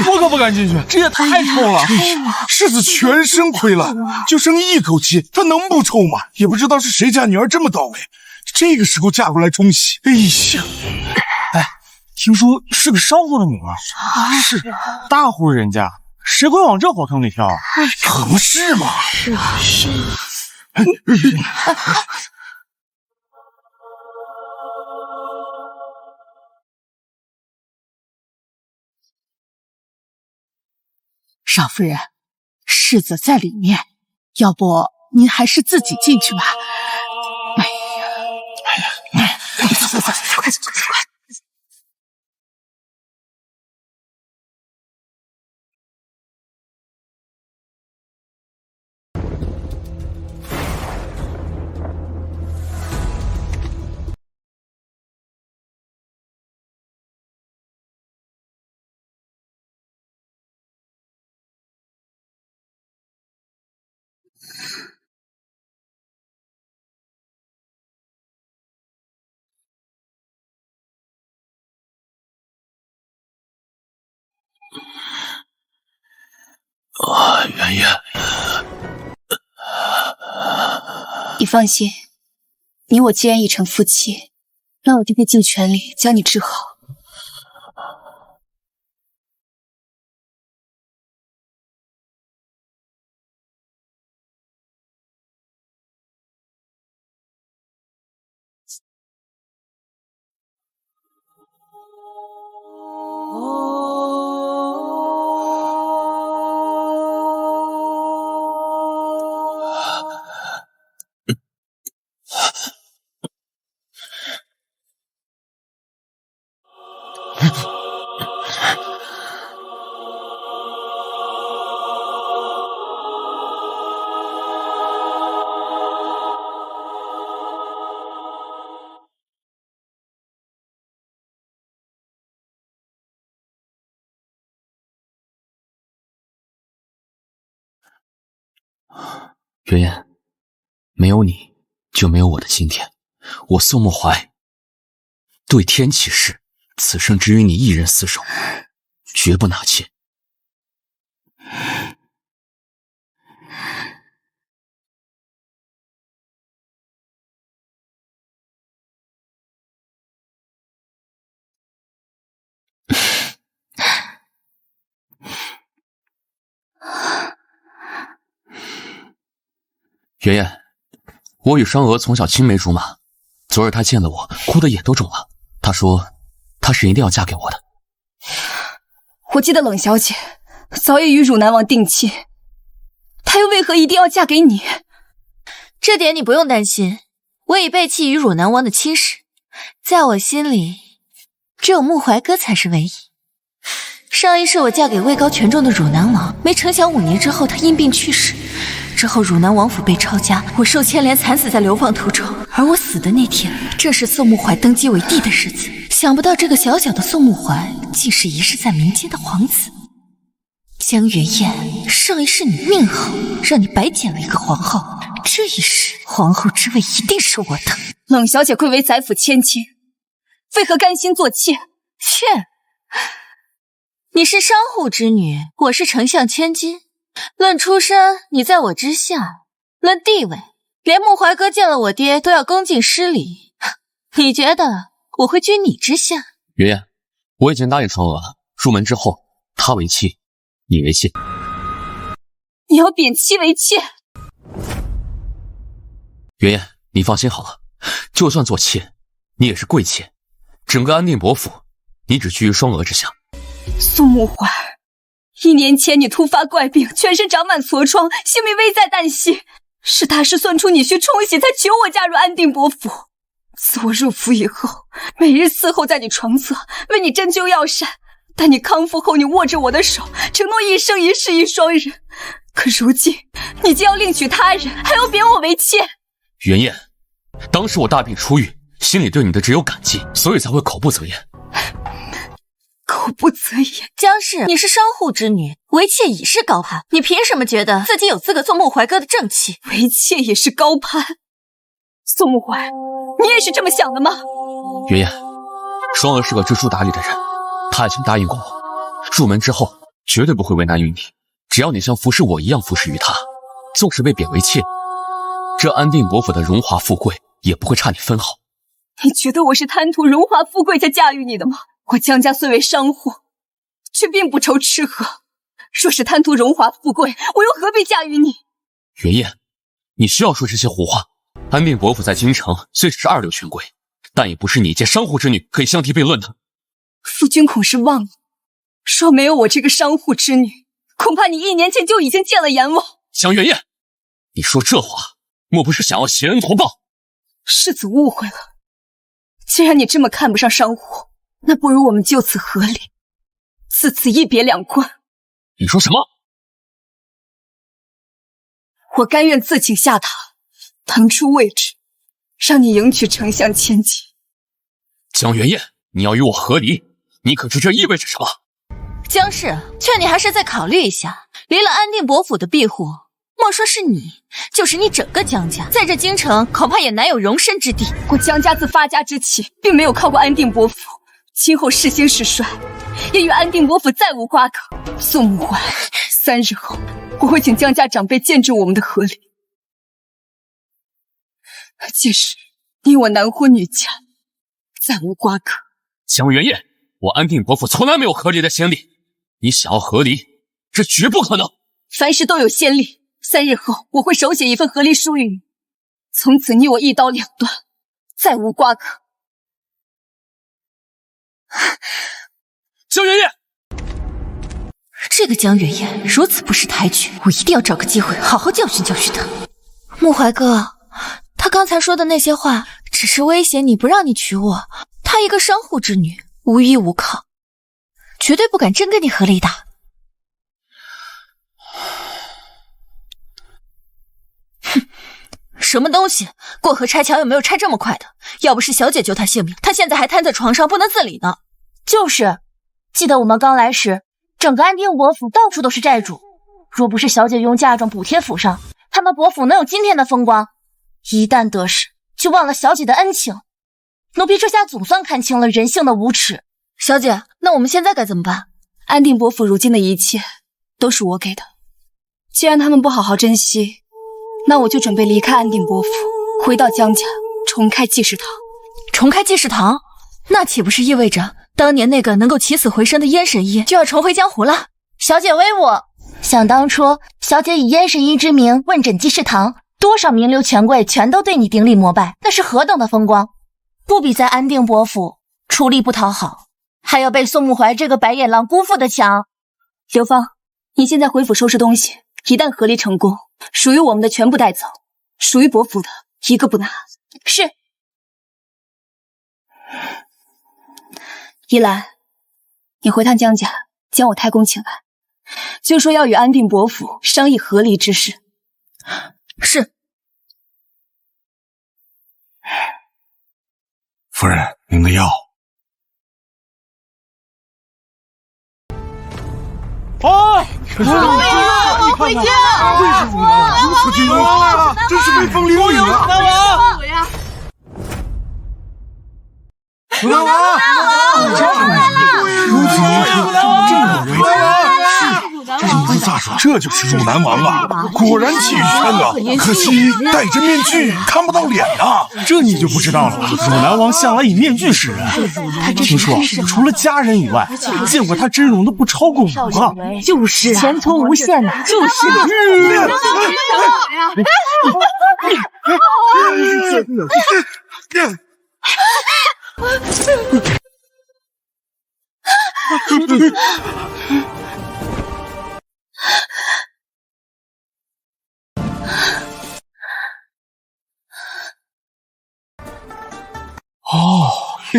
我可不敢进去，这也太臭了。世子全身亏了，就剩一口气，他能不臭吗？也不知道是谁家女儿这么倒霉，这个时候嫁过来冲喜。哎呀，哎，听说是个商户的女儿，是大户人家，谁会往这火坑里跳啊？可不是嘛。是啊。少夫人，世子在里面，要不您还是自己进去吧。走，快走！圆圆，你放心，你我既然已成夫妻，那我就会尽全力将你治好。圆圆，没有你，就没有我的今天。我宋慕怀对天起誓，此生只与你一人厮守，绝不纳妾。圆圆，我与双娥从小青梅竹马，昨日她见了我，哭得眼都肿了。她说，她是一定要嫁给我的。我记得冷小姐早已与汝南王定亲，她又为何一定要嫁给你？这点你不用担心，我已背弃与汝南王的亲事，在我心里，只有穆怀哥才是唯一。上一世我嫁给位高权重的汝南王，没成想5年之后他因病去世。之后，汝南王府被抄家，我受牵连惨死在流放途中。而我死的那天，正是宋慕怀登基为帝的日子。想不到这个小小的宋慕怀，竟是一世在民间的皇子。江元燕，上一世你命好，让你白捡了一个皇后，这一世皇后之位一定是我的。冷小姐贵为宰府千金，为何甘心做妾？妾？你是商户之女，我是丞相千金。论出身，你在我之下；论地位，连穆怀哥见了我爹都要恭敬施礼。你觉得我会居你之下？圆圆，我已经答应双娥了，入门之后，她为妻，你为妾。你要贬妻为妾？圆圆，你放心好了，就算做妾，你也是贵妾。整个安定伯府，你只居于双娥之下。宋慕怀，1年前你突发怪病，全身长满痤疮，性命危在旦夕。是大师算出你需冲喜，才求我嫁入安定伯府。自我入府以后，每日伺候在你床侧，为你针灸药膳。待你康复后，你握着我的手，承诺一生一世一双人。可如今，你竟要另娶他人，还要贬我为妾。圆圆，当时我大病初愈，心里对你的只有感激，所以才会口不择言。口不择言。江氏，你是商户之女，为妾已是高攀，你凭什么觉得自己有资格做穆怀哥的正妻？为妾也是高攀？宋慕怀，你也是这么想的吗？圆圆，双娥是个知书达理的人，她已经答应过我，入门之后绝对不会为难于你，只要你像服侍我一样服侍于他，纵使被贬为妾，这安定伯府的荣华富贵也不会差你分毫。你觉得我是贪图荣华富贵才驾驭你的吗？我江家虽为商户，却并不愁吃喝。若是贪图荣华富贵，我又何必驾驭你？云燕，你需要说这些胡话。安定伯府在京城虽是二流权贵，但也不是你一介商户之女可以相提并论的。夫君恐是忘了，若没有我这个商户之女，恐怕你1年前就已经见了阎王。江月燕，你说这话，莫不是想要携恩图报？世子误会了。既然你这么看不上商户，那不如我们就此和离，自此一别两宽。你说什么？我甘愿自请下榻，腾出位置，让你迎娶丞相千金。江月燕，你要与我和离，你可知这意味着什么？江氏，劝你还是再考虑一下。离了安定伯府的庇护，莫说是你，就是你整个江家，在这京城恐怕也难有容身之地。我江家自发家之起，并没有靠过安定伯府，今后世兴世衰，也与安定伯府再无瓜葛。宋穆怀，3日后，我会请江家长辈见证我们的和离。届时，你我男婚女嫁，再无瓜葛。江月燕，我安定伯府从来没有和离的先例，你想要和离，这绝不可能。凡事都有先例，3日后我会手写一份和离书与你，从此你我一刀两断，再无瓜葛。江月燕，这个江月燕如此不识抬举，我一定要找个机会好好教训教训她。穆怀哥，他刚才说的那些话，只是威胁你不让你娶我。她一个商户之女，无依无靠，绝对不敢真跟你和离的。哼，什么东西？过河拆桥有没有拆这么快的？要不是小姐救他性命，他现在还瘫在床上不能自理呢。就是，记得我们刚来时，整个安定伯府到处都是债主，若不是小姐用嫁妆补贴府上，他们伯府能有今天的风光？一旦得势，就忘了小姐的恩情。奴婢这下总算看清了人性的无耻。小姐，那我们现在该怎么办？安定伯府如今的一切都是我给的，既然他们不好好珍惜，那我就准备离开安定伯府，回到江家，重开济世堂。重开济世堂？那岂不是意味着当年那个能够起死回生的燕神医就要重回江湖了？小姐威武！想当初，小姐以燕神医之名问诊济世堂，多少名流权贵全都对你顶礼膜拜，那是何等的风光！不比在安定伯府出力不讨好，还要被宋穆怀这个白眼狼辜负的强。刘芳，你现在回府收拾东西，一旦和离成功，属于我们的全部带走，属于伯府的一个不拿。是。依兰，你回趟江家，将我太公请来，就说要与安定伯府商议和离之事。是。夫人，您的药。啊！回家！为什么如此惊慌？真是威风凛凛啊！楚南王，如此年轻，这么有为，这是咋说？这就是汝南王啊！果然气宇轩昂，可惜戴着面具看不到脸呐。这你就不知道了。汝南王向来以面具示人，听说除了家人以外，见过他真容的不超过5个。就是前途无限呐，就是。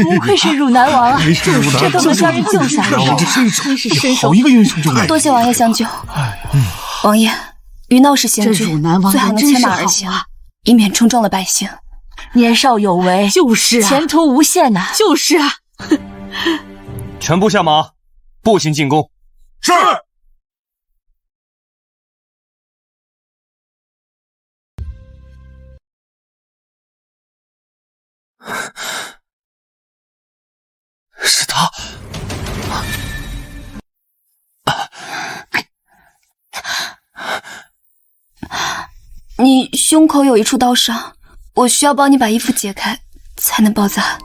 不愧是汝南王啊！这都能将人救下来，真是身手，好一个英雄救美。多谢王爷相救。王爷，于闹市刑拘，最好能牵马而行，以免冲撞了百姓。年少有为，就是啊，前途无限呐，就是啊。全部下马，步行进宫。是。是他。胸口有一处刀伤，我需要帮你把衣服解开，才能包扎。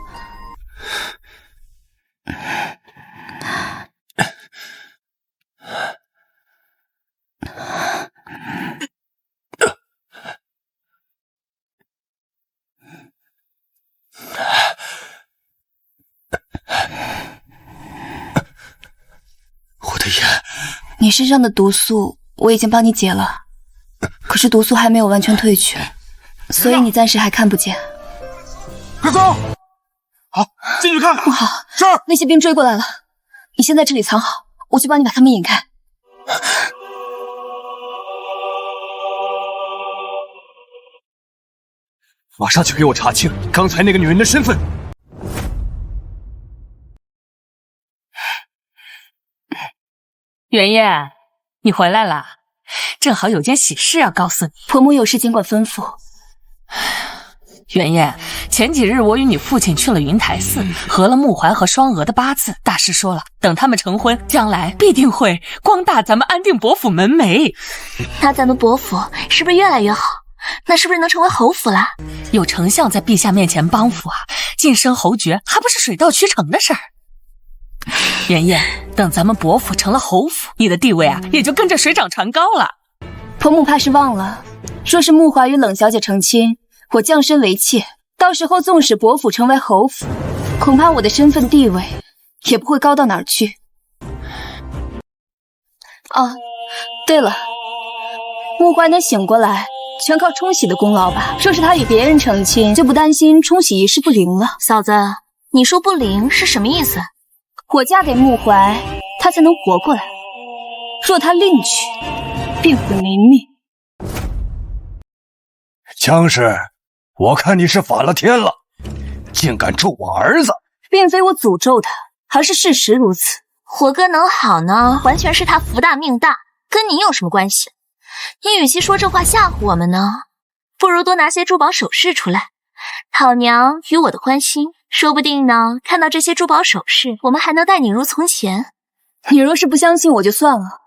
我的眼，你身上的毒素我已经帮你解了，可是毒素还没有完全退去，所以你暂时还看不见。快走！好，进去看看。不好，是。那些兵追过来了，你先在这里藏好，我去帮你把他们引开。马上去给我查清刚才那个女人的身份。圆圆，你回来了，正好有件喜事要告诉你。婆母有事尽管吩咐。圆圆，前几日我与你父亲去了云台寺，合了穆怀和双娥的八字。大师说了，等他们成婚，将来必定会光大咱们安定伯府门楣。那咱们伯府是不是越来越好？那是不是能成为侯府啦？有丞相在陛下面前帮扶啊，晋升侯爵还不是水到渠成的事儿。圆圆，等咱们伯府成了侯府，你的地位啊也就跟着水涨船高了。婆母怕是忘了，若是穆怀与冷小姐成亲，我降身为妾，到时候纵使伯府成为侯府，恐怕我的身份地位也不会高到哪儿去。啊，对了，穆怀能醒过来，全靠冲喜的功劳吧？若是他与别人成亲，就不担心冲喜一事不灵了。嫂子，你说不灵是什么意思？我嫁给穆怀，他才能活过来。若他另娶，必毁您命。江氏，我看你是反了天了，竟敢咒我儿子！并非我诅咒他，而是事实如此。火哥能好呢，完全是他福大命大，跟你有什么关系？你与其说这话吓唬我们呢，不如多拿些珠宝首饰出来，讨娘与我的欢心。说不定呢，看到这些珠宝首饰，我们还能待你如从前。你若是不相信我就算了，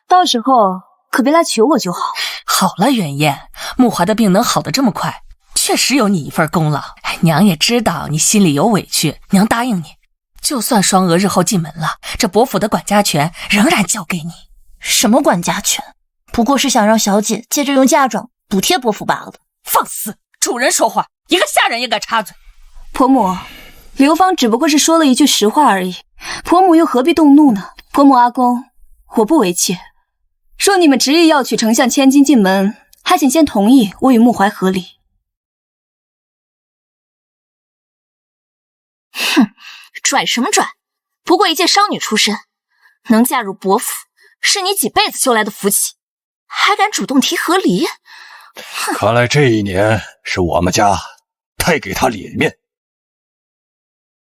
到时候可别来求我就好。好了，圆圆，穆怀的病能好得这么快，确实有你一份功劳。娘也知道你心里有委屈，娘答应你，就算双娥日后进门了，这伯府的管家权仍然交给你。什么管家权？不过是想让小姐借着用嫁妆补贴伯府罢了。放肆！主人说话，一个下人也敢插嘴。婆母，刘芳只不过是说了一句实话而已，婆母又何必动怒呢？婆母阿公，我不为妾。若你们执意要娶丞相千金进门，还请先同意我与穆怀和离。哼，拽什么拽？不过一介商女出身，能嫁入伯府，是你几辈子修来的福气，还敢主动提和离？看来这一年是我们家太给他脸面，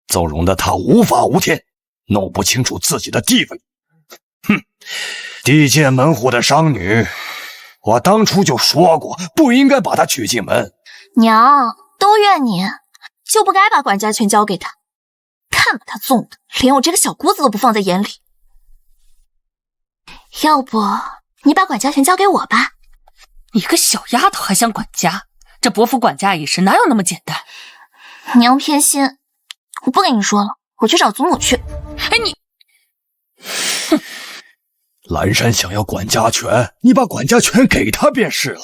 纵容的他无法无天，弄不清楚自己的地位。哼，低贱门户的商女，我当初就说过，不应该把她娶进门。娘，都怨你，就不该把管家权交给他。看把他纵的，连我这个小姑子都不放在眼里。要不你把管家权交给我吧？你个小丫头还想管家？这伯府管家一事哪有那么简单？娘偏心，我不跟你说了，我去找祖母去。哎，你，哼，蓝山想要管家权，你把管家权给他便是了。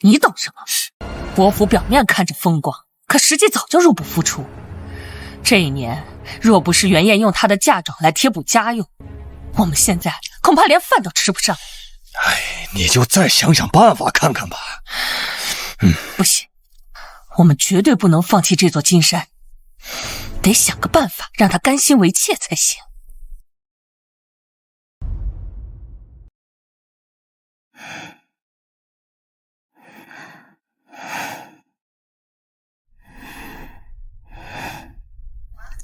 你懂什么？伯府表面看着风光，可实际早就入不敷出。这一年，若不是袁燕用她的嫁妆来贴补家用，我们现在恐怕连饭都吃不上。哎，你就再想想办法看看吧。不行，我们绝对不能放弃这座金山，得想个办法让她甘心为妾才行。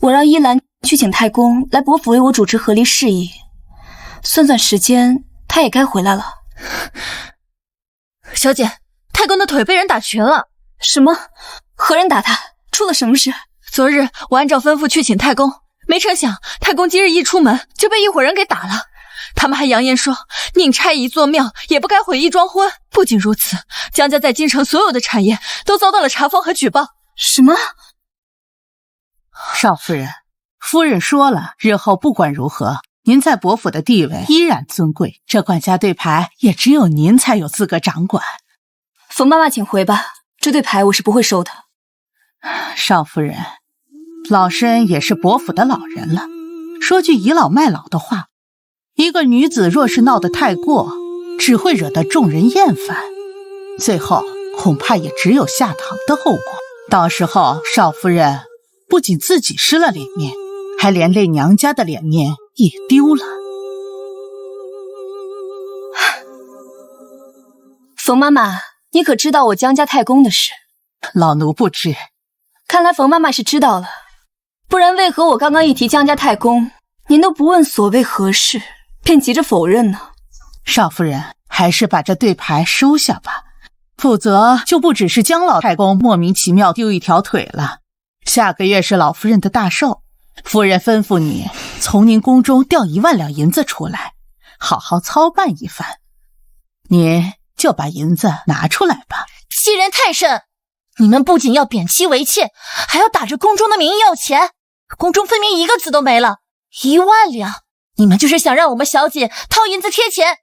我让依兰去请太公来伯府为我主持和离事宜，算算时间，他也该回来了。小姐，太公的腿被人打瘸了。什么？何人打他？出了什么事？昨日我按照吩咐去请太公，没成想太公今日一出门就被一伙人给打了。他们还扬言说，宁拆一座庙也不该毁一桩婚。不仅如此，江家在京城所有的产业都遭到了查封和举报。什么？少夫人，夫人说了，日后不管如何，您在伯府的地位依然尊贵，这管家对牌也只有您才有资格掌管。冯妈妈请回吧，这对牌我是不会收的。少夫人，老身也是伯府的老人了，说句倚老卖老的话，一个女子若是闹得太过，只会惹得众人厌烦，最后恐怕也只有下堂的后果。到时候少夫人不仅自己失了脸面，还连累娘家的脸面也丢了。冯妈妈，你可知道我江家太公的事？老奴不知。看来冯妈妈是知道了，不然为何我刚刚一提江家太公，您都不问所谓何事，便急着否认呢？少夫人，还是把这对牌收下吧，否则就不只是江老太公莫名其妙丢一条腿了。下个月是老夫人的大寿，夫人吩咐你从您宫中调1万两银子出来，好好操办一番。您就把银子拿出来吧。欺人太甚！你们不仅要贬妻为妾，还要打着宫中的名义要钱，宫中分明一个字都没了。1万两，你们就是想让我们小姐掏银子贴钱，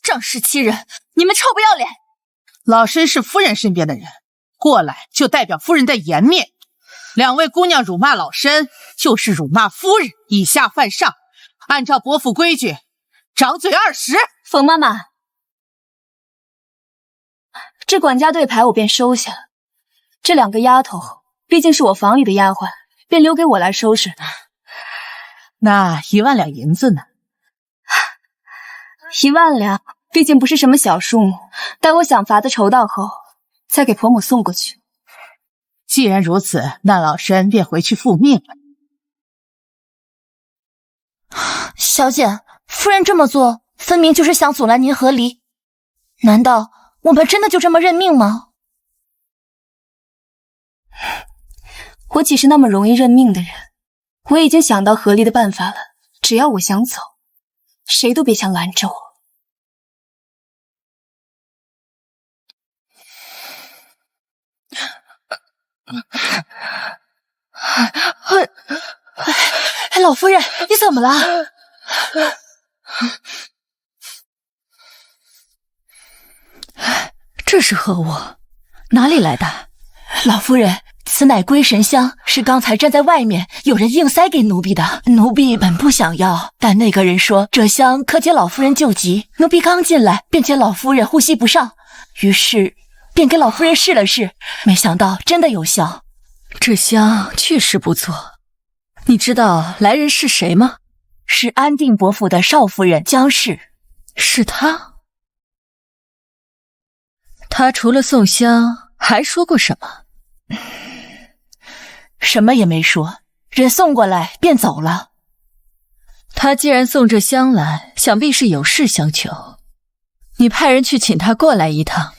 仗势欺人，你们臭不要脸！老身是夫人身边的人，过来就代表夫人的颜面。2位姑娘辱骂老身，就是辱骂夫人，以下犯上。按照伯府规矩，掌嘴20。冯妈妈，这管家对牌我便收下了。这2个丫头毕竟是我房里的丫鬟，便留给我来收拾。那1万两银子呢？1万两毕竟不是什么小数目，待我想法子筹到后，再给婆母送过去。既然如此，那老身便回去复命了。小姐，夫人这么做，分明就是想阻拦您和离。难道我们真的就这么认命吗？我岂是那么容易认命的人？我已经想到和离的办法了，只要我想走，谁都别想拦着我。老夫人，你怎么了？这是何物？哪里来的？老夫人，此乃龟神香，是刚才站在外面有人硬塞给奴婢的。奴婢本不想要，但那个人说这香可解老夫人救急。奴婢刚进来便见老夫人呼吸不上，于是便给老夫人试了试，没想到真的有效。这香确实不错。你知道来人是谁吗？是安定伯府的少夫人江氏。是她？她除了送香还说过什么？什么也没说，人送过来便走了。他既然送这香来，想必是有事相求。你派人去请他过来一趟。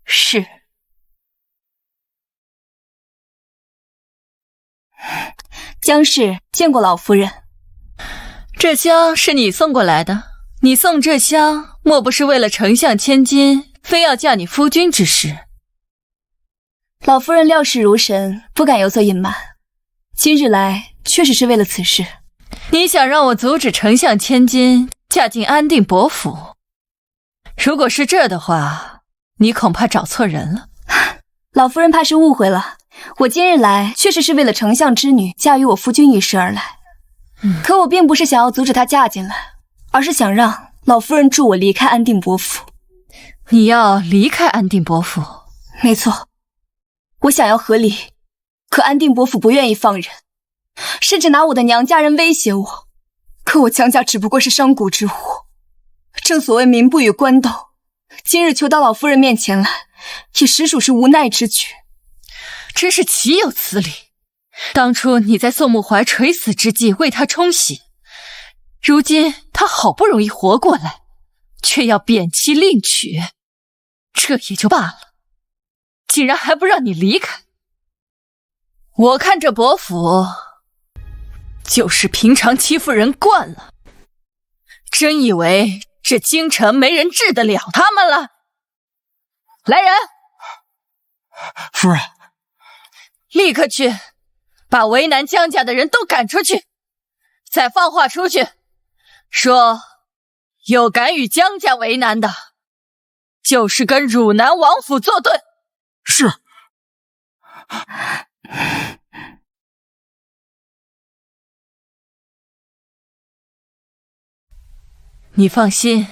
是。江氏见过老夫人。这香是你送过来的？你送这香，莫不是为了丞相千金，非要嫁你夫君之事？老夫人料事如神，不敢有所隐瞒。今日来确实是为了此事。你想让我阻止丞相千金嫁进安定伯府？如果是这的话，你恐怕找错人了。老夫人怕是误会了，我今日来确实是为了丞相之女嫁与我夫君一事而来。可我并不是想要阻止她嫁进来，而是想让老夫人助我离开安定伯府。你要离开安定伯府？没错，我想要和离，可安定伯府不愿意放人，甚至拿我的娘家人威胁我。可我江家只不过是商贾之户，正所谓民不与官斗，今日求到老夫人面前来，也实属是无奈之举。真是岂有此理！当初你在宋慕怀垂死之际为他冲喜，如今他好不容易活过来，却要贬妻另娶，这也就罢了，竟然还不让你离开。我看这伯府就是平常欺负人惯了，真以为这京城没人治得了他们了？来人，夫人，立刻去把为难江家的人都赶出去，再放话出去，说有敢与江家为难的，就是跟汝南王府作对。是。你放心，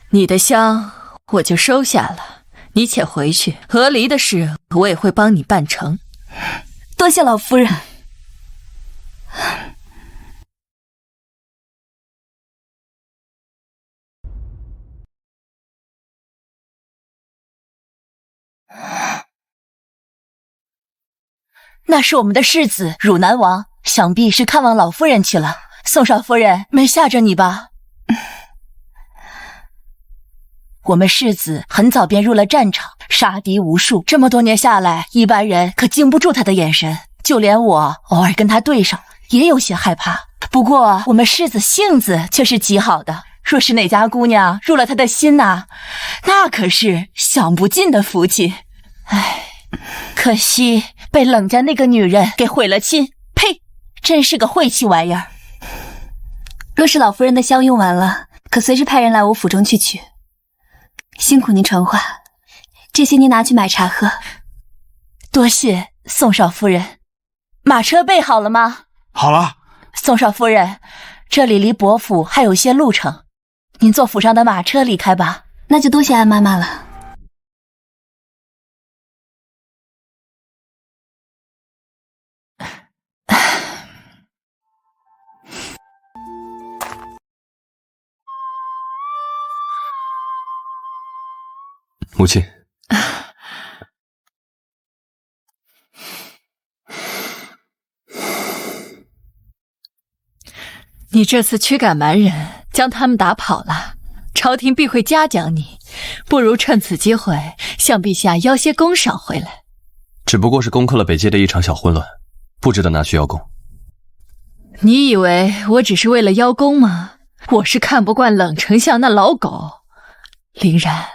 你的香我就收下了，你且回去，和离的事我也会帮你办成。多谢老夫人。那是我们的世子汝南王，想必是看望老夫人去了。宋少夫人没吓着你吧？我们世子很早便入了战场，杀敌无数，这么多年下来，一般人可经不住他的眼神，就连我偶尔跟他对上，也有些害怕。不过我们世子性子却是极好的，若是哪家姑娘入了他的心呐，那可是享不尽的福气。唉，可惜被冷家那个女人给毁了心，呸，真是个晦气玩意儿。若是老夫人的香用完了，可随时派人来我府中去取。辛苦您传话，这些您拿去买茶喝。多谢宋少夫人。马车备好了吗？好了。宋少夫人，这里离伯府还有些路程，您坐府上的马车离开吧。那就多谢安妈妈了。母亲，你这次驱赶蛮人，将他们打跑了，朝廷必会嘉奖你。不如趁此机会向陛下邀些功赏回来。只不过是攻克了北界的一场小混乱，不值得拿去邀功。你以为我只是为了邀功吗？我是看不惯冷丞相那老狗。林然，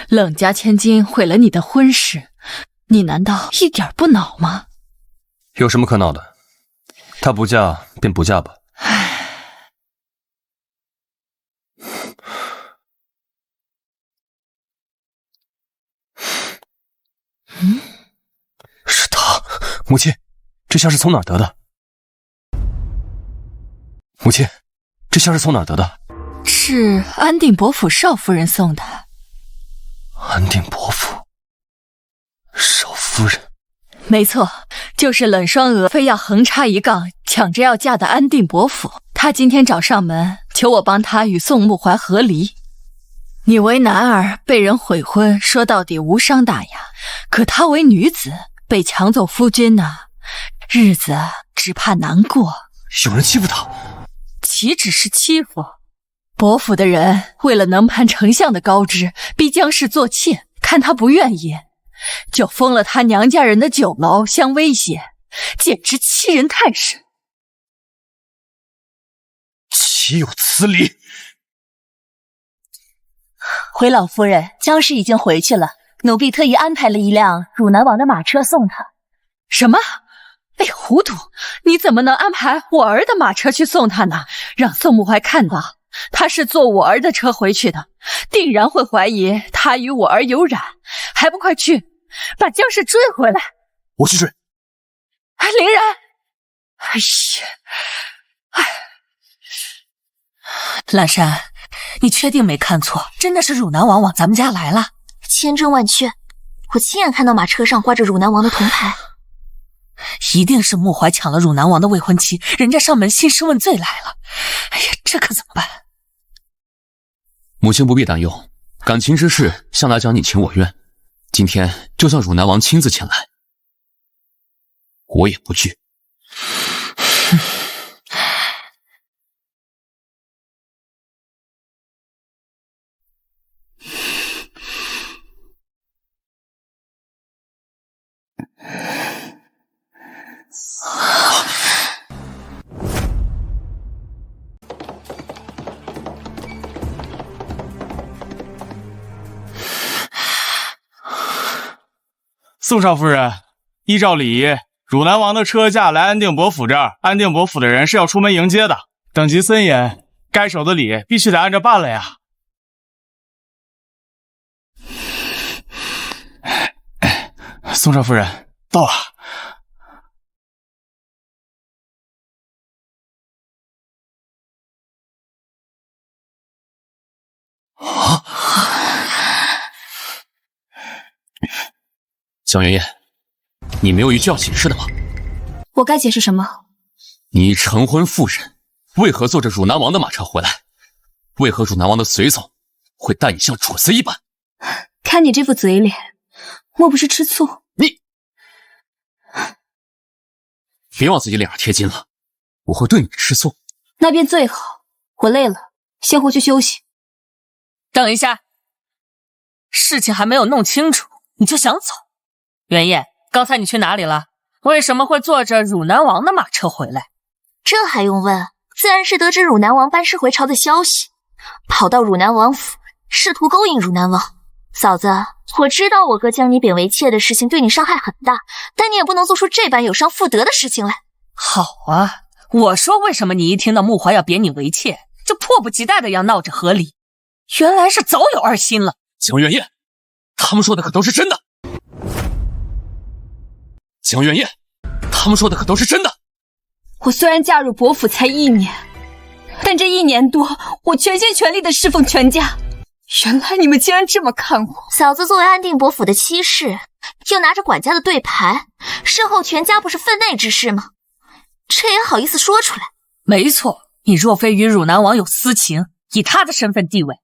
冷家千金毁了你的婚事，你难道一点不恼吗？有什么可恼的？她不嫁便不嫁吧。是他，母亲，这香是从哪儿得的？母亲，这香是从哪儿得的？是安定伯府少夫人送的。安定伯府少夫人？没错，就是冷双娥非要横插一杠，抢着要嫁的安定伯府。她今天找上门，求我帮她与宋慕怀和离。你为男儿被人悔婚，说到底无伤大雅，可她为女子被抢走夫君呐，日子只怕难过。有人欺负她？岂止是欺负，伯府的人为了能攀丞相的高枝，逼江氏做妾，看她不愿意，就封了她娘家人的酒楼相威胁，简直欺人太甚。岂有此理！回老夫人，江氏已经回去了，奴婢特意安排了一辆汝南王的马车送她。什么？哎，糊涂！你怎么能安排我儿的马车去送他呢？让宋慕怀看到他是坐我儿的车回去的，定然会怀疑他与我儿有染，还不快去把江氏追回来！我去追。哎，林然，哎呀，哎，蓝山，你确定没看错？真的是汝南王往咱们家来了？千真万确，我亲眼看到马车上挂着汝南王的铜牌。一定是慕怀抢了汝南王的未婚妻，人家上门兴师问罪来了。哎呀，这可怎么办？母亲不必担忧，感情之事向来讲你情我愿，今天就算汝南王亲自前来，我也不惧。宋少夫人，依照礼仪，汝南王的车驾来安定伯府这儿，安定伯府的人是要出门迎接的，等级森严，该守的礼必须得按着办了呀。宋少夫人，到了。江媛媛，你没有一句要解释的吗？我该解释什么？你成婚妇人，为何坐着汝南王的马车回来？为何汝南王的随从会待你像主子一般？看你这副嘴脸，莫不是吃醋？你别往自己脸上贴金了，我会对你吃醋。那便最好。我累了，先回去休息。等一下，事情还没有弄清楚，你就想走？袁烨，刚才你去哪里了？为什么会坐着汝南王的马车回来？这还用问？自然是得知汝南王班师回朝的消息，跑到汝南王府，试图勾引汝南王。嫂子，我知道我哥将你贬为妾的事情对你伤害很大，但你也不能做出这般有伤妇德的事情来。好啊，我说为什么你一听到穆怀要贬你为妾，就迫不及待的要闹着和离？原来是早有二心了。江媛媛，他们说的可都是真的。江媛媛，他们说的可都是真的。我虽然嫁入伯府才1年，但这1年多，我全心全力的侍奉全家。原来你们竟然这么看我！嫂子作为安定伯府的妻室，又拿着管家的对牌，身后全家不是分内之事吗？这也好意思说出来？没错，你若非与汝南王有私情，以他的身份地位，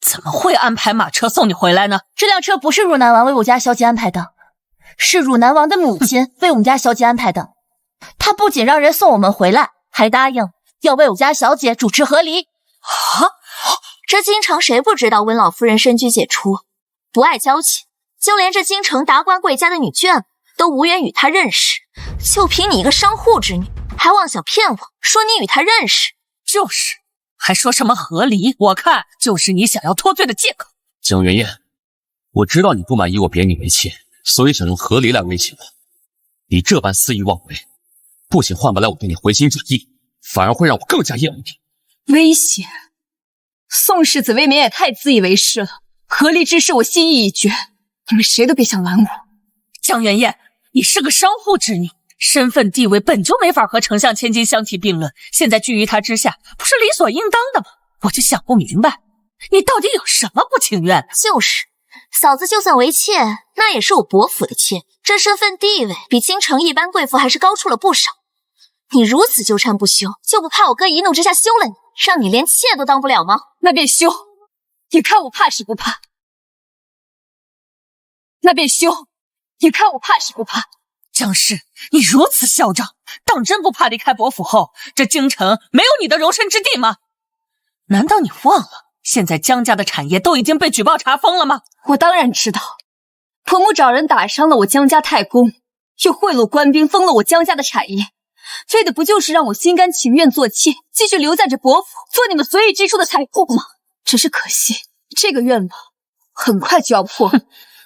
怎么会安排马车送你回来呢？这辆车不是汝南王为我家小姐安排的，是汝南王的母亲为我们家小姐安排的。他不仅让人送我们回来，还答应要为我家小姐主持和离。啊！这京城谁不知道温老夫人深居简出，不爱交情，就连这京城达官贵家的女眷都无缘与她认识。就凭你一个商户之女，还妄想骗我说你与她认识？就是，还说什么和离？我看就是你想要脱罪的借口。江媛媛，我知道你不满意我贬你为妾，所以想用和离来威胁我。你这般肆意妄为，不仅换不来我对你回心转意，反而会让我更加厌恶你。威胁？宋世子未免也太自以为是了。和离之事我心意已决，你们谁都别想拦我。江媛媛，你是个商户之女，身份地位本就没法和丞相千金相提并论，现在居于他之下，不是理所应当的吗？我就想不明白，你到底有什么不情愿？就是，嫂子就算为妾，那也是我伯府的妾，这身份地位比京城一般贵妇还是高出了不少。你如此纠缠不休，就不怕我哥一怒之下休了你，让你连妾都当不了吗？那便休，你看我怕是不怕？那便休，你看我怕是不怕？江氏，你如此嚣张，当真不怕离开伯府后，这京城没有你的容身之地吗？难道你忘了，现在江家的产业都已经被举报查封了吗？我当然知道，婆母找人打伤了我江家太公，又贿赂官兵封了我江家的产业，为的不就是让我心甘情愿做妾，继续留在这伯府，做你们随意支出的财库吗？只是可惜，这个愿望很快就要破。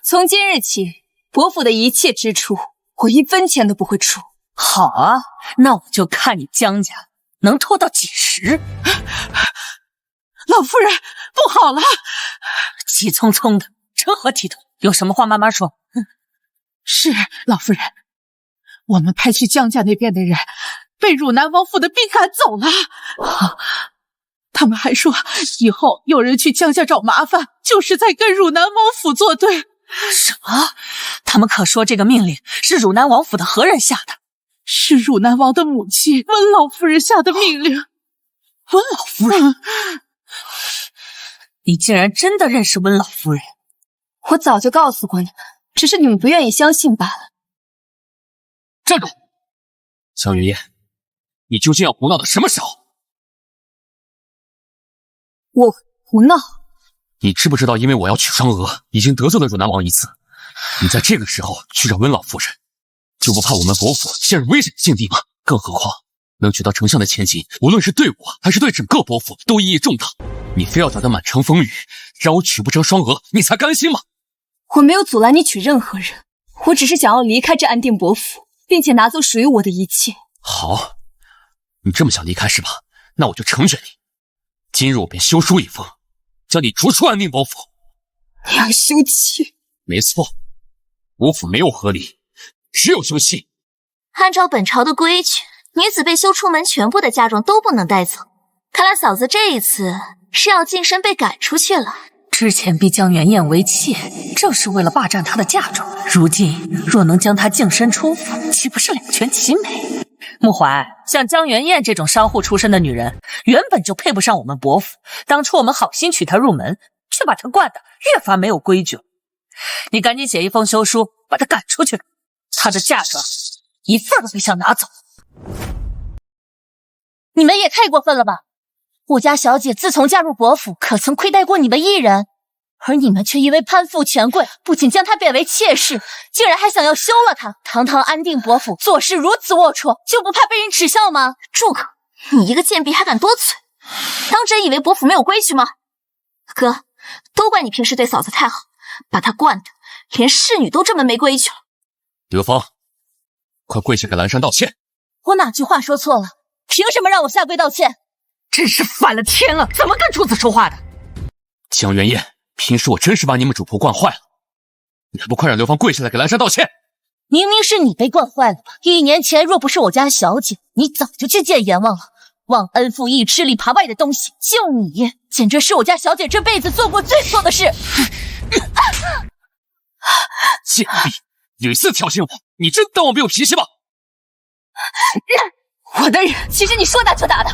从今日起，伯府的一切支出，我1分钱都不会出。好啊，那我就看你江家能拖到几时。老夫人，不好了！急匆匆的，成何体统？有什么话慢慢说。是老夫人，我们派去江家那边的人被汝南王府的兵赶走了。他们还说，以后有人去江家找麻烦，就是在跟汝南王府作对。什么？他们可说这个命令是汝南王府的何人下的？是汝南王的母亲温老夫人下的命令。温老夫人？你竟然真的认识温老夫人？我早就告诉过你们，只是你们不愿意相信罢了。站住！江媛媛，你究竟要胡闹到什么时候？我胡闹？你知不知道，因为我要娶双娥，已经得罪了汝南王一次。你在这个时候去找温老夫人，就不怕我们伯府陷入危险境地吗？更何况能娶到丞相的千金，无论是对我还是对整个伯府都意义重大。你非要搅得满城风雨，让我娶不成双娥，你才甘心吗？我没有阻拦你娶任何人，我只是想要离开这安定伯府，并且拿走属于我的一切。好，你这么想离开是吧？那我就成全你。今日我便修书一封，将你逐出安定伯府。娘休妻！没错，吴府没有合理，只有休妻。按照本朝的规矩，女子被休出门，全部的嫁妆都不能带走。看来嫂子这一次是要净身被赶出去了。之前逼江元燕为妾，正是为了霸占她的嫁妆。如今若能将她净身出府，岂不是两全其美？穆怀，像江元燕这种商户出身的女人，原本就配不上我们伯府。当初我们好心娶她入门，却把她惯得越发没有规矩了。你赶紧写一封休书，把她赶出去。她的嫁妆一份都别想拿走。你们也太过分了吧！我家小姐自从嫁入伯府，可曾亏待过你们一人？而你们却因为攀附权贵，不仅将她贬为妾室，竟然还想要休了她。堂堂安定伯府做事如此龌龊，就不怕被人耻笑吗？住口！你一个贱婢还敢多嘴？当真以为伯府没有规矩吗？哥，都怪你平时对嫂子太好，把她惯的连侍女都这么没规矩了。德芳，快跪下给蓝山道歉！我哪句话说错了？凭什么让我下跪道歉？真是反了天了，怎么跟主子说话的？江元燕，平时我真是把你们主仆惯坏了，你还不快让刘芳跪下来给蓝山道歉？明明是你被惯坏了，1年前若不是我家小姐，你早就去见阎王了。忘恩负义、吃里扒外的东西，就你，简直是我家小姐这辈子做过最错的事。贱婢，屡次挑衅我，你真当我没有脾气吗？我的人岂是你说打就打的？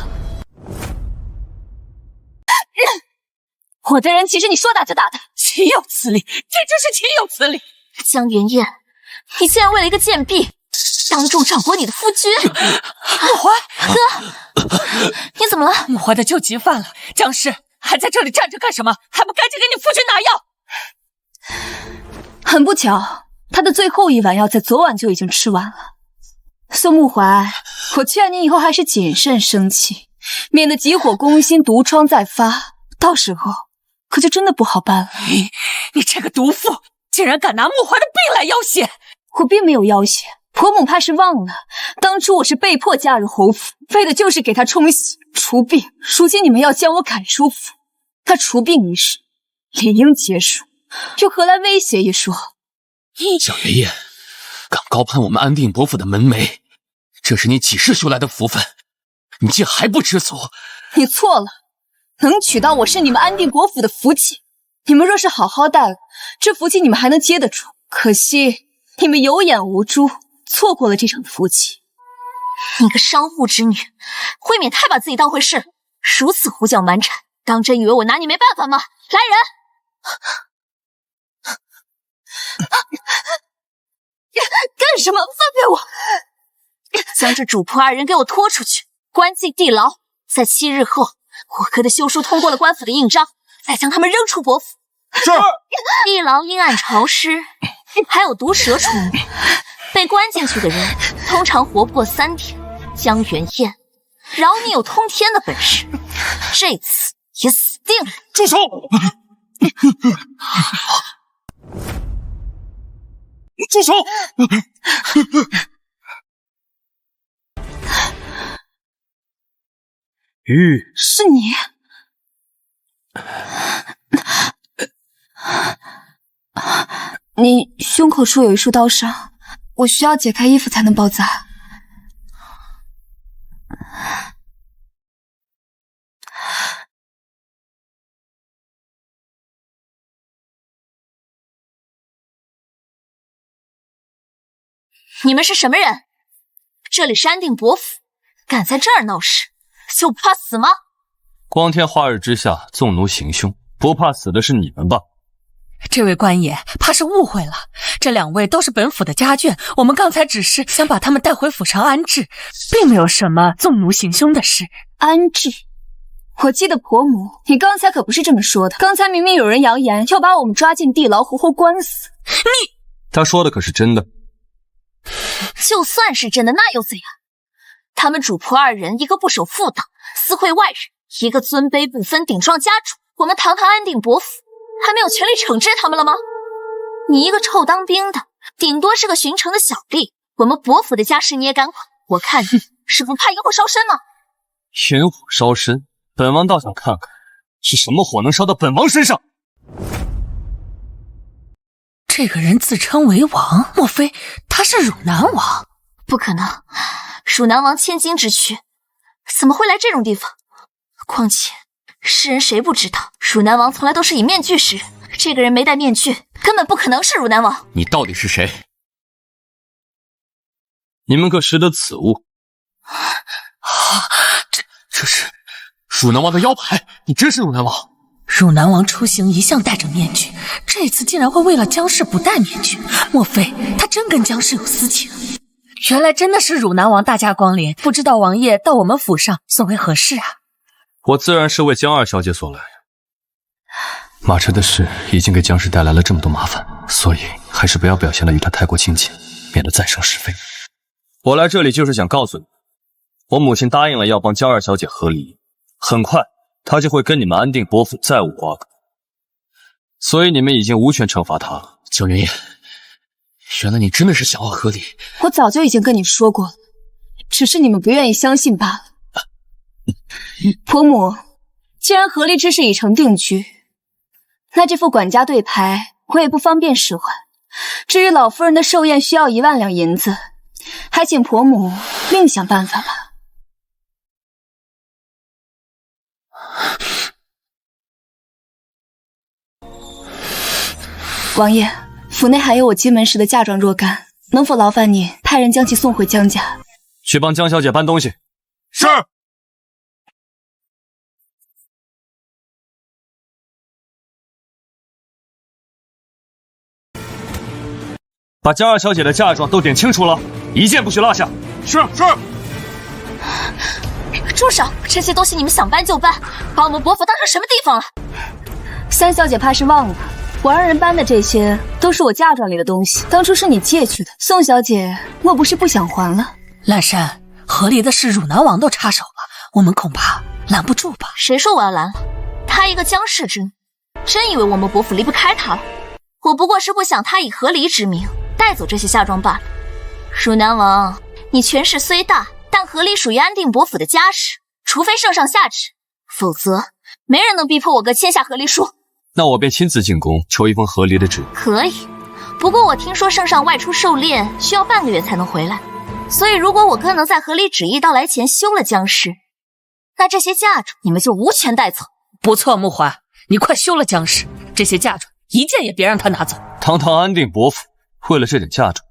我的人岂是你说打就打的？岂有此理！这真是岂有此理！江元燕，你竟然为了一个贱婢，当众掌掴你的夫君！穆怀，哥，你怎么了？穆怀的救急犯了，江氏还在这里站着干什么？还不赶紧给你夫君拿药！很不巧，他的最后一碗药在昨晚就已经吃完了。宋穆怀，我劝你以后还是谨慎生气，免得急火攻心，毒疮再发，到时候可就真的不好办了。你这个毒妇，竟然敢拿穆怀的病来要挟！我并没有要挟，婆母怕是忘了，当初我是被迫嫁入侯府，为的就是给她冲洗除病。如今你们要将我赶出府，那除病一事理应结束，又何来威胁一说？江元燕，敢高攀我们安定伯府的门楣，这是你几世修来的福分，你竟还不知足！你错了，能娶到我是你们安定伯府的福气。你们若是好好待了，这福气你们还能接得住。可惜你们有眼无珠，错过了这场福气。你个商户之女，未免太把自己当回事，如此胡搅蛮缠，当真以为我拿你没办法吗？来人！干什么？放开我！将这主仆2人给我拖出去，关进地牢。在7日后，我哥的休书通过了官府的印章，再将他们扔出伯府。是。地牢阴暗潮湿，还有毒蛇出没，被关进去的人通常活不过3天。江元燕，饶你有通天的本事，这次也死定了！住手！住手！是你？你胸口处有一处刀伤，我需要解开衣服才能包扎。你们是什么人？这里是安定伯府，敢在这儿闹事，就不怕死吗？光天化日之下纵奴行凶，不怕死的是你们吧？这位官爷怕是误会了，这2位都是本府的家眷，我们刚才只是想把他们带回府上安置，并没有什么纵奴行凶的事。安置？我记得婆母，你刚才可不是这么说的。刚才明明有人扬言要把我们抓进地牢，活活关死。他说的可是真的？就算是真的，那又怎样？他们主仆2人，一个不守妇道，私会外人，一个尊卑不分，顶撞家主。我们堂堂安定伯府，还没有权利惩治他们了吗？你一个臭当兵的，顶多是个寻城的小吏。我们伯府的家事你也敢管？我看你是不怕引火烧身呢？引火烧身，本王倒想看看是什么火能烧到本王身上。这个人自称为王，莫非他是汝南王？不可能，汝南王千金之躯，怎么会来这种地方？况且世人谁不知道，汝南王从来都是以面具示人。这个人没戴面具，根本不可能是汝南王。你到底是谁？你们可识得此物？这是汝南王的腰牌，你真是汝南王？汝南王出行一向戴着面具，这次竟然会为了姜氏不戴面具，莫非他真跟姜氏有私情？原来真的是汝南王大驾光临，不知道王爷到我们府上所为何事啊？我自然是为姜二小姐所来。马车的事已经给姜氏带来了这么多麻烦，所以还是不要表现得与她太过亲近，免得再生是非。我来这里就是想告诉你，我母亲答应了要帮姜二小姐和离，很快她就会跟你们安定伯府再无瓜葛，所以你们已经无权惩罚她了。江元燕，原来你真的是想要和离。我早就已经跟你说过了，只是你们不愿意相信罢了。婆母，既然和离之事已成定局，那这副管家对牌我也不方便使唤。至于老夫人的寿宴需要1万两银子，还请婆母另想办法吧。王爷，府内还有我进门时的嫁妆若干，能否劳烦你派人将其送回姜家？去帮姜小姐搬东西。是。把姜二小姐的嫁妆都点清楚了，一件不许落下。是。住手！这些东西你们想搬就搬，把我们伯府当成什么地方了？三小姐怕是忘了，我让人搬的这些都是我嫁妆里的东西，当初是你借去的。宋小姐莫不是不想还了？蓝山，和离的事汝南王都插手了，我们恐怕拦不住吧？谁说我要拦了？她一个姜氏之女，真以为我们伯府离不开她了？我不过是不想她以和离之名带走这些嫁妆罢了。汝南王，你权势虽大，但和离属于安定伯府的家事，除非圣上下旨，否则没人能逼迫我哥签下和离书。那我便亲自进宫求一封和离的旨。可以，不过我听说圣上外出狩猎需要半个月才能回来，所以如果我哥能在和离旨意到来前休了姜氏，那这些嫁妆你们就无权带走。不错，穆怀，你快休了姜氏，这些嫁妆一件也别让他拿走。堂堂安定伯府，为了这点嫁妆，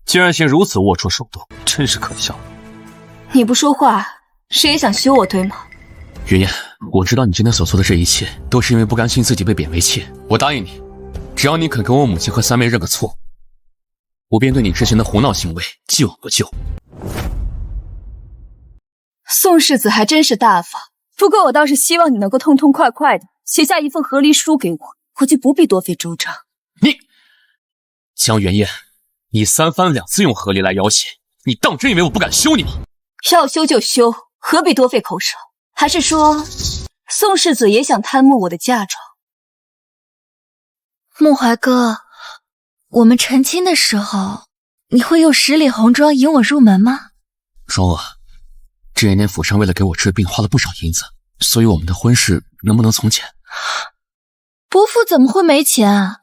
竟然行如此龌龊手段，真是可笑。你不说话，是也想休我对吗？云烟，我知道你今天所做的这一切，都是因为不甘心自己被贬为妾。我答应你，只要你肯跟我母亲和三妹认个错，我便对你之前的胡闹行为既往不咎。宋世子还真是大方，不过我倒是希望你能够痛痛快快的写下一份和离书给我，我就不必多费周章。你，江元燕，你3番2次用和离来要挟，你当真以为我不敢休你吗？要休就休，何必多费口舌？还是说，宋世子也想贪慕我的嫁妆？穆怀哥，我们成亲的时候，你会用10里红妆引我入门吗？双娥，这些年府上为了给我治病花了不少银子，所以我们的婚事能不能从简？伯父怎么会没钱啊？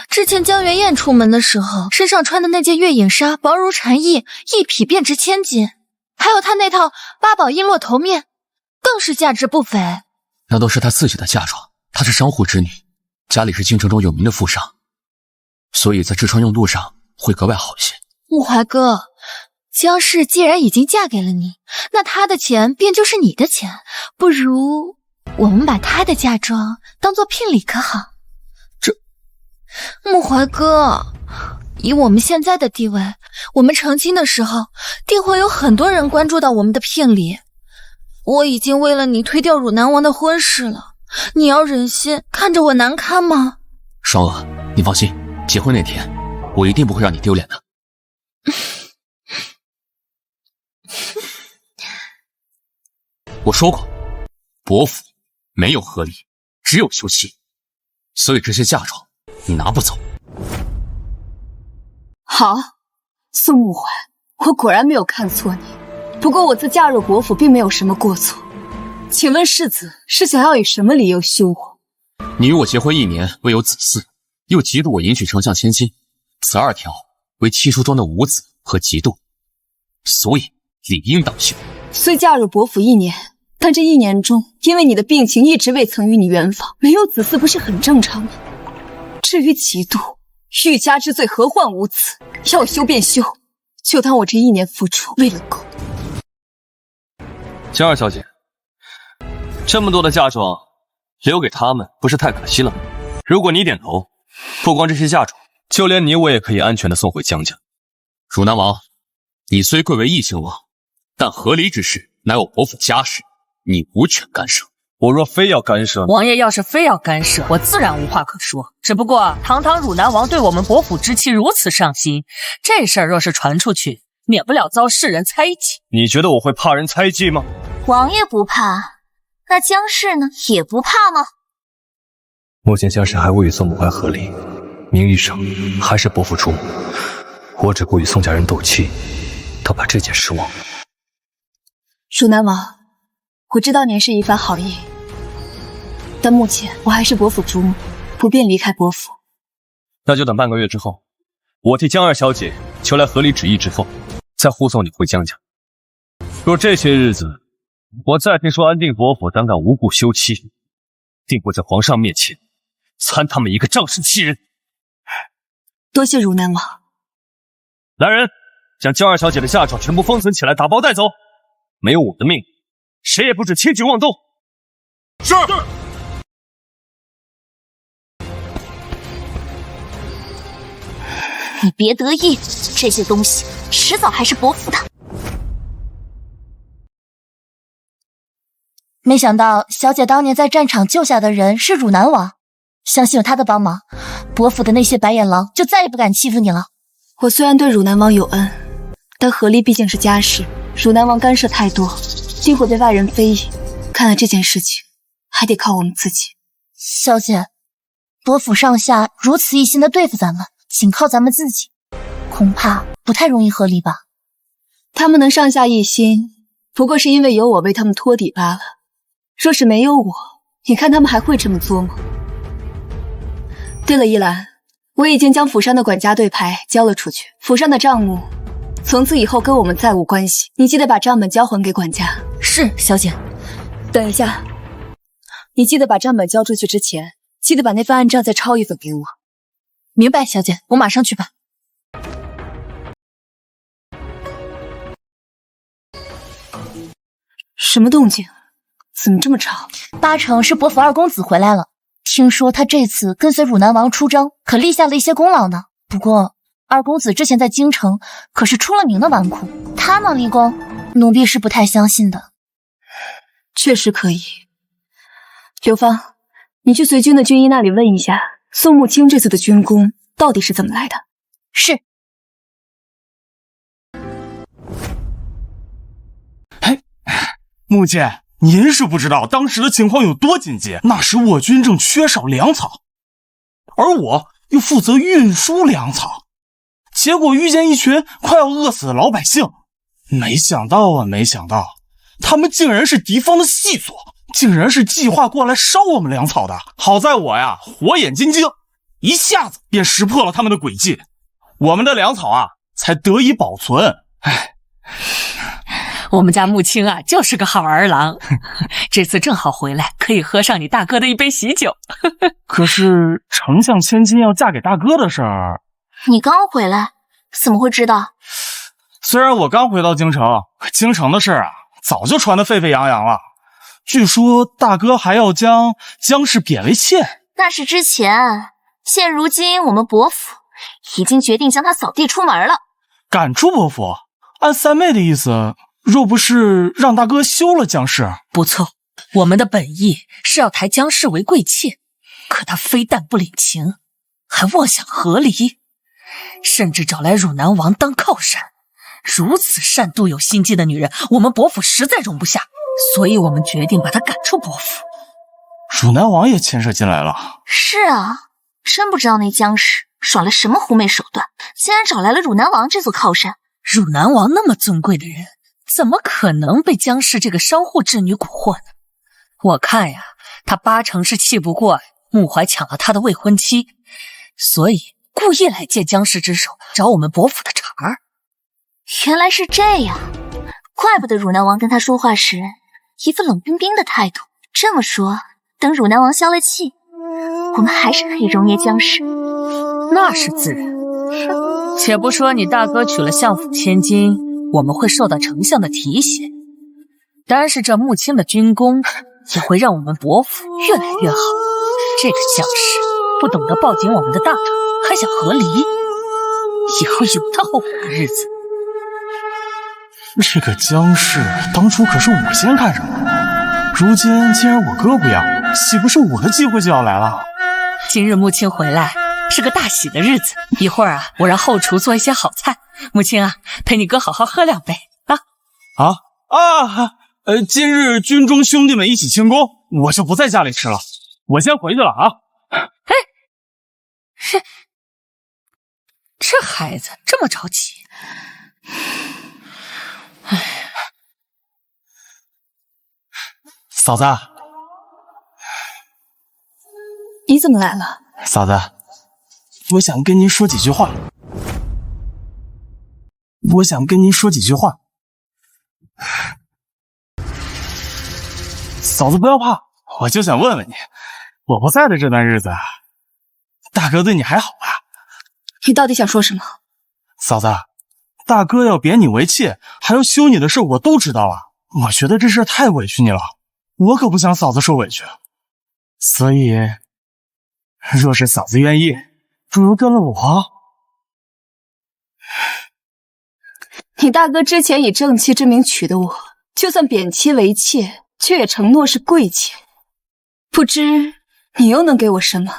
之前江元燕出门的时候，身上穿的那件月影纱薄如蝉翼，一匹便值1000金，还有她那套8宝璎珞头面，更是价值不菲。那都是她自己的嫁妆，她是商户之女，家里是京城中有名的富商，所以在痔疮用度上会格外好些。穆怀哥，江氏既然已经嫁给了你，那她的钱便就是你的钱，不如我们把她的嫁妆当做聘礼可好？穆怀哥，以我们现在的地位，我们成亲的时候定会有很多人关注到我们的聘礼。我已经为了你推掉汝南王的婚事了，你要忍心看着我难堪吗？双娥，你放心，结婚那天我一定不会让你丢脸的。我说过，伯府没有和离，只有休妻，所以这些嫁妆你拿不走。好，宋慕怀，我果然没有看错你。不过我自嫁入伯府并没有什么过错，请问世子是想要以什么理由休我？你与我结婚1年，未有子嗣，又嫉妒我迎娶丞相千金，此2条为七书中的无子和嫉妒，所以理应当休。虽嫁入伯府1年，但这1年中，因为你的病情一直未曾与你圆房，没有子嗣不是很正常吗？至于嫉妒，欲加之罪，何患无辞？要休便休，就当我这1年付出为了够。江二小姐，这么多的嫁妆，留给他们不是太可惜了吗？如果你点头，不光这些嫁妆，就连你我也可以安全的送回江家。汝南王，你虽贵为异姓王，但和离之事乃我伯府家事，你无权干涉。我若非要干涉，王爷要是非要干涉，我自然无话可说。只不过堂堂汝南王对我们伯府之妻如此上心，这事儿若是传出去，免不了遭世人猜忌。你觉得我会怕人猜忌吗？王爷不怕，那江氏呢？也不怕吗？目前江氏还未与宋慕怀和离，名义上还是伯父主母。我只顾与宋家人斗气，倒怕这件事忘了。汝南王，我知道您是一番好意，但目前我还是伯府主母，不便离开伯府。那就等半个月之后，我替江二小姐求来和离旨意之后，再护送你回江家。若这些日子我再听说安定伯府胆敢无故休妻，定会在皇上面前参他们一个仗势欺人。多谢汝南王。来人，将江二小姐的嫁妆全部封存起来，打包带走。没有我的命，谁也不准轻举妄动。是。你别得意，这些东西迟早还是伯府的。没想到小姐当年在战场救下的人是汝南王，相信有他的帮忙，伯府的那些白眼狼就再也不敢欺负你了。我虽然对汝南王有恩，但和离毕竟是家事，汝南王干涉太多，定会被外人非议。看来这件事情还得靠我们自己。小姐，伯府上下如此一心的对付咱们，仅靠咱们自己，恐怕不太容易和离吧。他们能上下一心，不过是因为有我为他们托底罢了。若是没有我，你看他们还会这么做吗？对了，依兰，我已经将府上的管家对牌交了出去，府上的账目从此以后跟我们再无关系，你记得把账本交还给管家。是，小姐。等一下，你记得把账本交出去之前，记得把那份暗账再抄一份给我。明白，小姐，我马上去办。什么动静？怎么这么吵？8成是伯府二公子回来了，听说他这次跟随汝南王出征，可立下了一些功劳呢。不过二公子之前在京城可是出了名的纨绔，他能立功，奴婢是不太相信的。确实可以。刘芳，你去随军的军医那里问一下，宋慕清这次的军功到底是怎么来的？是。木剑，您是不知道当时的情况有多紧急，那时我军正缺少粮草，而我又负责运输粮草，结果遇见一群快要饿死的老百姓。没想到，他们竟然是敌方的细作，竟然是计划过来烧我们粮草的。好在我呀火眼金睛，一下子便识破了他们的诡计，我们的粮草啊才得以保存。我们家木青啊，就是个好儿郎，这次正好回来，可以喝上你大哥的一杯喜酒。可是丞相千金要嫁给大哥的事儿，你刚回来，怎么会知道？虽然我刚回到京城，可京城的事儿啊，早就传得沸沸扬扬了。据说大哥还要将江氏贬为妾，那是之前，现如今我们伯府已经决定将他扫地出门了。赶出伯府？按三妹的意思，若不是让大哥休了江氏，不错，我们的本意是要抬江氏为贵妾，可他非但不领情，还妄想和离，甚至找来汝南王当靠山。如此善妒有心机的女人，我们伯府实在容不下，所以我们决定把她赶出伯府。汝南王也牵涉进来了？是啊，真不知道那江氏耍了什么狐媚手段，竟然找来了汝南王这座靠山。汝南王那么尊贵的人，怎么可能被江氏这个商户之女蛊惑呢？我看呀，他八成是气不过穆怀抢了他的未婚妻，所以故意来借江氏之手找我们伯府的茬儿。原来是这样，怪不得汝南王跟他说话时一副冷冰冰的态度。这么说，等汝南王消了气，我们还是可以容捏江氏。那是自然。且不说你大哥娶了相府千金，我们会受到丞相的提携，单是这穆青的军功，也会让我们伯府越来越好。这个江氏不懂得抱紧我们的大腿，还想和离，以后有他后悔的日子。这个江氏当初可是我先看上的，如今既然我哥不要，岂不是我的机会就要来了？今日穆青回来是个大喜的日子，一会儿啊，我让后厨做一些好菜。穆青啊，陪你哥好好喝2杯啊！今日军中兄弟们一起庆功，我就不在家里吃了，我先回去了啊。这孩子这么着急。嫂子，你怎么来了？嫂子，我想跟您说几句话。嫂子不要怕，我就想问问你，我不在的这段日子，大哥对你还好吧？你到底想说什么？嫂子，大哥要贬你为妾，还要休你的事我都知道了。我觉得这事太委屈你了，我可不想嫂子受委屈。所以，若是嫂子愿意，不如跟了我。你大哥之前以正妻之名娶的我，就算贬妻为妾，却也承诺是贵妾。不知你又能给我什么？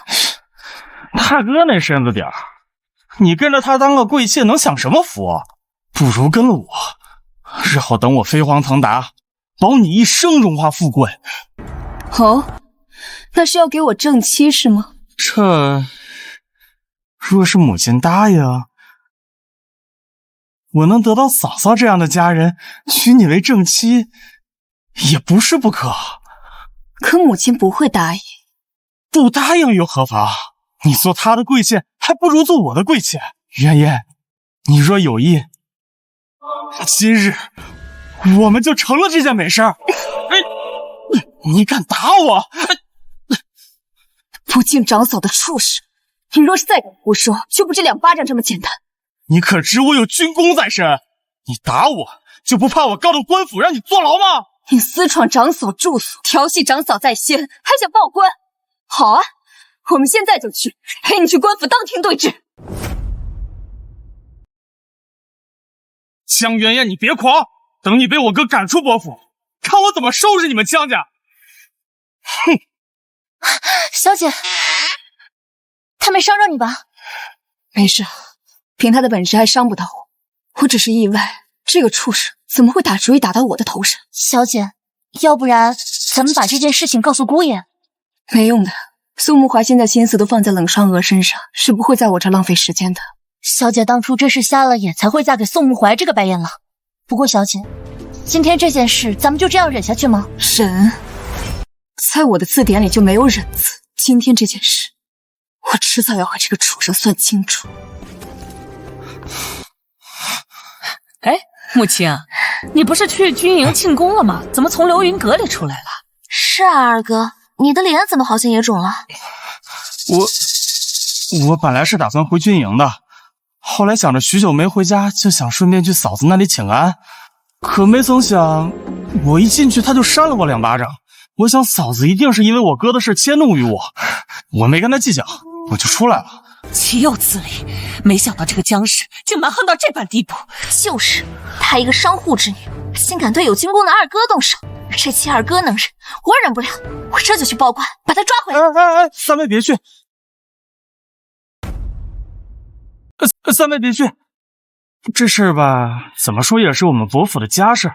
大哥那身子点儿，你跟着他当个贵妾能享什么福啊？不如跟了我，日后等我飞黄腾达，保你一生荣华富贵。哦，那是要给我正妻是吗？这若是母亲答应，我能得到嫂嫂这样的佳人，娶你为正妻，也不是不可。可母亲不会答应。不答应又何妨？你做她的贵妾，还不如做我的贵妾。渊烟，你若有意，今日我们就成了这件美事儿。你敢打我？不敬长嫂的畜生！你若是再敢胡说，就不止2巴掌这么简单。你可知我有军功在身？你打我就不怕我告到官府让你坐牢吗？你私闯长嫂住所，调戏长嫂在先，还想报官？好啊，我们现在就去，陪你去官府当庭对质。江媛媛，你别狂，等你被我哥赶出伯府，看我怎么收拾你们江家！哼！小姐，他没伤着你吧？没事，凭他的本事还伤不到我。我只是意外，这个畜生怎么会打主意打到我的头上？小姐，要不然咱们把这件事情告诉姑爷。没用的，苏慕怀现在心思都放在冷霜娥身上，是不会在我这浪费时间的。小姐当初真是瞎了眼，才会嫁给宋慕怀这个白眼狼。不过小姐，今天这件事咱们就这样忍下去吗？忍？在我的字典里就没有忍字。今天这件事，我迟早要和这个畜生算清楚。哎，穆青，你不是去军营庆功了吗？怎么从流云阁里出来了？是啊，二哥，你的脸怎么好像也肿了？我本来是打算回军营的，后来想着许久没回家，就想顺便去嫂子那里请安。可没曾想，我一进去他就扇了我2巴掌。我想嫂子一定是因为我哥的事迁怒于我，我没跟他计较，我就出来了。岂有此理！没想到这个江氏竟蛮横到这般地步。就是，她一个商户之女，竟敢对有军功的二哥动手。这妻二哥能忍，我忍不了。我这就去报官，把他抓回来。三妹别去！三妹别去！这事儿吧，怎么说也是我们伯府的家事。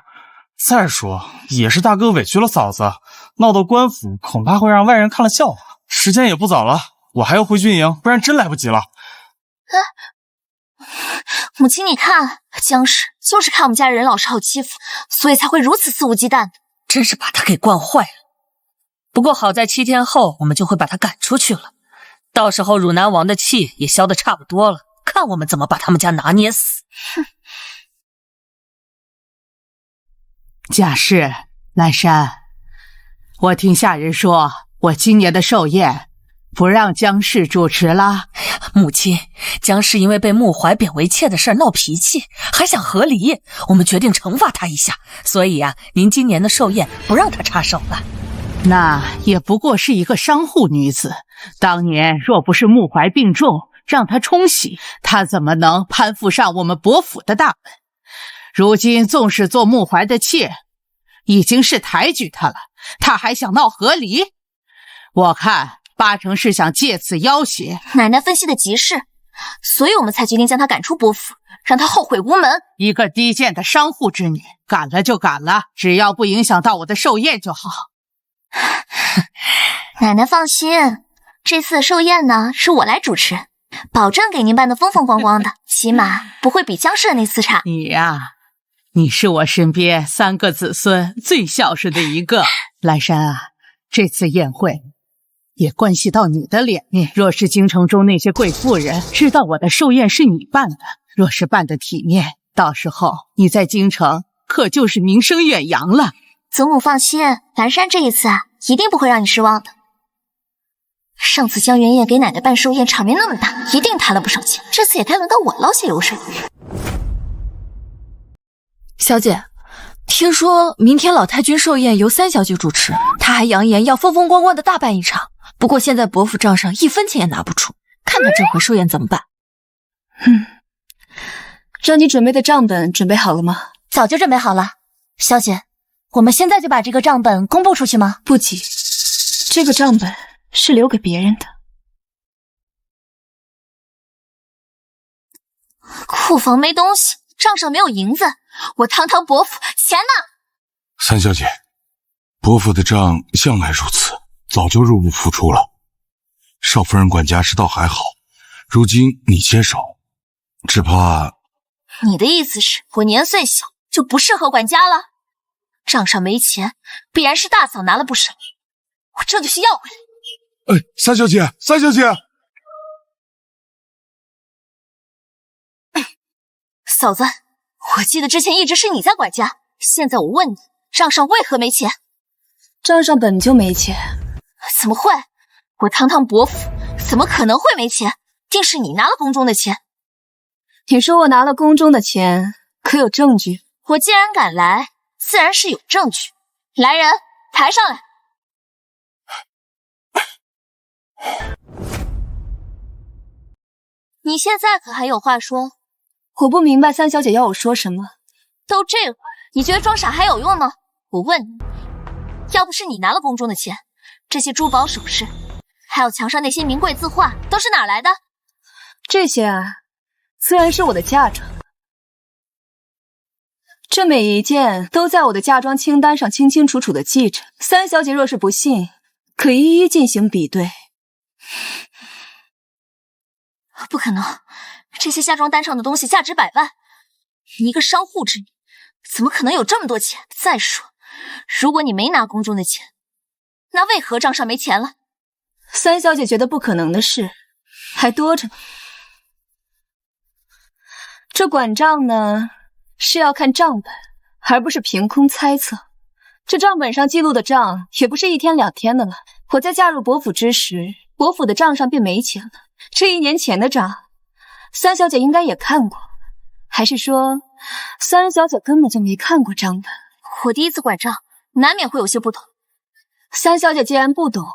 再说，也是大哥委屈了嫂子，闹到官府，恐怕会让外人看了笑话。时间也不早了，我还要回军营，不然真来不及了。母亲，你看，江氏就是看我们家人老实好欺负，所以才会如此肆无忌惮的。真是把他给惯坏了。不过好在7天后我们就会把他赶出去了，到时候汝南王的气也消得差不多了，看我们怎么把他们家拿捏死。哼！贾氏，兰山，我听下人说，我今年的寿宴不让江氏主持了。母亲，江氏因为被穆怀贬为妾的事闹脾气，还想和离，我们决定惩罚他一下，所以您今年的寿宴不让他插手了。那也不过是一个商户女子，当年若不是穆怀病重，让她冲喜，她怎么能攀附上我们伯府的大门？如今纵使做穆怀的妾，已经是抬举她了，她还想闹和离，我看八成是想借此要挟。奶奶分析的极是，所以我们才决定将她赶出伯府，让她后悔无门。一个低贱的商户之女，赶了就赶了，只要不影响到我的寿宴就好。奶奶放心，这次的寿宴呢，是我来主持，保证给您办得风风光光的，起码不会比江氏的那次差。你呀，你是我身边3个子孙最孝顺的一个。兰山啊，这次宴会也关系到你的脸面，若是京城中那些贵妇人知道我的寿宴是你办的，若是办得体面，到时候你在京城可就是名声远扬了。祖母放心，兰山这一次一定不会让你失望的。上次江元燕给奶奶办寿宴，场面那么大，一定谈了不少钱，这次也该轮到我捞些油水。小姐，听说明天老太君寿宴由3小姐主持，她还扬言要风风光光的大办一场。不过现在伯府账上1分钱也拿不出，看她这回寿宴怎么办？让你准备的账本准备好了吗？早就准备好了。小姐，我们现在就把这个账本公布出去吗？不急，这个账本是留给别人的。库房没东西，账上没有银子，我堂堂伯府钱呢？三小姐，伯府的账向来如此，早就入不敷出了。少夫人管家事倒还好，如今你接手，只怕……你的意思是我年岁小，就不适合管家了？账上没钱，必然是大嫂拿了不少，我这就去要回来。三小姐，三小姐，嫂子，我记得之前一直是你在管家，现在我问你，账上为何没钱？账上本就没钱。怎么会？我堂堂伯府，怎么可能会没钱？定是你拿了宫中的钱。你说我拿了宫中的钱，可有证据？我既然敢来，自然是有证据。来人，抬上来。你现在可还有话说？我不明白三小姐要我说什么。都这会儿，你觉得装傻还有用吗？我问你，要不是你拿了宫中的钱，这些珠宝首饰，还有墙上那些名贵字画，都是哪来的？这些自然是我的嫁妆。这每一件都在我的嫁妆清单上清清楚楚的记着。三小姐若是不信，可一一进行比对。不可能，这些嫁妆单上的东西价值100万，你一个商户之女，怎么可能有这么多钱？再说，如果你没拿宫中的钱，那为何账上没钱了？三小姐觉得不可能的事还多着呢。这管账呢，是要看账本，而不是凭空猜测。这账本上记录的账也不是1天2天的了。我在嫁入伯府之时，伯府的账上便没钱了。这1年前的账，三小姐应该也看过，还是说三小姐根本就没看过账本？我第一次管账，难免会有些不懂。三小姐既然不懂，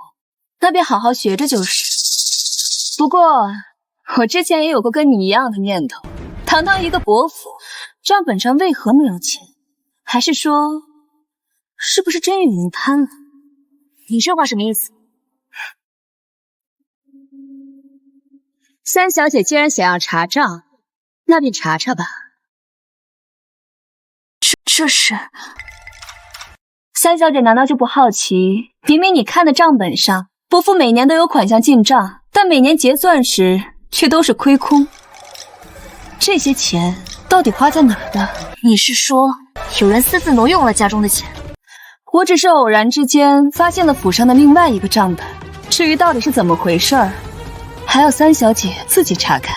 那便好好学着就是。不过我之前也有过跟你一样的念头，堂堂一个伯府，账本上为何没有钱？还是说，是不是真有人贪了？你这话什么意思？三小姐既然想要查账，那便查查吧。这是……三小姐难道就不好奇？明明你看的账本上，伯府每年都有款项进账，但每年结算时却都是亏空。这些钱到底花在哪儿的？你是说有人私自挪用了家中的钱？我只是偶然之间发现了府上的另外一个账本，至于到底是怎么回事儿，还要三小姐自己查看。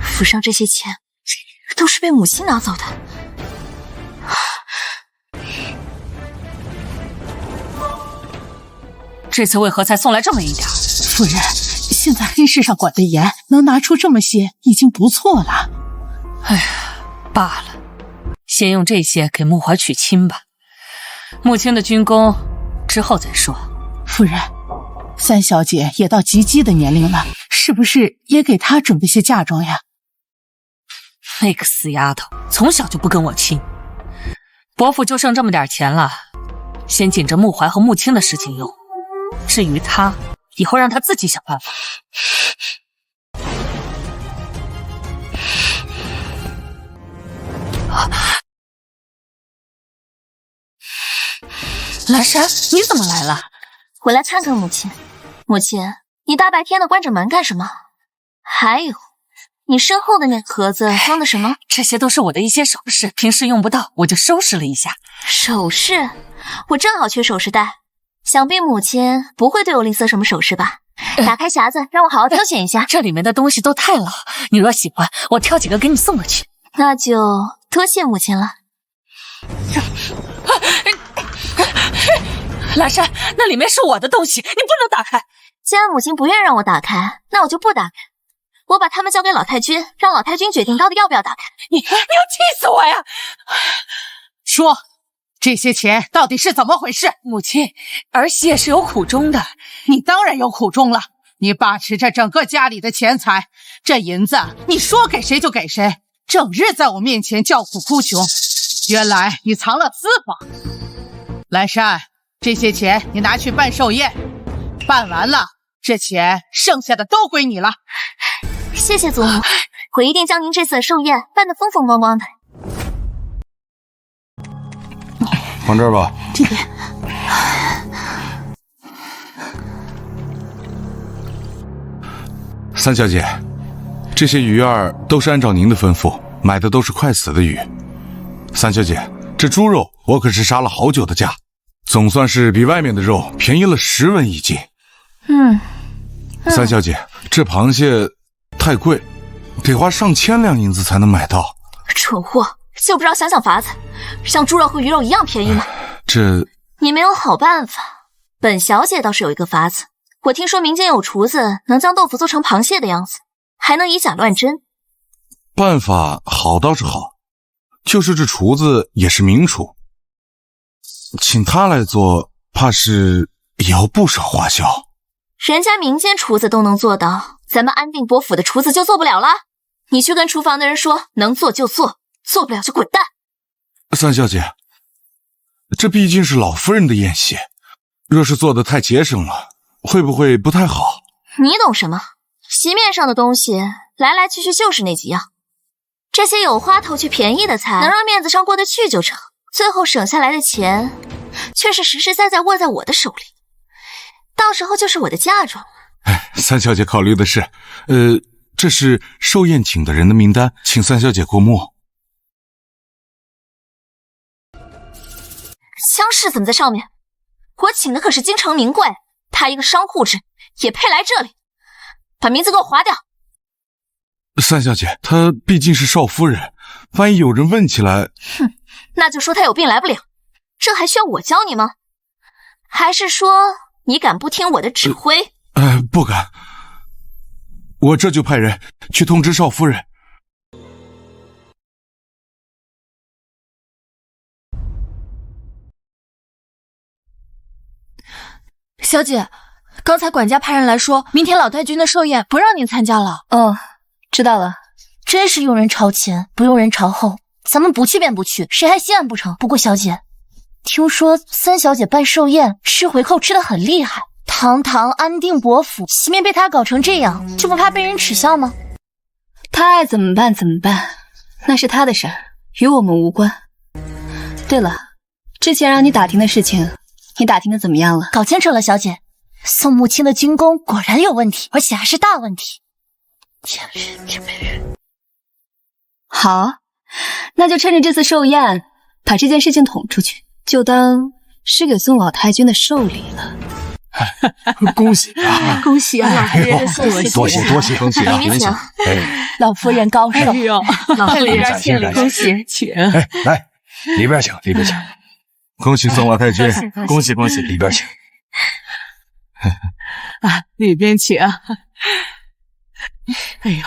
府上这些钱都是被母亲拿走的。这次为何才送来这么一点？夫人，现在黑市上管得严，能拿出这么些已经不错了。哎呀，罢了，先用这些给穆怀娶亲吧。母亲的军功之后再说。夫人，三小姐也到及笄的年龄了，是不是也给她准备些嫁妆呀？那个死丫头从小就不跟我亲，伯父就剩这么点钱了，先紧着穆怀和穆青的事情用。至于他，以后让他自己想办法。蓝山，你怎么来了？回来看看母亲。母亲，你大白天的关着门干什么？还有，你身后的那盒子装的什么？这些都是我的一些首饰，平时用不到，我就收拾了一下。首饰？我正好缺首饰戴。想必母亲不会对我吝啬什么首饰吧？打开匣子，让我好好挑选一下。这里面的东西都太老，你若喜欢，我挑几个给你送过去。那就多谢母亲了。蓝山，那里面是我的东西，你不能打开。既然母亲不愿让我打开，那我就不打开。我把它们交给老太君，让老太君决定到底要不要打开。你要气死我呀！说，这些钱到底是怎么回事？母亲，儿媳也是有苦衷的。你当然有苦衷了，你把持着整个家里的钱财，这银子你说给谁就给谁，整日在我面前叫苦哭穷。原来你藏了私房。蓝山，这些钱你拿去办寿宴，办完了，这钱剩下的都归你了。谢谢祖母，我一定将您这次的寿宴办得风风光光的。放这儿吧。这边。三小姐，这些鱼儿都是按照您的吩咐买的，都是快死的鱼。三小姐，这猪肉我可是杀了好久的价，总算是比外面的肉便宜了10文一斤。三小姐，这螃蟹太贵，得花上千两银子才能买到。蠢货，就不知道想想法子，让猪肉和鱼肉一样便宜吗？这你没有好办法。本小姐倒是有一个法子，我听说民间有厨子能将豆腐做成螃蟹的样子，还能以假乱真。办法好倒是好，就是这厨子也是名厨，请他来做，怕是也要不少花销。人家民间厨子都能做到，咱们安定伯府的厨子就做不了了？你去跟厨房的人说，能做就做，做不了就滚蛋。三小姐，这毕竟是老夫人的宴席，若是做得太节省了，会不会不太好？你懂什么？席面上的东西来来去去就是那几样，这些有花头却便宜的菜，能让面子上过得去就成，最后省下来的钱却是实实在在握在我的手里，到时候就是我的嫁妆。三小姐考虑的是，这是寿宴请的人的名单，请三小姐过目。乡试怎么在上面？我请的可是京城名贵，他一个商户制也配来这里？把名字给我划掉。三小姐，她毕竟是少夫人，万一有人问起来……那就说她有病来不了，这还需要我教你吗？还是说你敢不听我的指挥？不敢。我这就派人去通知少夫人。小姐，刚才管家派人来说，明天老太君的寿宴不让您参加了。哦，知道了。真是用人朝前，不用人朝后。咱们不去便不去，谁还稀罕不成？不过小姐，听说三小姐办寿宴吃回扣吃得很厉害，堂堂安定伯府，席面被她搞成这样，就不怕被人耻笑吗？她爱怎么办怎么办，那是她的事儿，与我们无关。对了，之前让你打听的事情，你打听的怎么样了？搞清楚了，小姐。宋母卿的军功果然有问题，而且还是大问题。天人之美。好，那就趁着这次寿宴，把这件事情捅出去，就当是给宋老太君的寿礼了。恭喜啊！恭喜啊，老夫人，多谢，恭喜啊！里面请。老夫人高寿。哎呦，老夫人请，恭喜，请。哎，来，里边请，里边请。恭喜宋老太君，恭喜恭喜，里边请。啊，里边请。哎呦，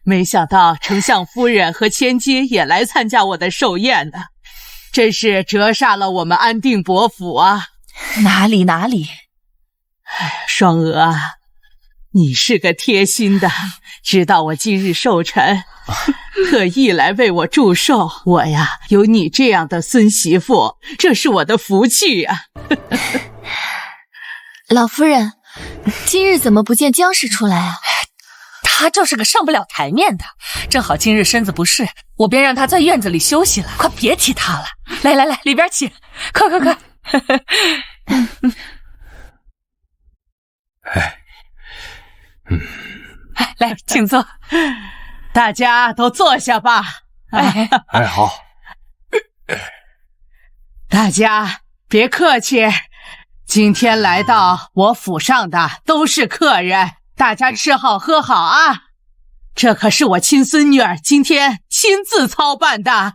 没想到丞相夫人和千金也来参加我的寿宴呢，真是折煞了我们安定伯府啊！哪里哪里，双娥啊，你是个贴心的，知道我今日寿辰，特意来为我祝寿。我呀，有你这样的孙媳妇，这是我的福气啊！老夫人，今日怎么不见姜氏出来啊？他就是个上不了台面的，正好今日身子不适，我便让他在院子里休息了。快别提他了，来来来，里边请，快快快！来，请坐，大家都坐下吧。哎，好。大家别客气，今天来到我府上的都是客人，大家吃好喝好啊！这可是我亲孙女儿今天亲自操办的。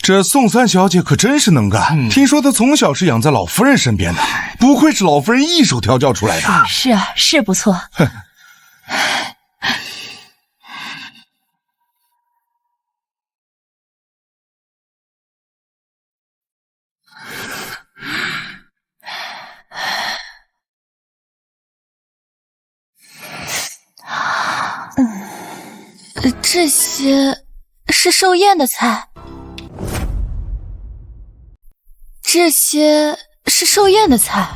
这宋三小姐可真是能干，听说她从小是养在老夫人身边的，不愧是老夫人一手调教出来的。是啊，是不错。这些是寿宴的菜，这些是寿宴的菜。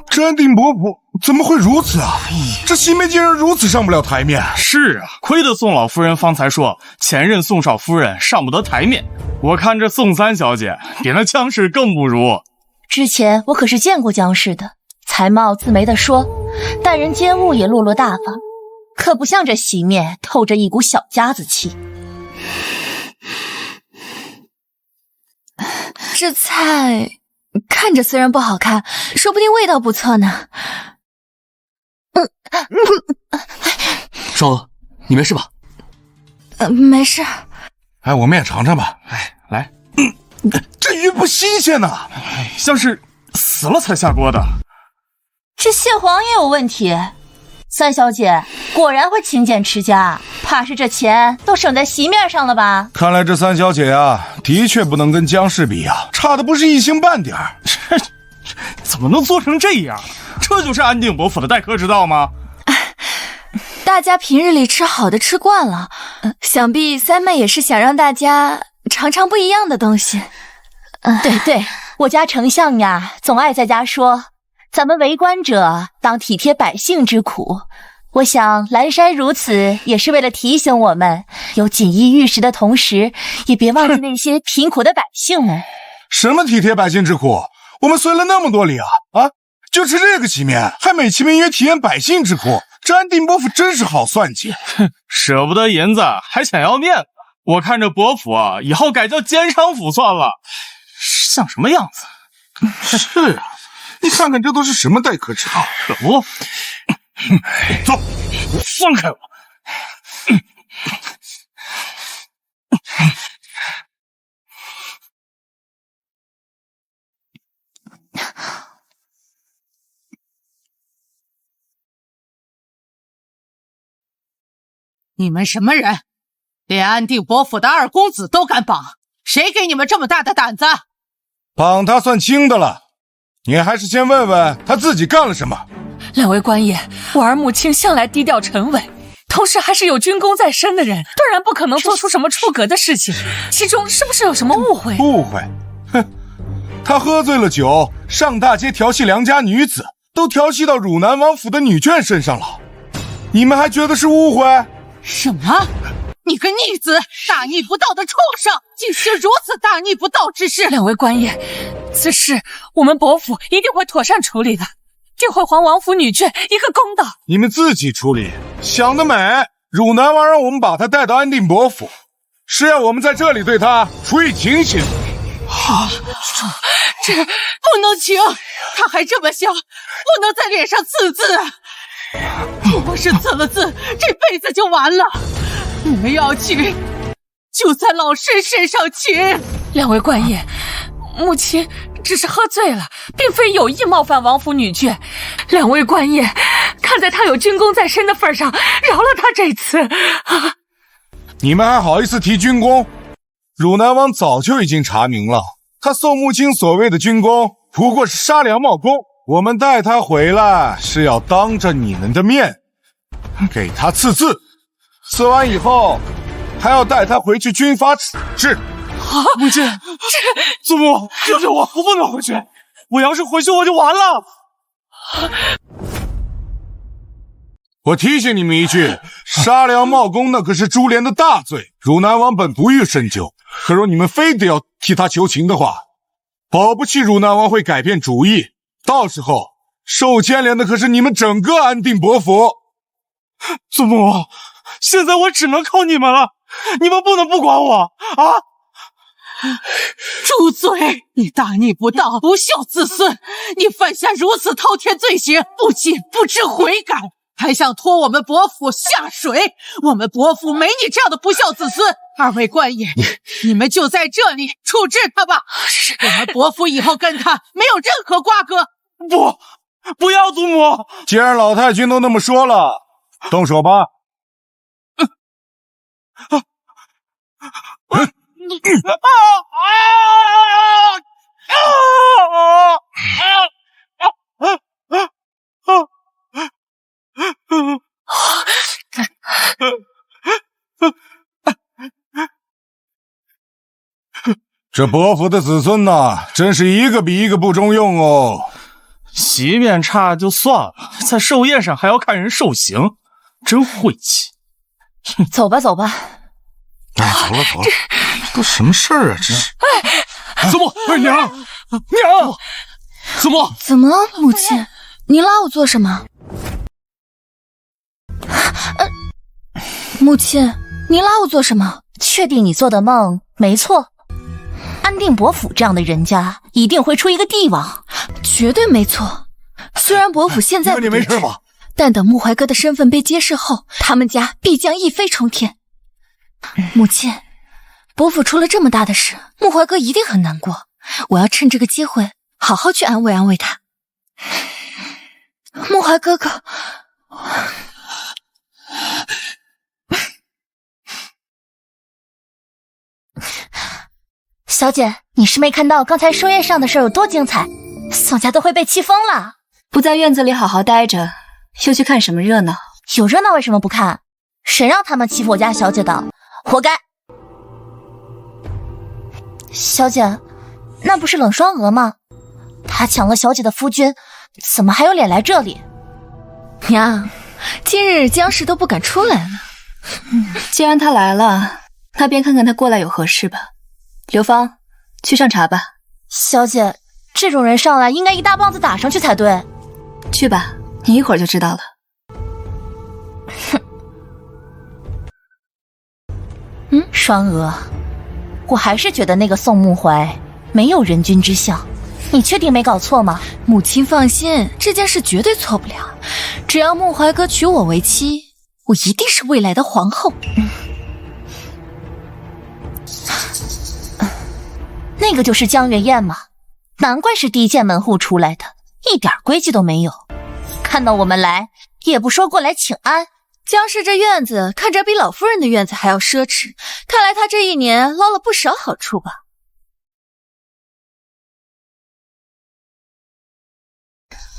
这安定伯府怎么会如此啊？这席面竟然如此上不了台面。是啊，亏得宋老夫人方才说前任宋少夫人上不得台面，我看这宋三小姐比那姜氏更不如。之前我可是见过姜氏的，才貌自没得说，待人接物也落落大方，可不像这席面透着一股小家子气。这菜看着虽然不好看，说不定味道不错呢。双娥，你没事吧？没事。哎，我们也尝尝吧。哎，来，这鱼不新鲜呐，像是死了才下锅的。这蟹黄也有问题。三小姐果然会勤俭持家，怕是这钱都省在席面上了吧？看来这三小姐啊，的确不能跟姜氏比啊，差的不是一星半点儿。怎么能做成这样？这就是安定伯府的待客之道吗？大家平日里吃好的吃惯了，想必三妹也是想让大家尝尝不一样的东西。对对，我家丞相呀，总爱在家说，咱们为官者当体贴百姓之苦。我想蓝山如此，也是为了提醒我们，有锦衣玉食的同时，也别忘记那些贫苦的百姓们。什么体贴百姓之苦？我们随了那么多礼啊！就吃这个席面，还美其名曰体验百姓之苦。这安定伯府真是好算计，舍不得银子还想要面子。我看这伯府啊，以后改叫监商府算了，像什么样子？是啊，你看看这都是什么待客之道？可不，走，放开我！你们什么人？连安定伯府的二公子都敢绑，谁给你们这么大的胆子？绑他算轻的了，你还是先问问他自己干了什么。两位官爷，我儿母亲向来低调沉稳，同时还是有军功在身的人，断然不可能做出什么出格的事情。其中是不是有什么误会？误会？哼，他喝醉了酒，上大街调戏良家女子，都调戏到汝南王府的女眷身上了，你们还觉得是误会？什么？你个逆子，大逆不道的畜生，竟行如此大逆不道之事！两位官爷，此事我们伯府一定会妥善处理的，定会还王府女眷一个公道。你们自己处理，想得美！汝南王让我们把他带到安定伯府，是要我们在这里对他处以情刑。这不能行，他还这么小，不能在脸上刺字。如果是刺了字，这辈子就完了。你们要娶，就在老身身上娶。两位官爷，母亲只是喝醉了，并非有意冒犯王府女眷。两位官爷，看在他有军功在身的份上，饶了他这次。你们还好意思提军功？汝南王早就已经查明了，他宋木青所谓的军功不过是杀良冒功。我们带他回来是要当着你们的面给他刺字，刺完以后还要带他回去军法处置。母亲，祖母，救救我！我不能回去，我要是回去我就完了。我提醒你们一句，杀良冒功那可是株连的大罪，汝南王本不欲深究，可若你们非得要替他求情的话，保不齐汝南王会改变主意，到时候受牵连的可是你们整个安定伯府。祖母，现在我只能靠你们了，你们不能不管我啊！住嘴！你大逆不道，不孝子孙！你犯下如此滔天罪行，不仅不知悔改，还想拖我们伯府下水。我们伯府没你这样的不孝子孙。二位官爷，你们就在这里处置他吧。我们伯府以后跟他没有任何瓜葛。不要，祖母！既然老太君都那么说了，动手吧。这伯府的子孙呐，真是一个比一个不中用哦。席面差就算了，在寿宴上还要看人受刑，真晦气。走吧，走吧。哎，走了，都什么事儿啊？这是。祖母，娘，祖母，怎么了，母亲？你拉我做什么？母亲，你拉我做什么？确定你做的梦没错？安定伯府这样的人家一定会出一个帝王，绝对没错。虽然伯府现在你没事吧？但等穆怀哥的身份被揭示后，他们家必将一飞冲天。母亲，伯府出了这么大的事，穆怀哥一定很难过。我要趁这个机会好好去安慰安慰他。穆怀哥哥，小姐，你是没看到刚才寿宴上的事有多精彩？宋家都会被气疯了。不在院子里好好待着，又去看什么热闹？有热闹为什么不看？谁让他们欺负我家小姐的？活该！小姐，那不是冷霜娥吗？她抢了小姐的夫君，怎么还有脸来这里？娘，今日姜氏都不敢出来了。既然他来了，那便看看他过来有何事吧。刘芳，去上茶吧。小姐，这种人上来应该一大棒子打上去才对。去吧，你一会儿就知道了。哼。双娥，我还是觉得那个宋穆怀没有人君之相。你确定没搞错吗？母亲放心，这件事绝对错不了。只要穆怀哥娶我为妻，我一定是未来的皇后。那个就是江月燕吗？难怪是低贱门户出来的，一点规矩都没有。看到我们来，也不说过来请安。姜氏这院子看着比老夫人的院子还要奢侈，看来她这一年捞了不少好处吧。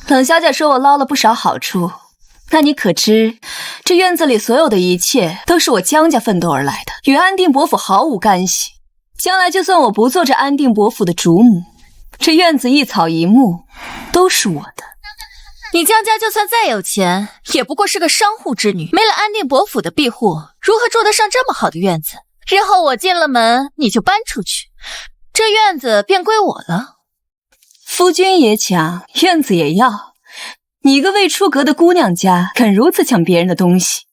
冷小姐说我捞了不少好处，那你可知这院子里所有的一切都是我姜家奋斗而来的，与安定伯府毫无干系。将来就算我不做这安定伯府的主母，这院子一草一木都是我的。你江家就算再有钱，也不过是个商户之女，没了安定伯府的庇护，如何住得上这么好的院子？日后我进了门，你就搬出去，这院子便归我了。夫君也抢，院子也要。你一个未出阁的姑娘家，敢如此抢别人的东西，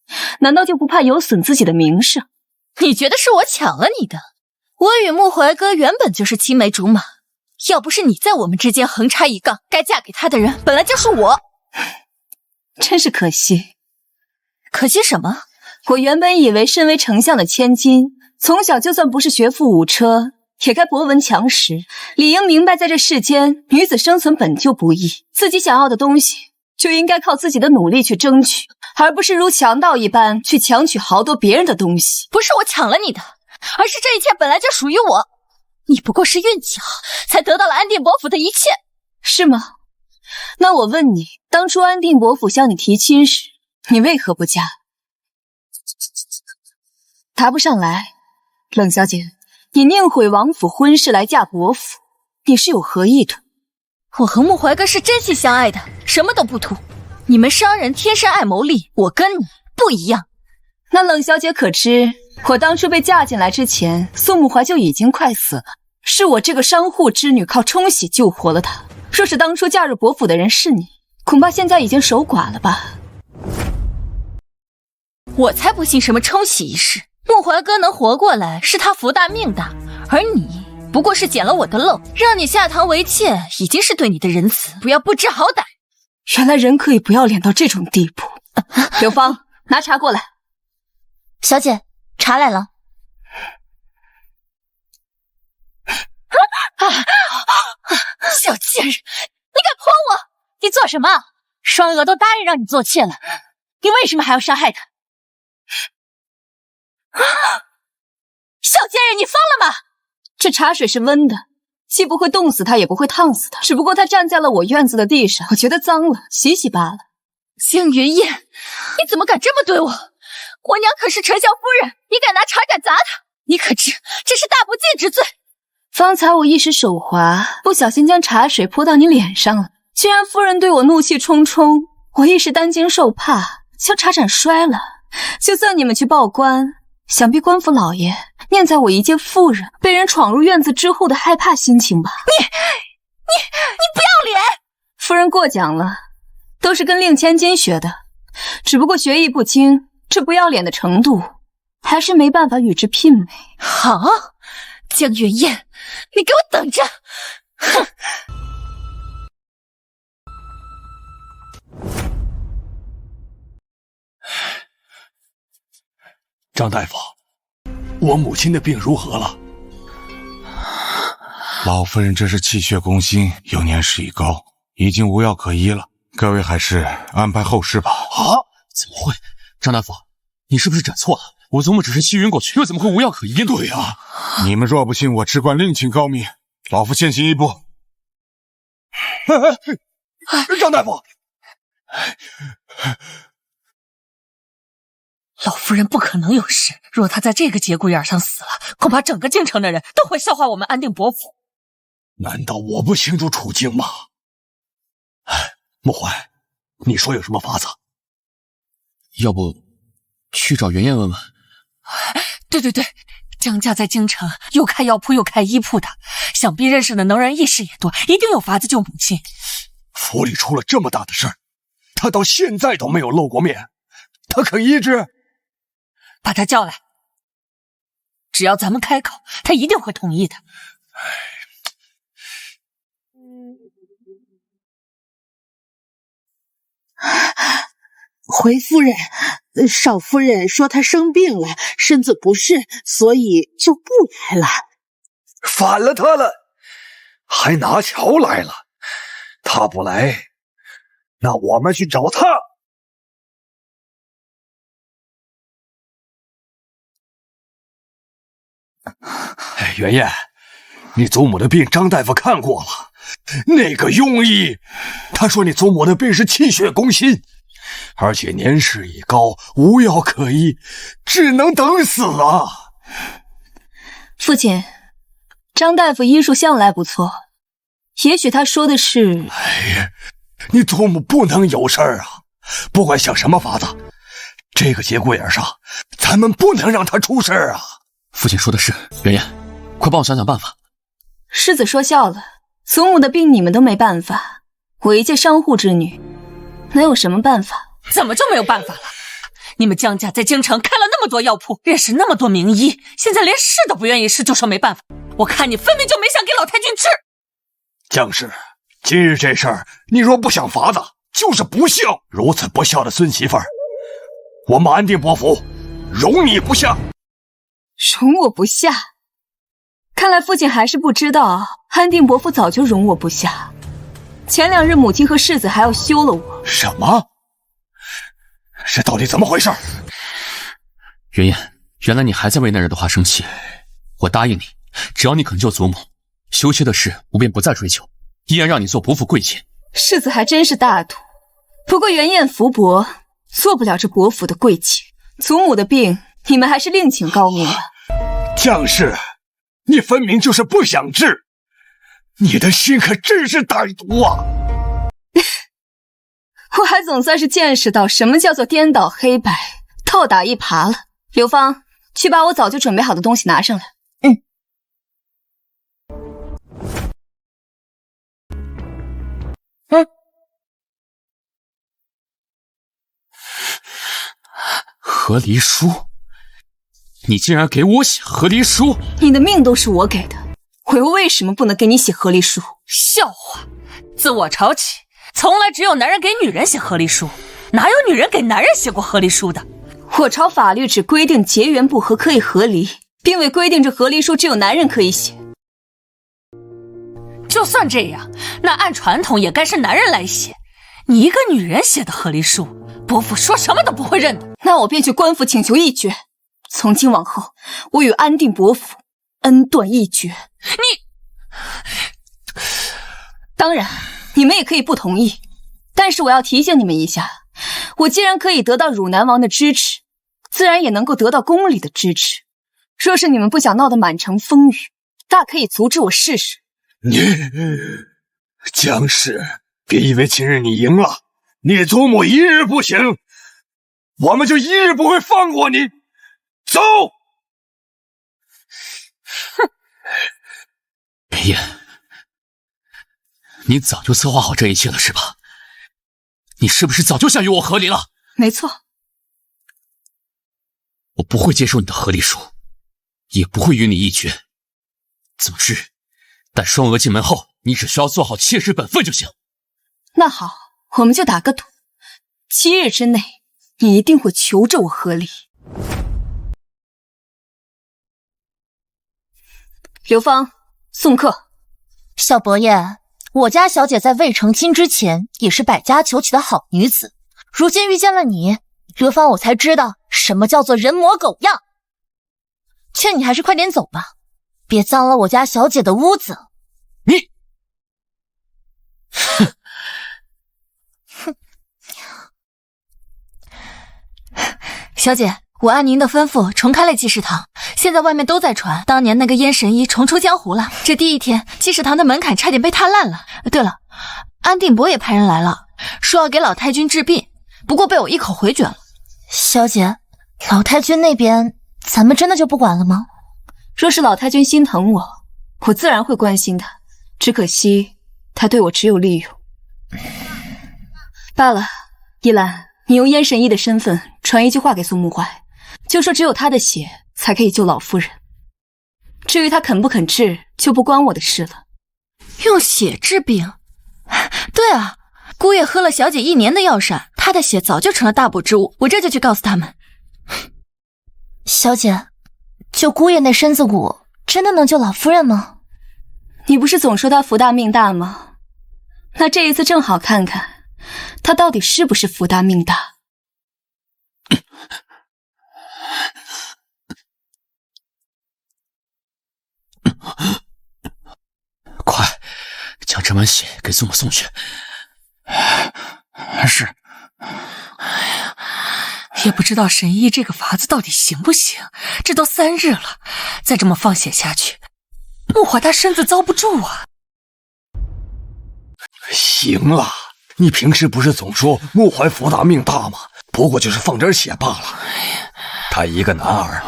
难道就不怕有损自己的名声？你觉得是我抢了你的？我与穆怀哥原本就是青梅竹马，要不是你在我们之间横插一杠，该嫁给他的人本来就是我。真是可惜。可惜什么？我原本以为身为丞相的千金，从小就算不是学富五车，也该博闻强识，理应明白在这世间，女子生存本就不易，自己想要的东西就应该靠自己的努力去争取，而不是如强盗一般去强取豪夺别人的东西。不是我抢了你的，而是这一切本来就属于我，你不过是运气好，才得到了安定伯府的一切。是吗？那我问你，当初安定伯府向你提亲时，你为何不嫁？答不上来。冷小姐，你宁毁王府婚事来嫁伯府，你是有何意图？我和穆怀哥是真心相爱的，什么都不图。你们商人天生爱谋利，我跟你不一样。那冷小姐可知，我当初被嫁进来之前，宋穆怀就已经快死了，是我这个商户之女靠冲喜救活了她。若是当初嫁入伯府的人是你，恐怕现在已经守寡了吧？我才不信什么冲喜一事。穆怀哥能活过来，是他福大命大，而你不过是捡了我的漏，让你下堂为妾，已经是对你的仁慈，不要不知好歹。原来人可以不要脸到这种地步。刘芳，拿茶过来。小姐，茶来了。小贱人，你敢泼我！你做什么？双娥都答应让你做妾了，你为什么还要杀害她？小贱人，你疯了吗？这茶水是温的，既不会冻死她，也不会烫死她，只不过她站在了我院子的地上，我觉得脏了，洗洗罢了。江云燕，你怎么敢这么对我？我娘可是丞相夫人，你敢拿茶杆砸她，你可知这是大不敬之罪？方才我一时手滑，不小心将茶水泼到你脸上了。既然夫人对我怒气冲冲，我一时担惊受怕，将茶盏摔了。就算你们去报官，想必官府老爷念在我一介妇人被人闯入院子之后的害怕心情吧。你不要脸！夫人过奖了，都是跟令千金学的，只不过学艺不精，这不要脸的程度，还是没办法与之媲美。好，江云燕，你给我等着！哼！张大夫，我母亲的病如何了？老夫人这是气血攻心，又年事已高，已经无药可医了。各位还是安排后事吧。啊？怎么会？张大夫，你是不是诊错了？我祖母只是气晕过去，又怎么会无药可医呢？对啊，你们若不信我，只管另请高明。老夫先行一步。张大夫，老夫人不可能有事，若她在这个节骨眼上死了，恐怕整个京城的人都会笑话我们安定伯府。难道我不清楚处境吗？穆怀，你说有什么法子？要不去找袁燕问问？对，江家在京城又开药铺又开医铺的，想必认识的能人异士也多，一定有法子救母亲。府里出了这么大的事儿，他到现在都没有露过面，他肯医治？把他叫来，只要咱们开口，他一定会同意的。回夫人，少夫人说她生病了，身子不适，所以就不来了。反了他了，还拿桥来了。他不来，那我们去找他。袁燕，你祖母的病张大夫看过了，那个庸医，他说你祖母的病是气血攻心，而且年事已高，无药可医，只能等死啊！父亲，张大夫医术向来不错，也许他说的是……哎呀，你祖母不能有事儿啊！不管想什么法子，这个节骨眼上，咱们不能让她出事儿啊！父亲说的是，圆圆，快帮我想想办法。世子说笑了，祖母的病你们都没办法，我一介商户之女，能有什么办法？怎么就没有办法了？你们江家在京城开了那么多药铺，认识那么多名医，现在连试都不愿意试，就说没办法。我看你分明就没想给老太君治。江氏，今日这事儿，你若不想法子，就是不孝。如此不孝的孙媳妇儿，我们安定伯府容你不下。容我不下？看来父亲还是不知道，安定伯府早就容我不下。前2日母亲和世子还要休了我。什么？这到底怎么回事？圆圆，原来你还在为那人的话生气。我答应你，只要你肯救祖母，休妻的事我便不再追究，依然让你做伯府贵妾。世子还真是大度，不过袁彦福伯做不了这伯府的贵妾。祖母的病，你们还是另请高明了。江氏，你分明就是不想治，你的心可真是歹毒啊！我还总算是见识到什么叫做颠倒黑白、倒打一耙了。刘芳，去把我早就准备好的东西拿上来。和离书？你竟然给我写和离书？你的命都是我给的，我又为什么不能给你写和离书？笑话！自我朝起，从来只有男人给女人写和离书，哪有女人给男人写过和离书的？我朝法律只规定结缘不和可以和离，并未规定这和离书只有男人可以写。就算这样，那按传统也该是男人来写。你一个女人写的和离书，伯父说什么都不会认的。那我便去官府请求一决，从今往后，我与安定伯府恩断义绝。当然，你们也可以不同意，但是我要提醒你们一下，我既然可以得到汝南王的支持，自然也能够得到宫里的支持。若是你们不想闹得满城风雨，大可以阻止我试试。你江氏，别以为今日你赢了，你祖母一日不行，我们就一日不会放过你。走！哼！裴燕，你早就策划好这一切了是吧？你是不是早就想与我和离了？没错。我不会接受你的和离书，也不会与你一决。总之，待双娥进门后，你只需要做好妾室本分就行。那好，我们就打个赌，7日之内，你一定会求着我和离。刘芳，送客。小伯爷，我家小姐在未成亲之前也是百家求起的好女子，如今遇见了你，刘芳我才知道什么叫做人模狗样。劝你还是快点走吧，别脏了我家小姐的屋子。你，小姐，我按您的吩咐重开了济世堂，现在外面都在传当年那个燕神医重出江湖了。这第一天，济世堂的门槛差点被踏烂了。对了，安定伯也派人来了，说要给老太君治病，不过被我一口回绝了。小姐，老太君那边咱们真的就不管了吗？若是老太君心疼我，我自然会关心她，只可惜她对我只有利用。罢了，依兰，你用燕神医的身份传一句话给苏沐怀，就说只有他的血才可以救老夫人。至于他肯不肯治，就不关我的事了。用血治病？对啊，姑爷喝了小姐1年的药膳，她的血早就成了大补之物，我这就去告诉他们。小姐，就姑爷那身子骨，真的能救老夫人吗？你不是总说他福大命大吗？那这一次正好看看他到底是不是福大命大。快，将这碗血给祖母送去。是。哎呀，也不知道神医这个法子到底行不行，这都3日了，再这么放血下去，沐怀他身子遭不住啊。行了，你平时不是总说穆怀福大命大吗？不过就是放点血罢了。他一个男儿，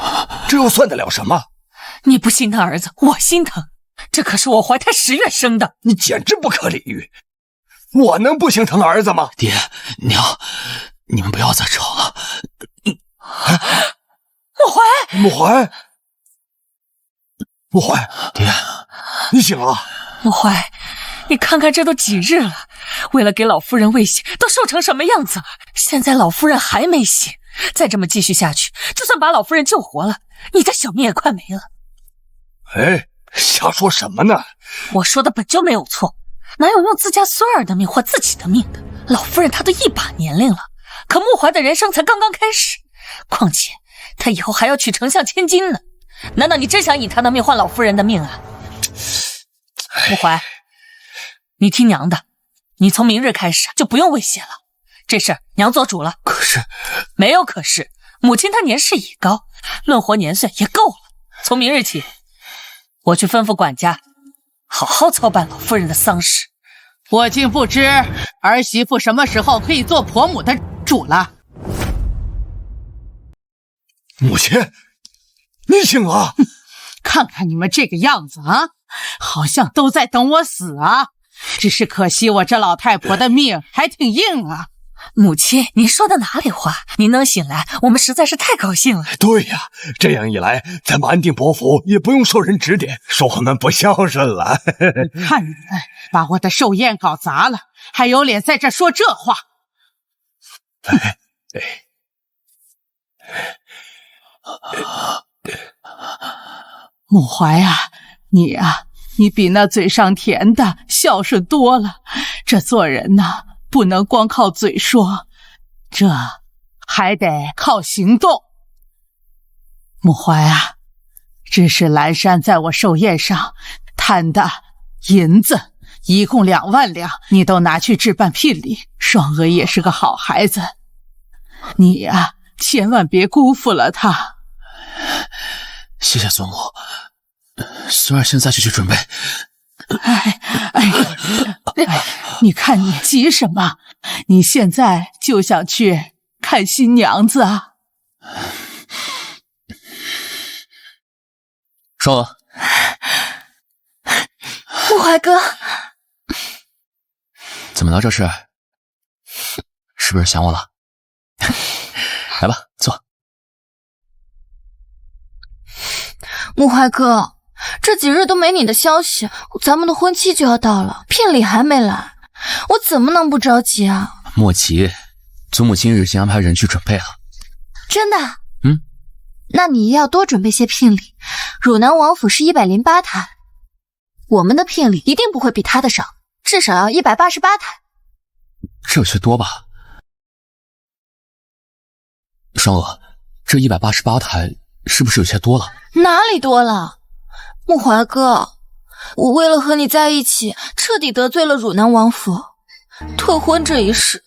这又算得了什么？你不心疼儿子，我心疼。这可是我怀胎10月生的，你简直不可理喻！我能不心疼儿子吗？爹娘，你们不要再吵了。穆怀，爹，你醒了。穆怀，你看看这都几日了，为了给老夫人喂血，都瘦成什么样子了？现在老夫人还没醒，再这么继续下去，就算把老夫人救活了，你的小命也快没了。哎，瞎说什么呢？我说的本就没有错，哪有用自家孙儿的命换自己的命的？老夫人她都一把年龄了，可穆怀的人生才刚刚开始，况且她以后还要娶丞相千金呢。难道你真想以她的命换老夫人的命啊？穆怀，你听娘的，你从明日开始就不用喂血了，这事娘做主了。可是没有可是，母亲她年事已高，论活年岁也够了。从明日起，我去吩咐管家好好操办老夫人的丧事。我竟不知儿媳妇什么时候可以做婆母的主了。母亲，你醒了。看看你们这个样子啊，好像都在等我死啊！只是可惜我这老太婆的命还挺硬啊。母亲，您说的哪里话？您能醒来，我们实在是太高兴了。对呀，这样一来，咱们安定伯府也不用受人指点，说我们不孝顺了。看你们把我的寿宴搞砸了，还有脸在这说这话？穆怀啊，你比那嘴上甜的孝顺多了。这做人呢，不能光靠嘴说，这还得靠行动。穆怀啊，这是蓝山在我寿宴上贪的银子，一共2万两，你都拿去置办聘礼。双娥也是个好孩子，你呀，千万别辜负了他。谢谢孙母，孙儿现在就去准备。你看你急什么？你现在就想去看新娘子啊？双娥，穆怀哥，怎么了？这是不是想我了？来吧，坐。穆怀哥，这几日都没你的消息，咱们的婚期就要到了，聘礼还没来，我怎么能不着急啊？莫急，祖母今日已经安排人去准备了。真的？嗯。那你要多准备些聘礼。汝南王府是108台，我们的聘礼一定不会比他的少，至少要188台。这有些多吧？双娥，这188台是不是有些多了？哪里多了？穆怀哥，我为了和你在一起，彻底得罪了汝南王府，退婚这一事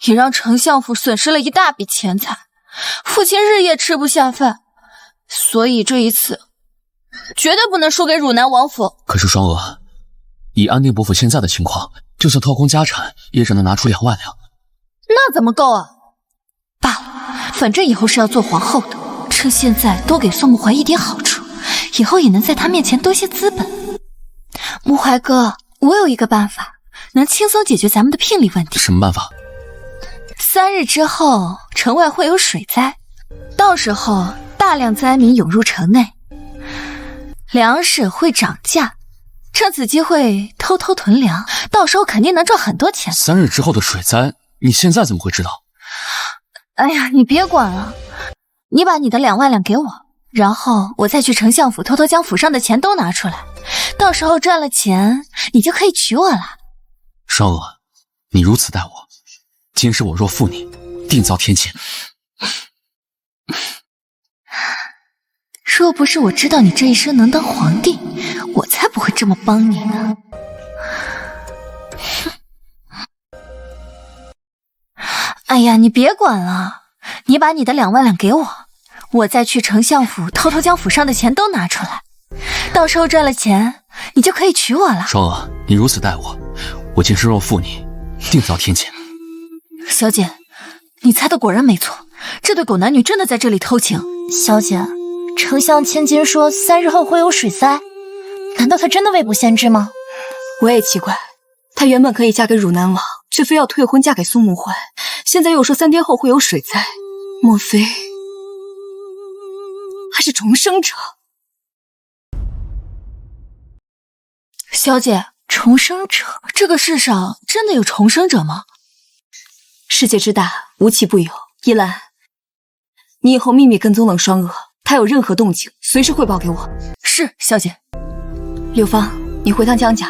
也让丞相府损失了一大笔钱财，父亲日夜吃不下饭，所以这一次绝对不能输给汝南王府。可是双娥，以安定伯府现在的情况，就算掏空家产，也只能拿出2万两。那怎么够啊？罢了，反正以后是要做皇后的，趁现在多给宋穆怀一点好处，以后也能在他面前多些资本。穆怀哥，我有一个办法，能轻松解决咱们的聘礼问题。什么办法？3日之后，城外会有水灾，到时候大量灾民涌入城内，粮食会涨价，趁此机会偷偷囤粮，到时候肯定能赚很多钱。3日之后的水灾，你现在怎么会知道？哎呀，你别管了，你把你的2万两给我，然后我再去丞相府偷偷将府上的钱都拿出来，到时候赚了钱，你就可以娶我了。双娥，你如此待我，今世我若负你，定遭天谴。若不是我知道你这一生能当皇帝，我才不会这么帮你呢。哎呀，你别管了，你把你的2万两给我，我再去丞相府偷偷将府上的钱都拿出来，到时候赚了钱，你就可以娶我了。双娥，你如此待我，我今世若负你，定遭天谴。小姐，你猜的果然没错，这对狗男女真的在这里偷情。小姐，丞相千金说3日后会有水灾，难道他真的未卜先知吗？我也奇怪，她原本可以嫁给汝南王，却非要退婚嫁给苏沐怀，现在又说3天后会有水灾，莫非还是重生者？小姐，重生者？这个世上真的有重生者吗？世界之大，无奇不有。依兰，你以后秘密跟踪冷霜娥，她有任何动静，随时汇报给我。是，小姐。柳芳，你回趟江家，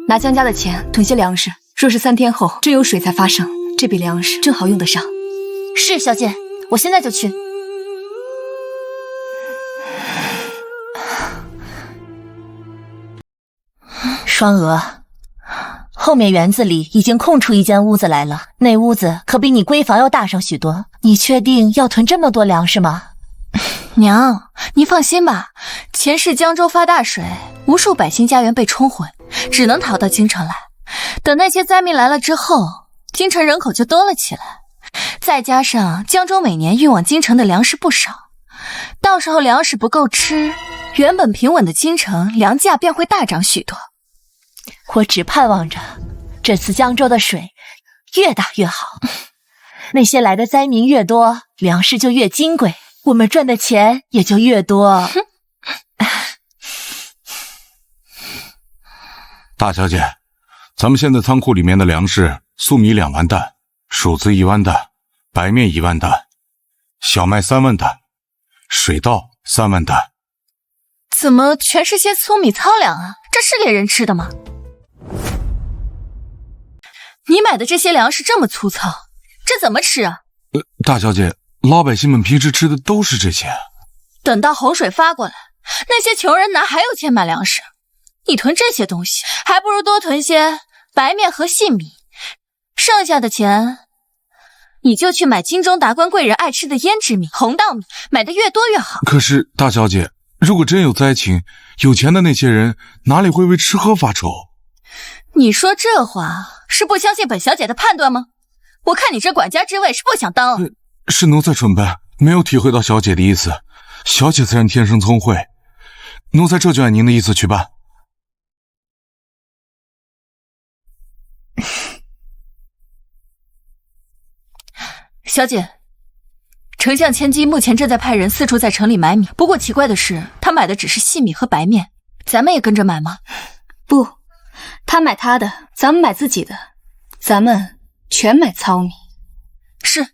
拿江家的钱囤些粮食，若是3天后真有水灾发生，这笔粮食正好用得上。是，小姐，我现在就去。双娥，后面园子里已经空出一间屋子来了，那屋子可比你闺房要大上许多。你确定要囤这么多粮食吗？娘，您放心吧，前世江州发大水，无数百姓家园被冲毁，只能逃到京城来。等那些灾民来了之后，京城人口就多了起来，再加上江州每年运往京城的粮食不少，到时候粮食不够吃，原本平稳的京城粮价便会大涨许多。我只盼望着这次江州的水越大越好，那些来的灾民越多，粮食就越金贵，我们赚的钱也就越多。大小姐，咱们现在仓库里面的粮食：粟米2万担，黍子1万担，白面1万担，小麦3万担，水稻3万担。怎么全是些粗米糙粮啊？这是猎人吃的吗？你买的这些粮食这么粗糙，这怎么吃啊？大小姐，老百姓们平时吃的都是这些。等到洪水发过来，那些穷人哪还有钱买粮食？你囤这些东西，还不如多囤些白面和细米，剩下的钱你就去买京中达官贵人爱吃的胭脂米、红稻米，买的越多越好。可是大小姐，如果真有灾情，有钱的那些人哪里会为吃喝发愁？你说这话是不相信本小姐的判断吗？我看你这管家之位是不想当了。是奴才蠢笨，没有体会到小姐的意思。小姐自然天生聪慧，奴才这就按您的意思去办。小姐，丞相千金目前正在派人四处在城里买米，不过奇怪的是，他买的只是细米和白面，咱们也跟着买吗？不，他买他的，咱们买自己的，咱们全买糙米。是。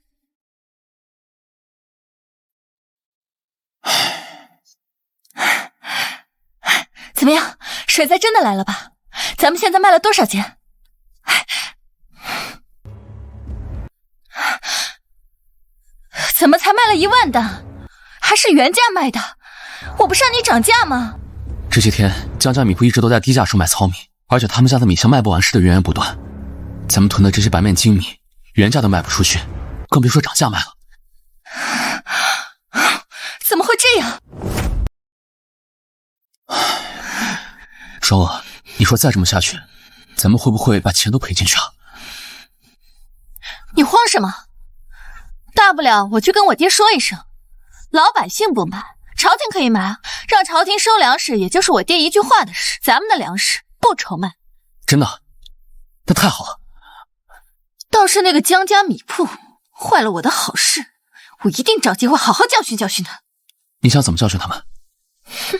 怎么样，水灾真的来了吧？咱们现在卖了多少钱？怎么才卖了1万担？还是原价卖的？我不是让你涨价吗？这些天江家米铺一直都在低价售卖糙米，而且他们家的米箱卖不完似的源源不断。咱们囤的这些白面精米，原价都卖不出去，更别说涨价卖了。怎么会这样？双娥，你说再这么下去，咱们会不会把钱都赔进去啊？你慌什么？大不了我去跟我爹说一声，老百姓不买，朝廷可以买啊，让朝廷收粮食，也就是我爹一句话的事。咱们的粮食不愁卖。真的？那太好了。倒是那个江家米铺坏了我的好事，我一定找机会好好教训教训他。你想怎么教训他们？哼，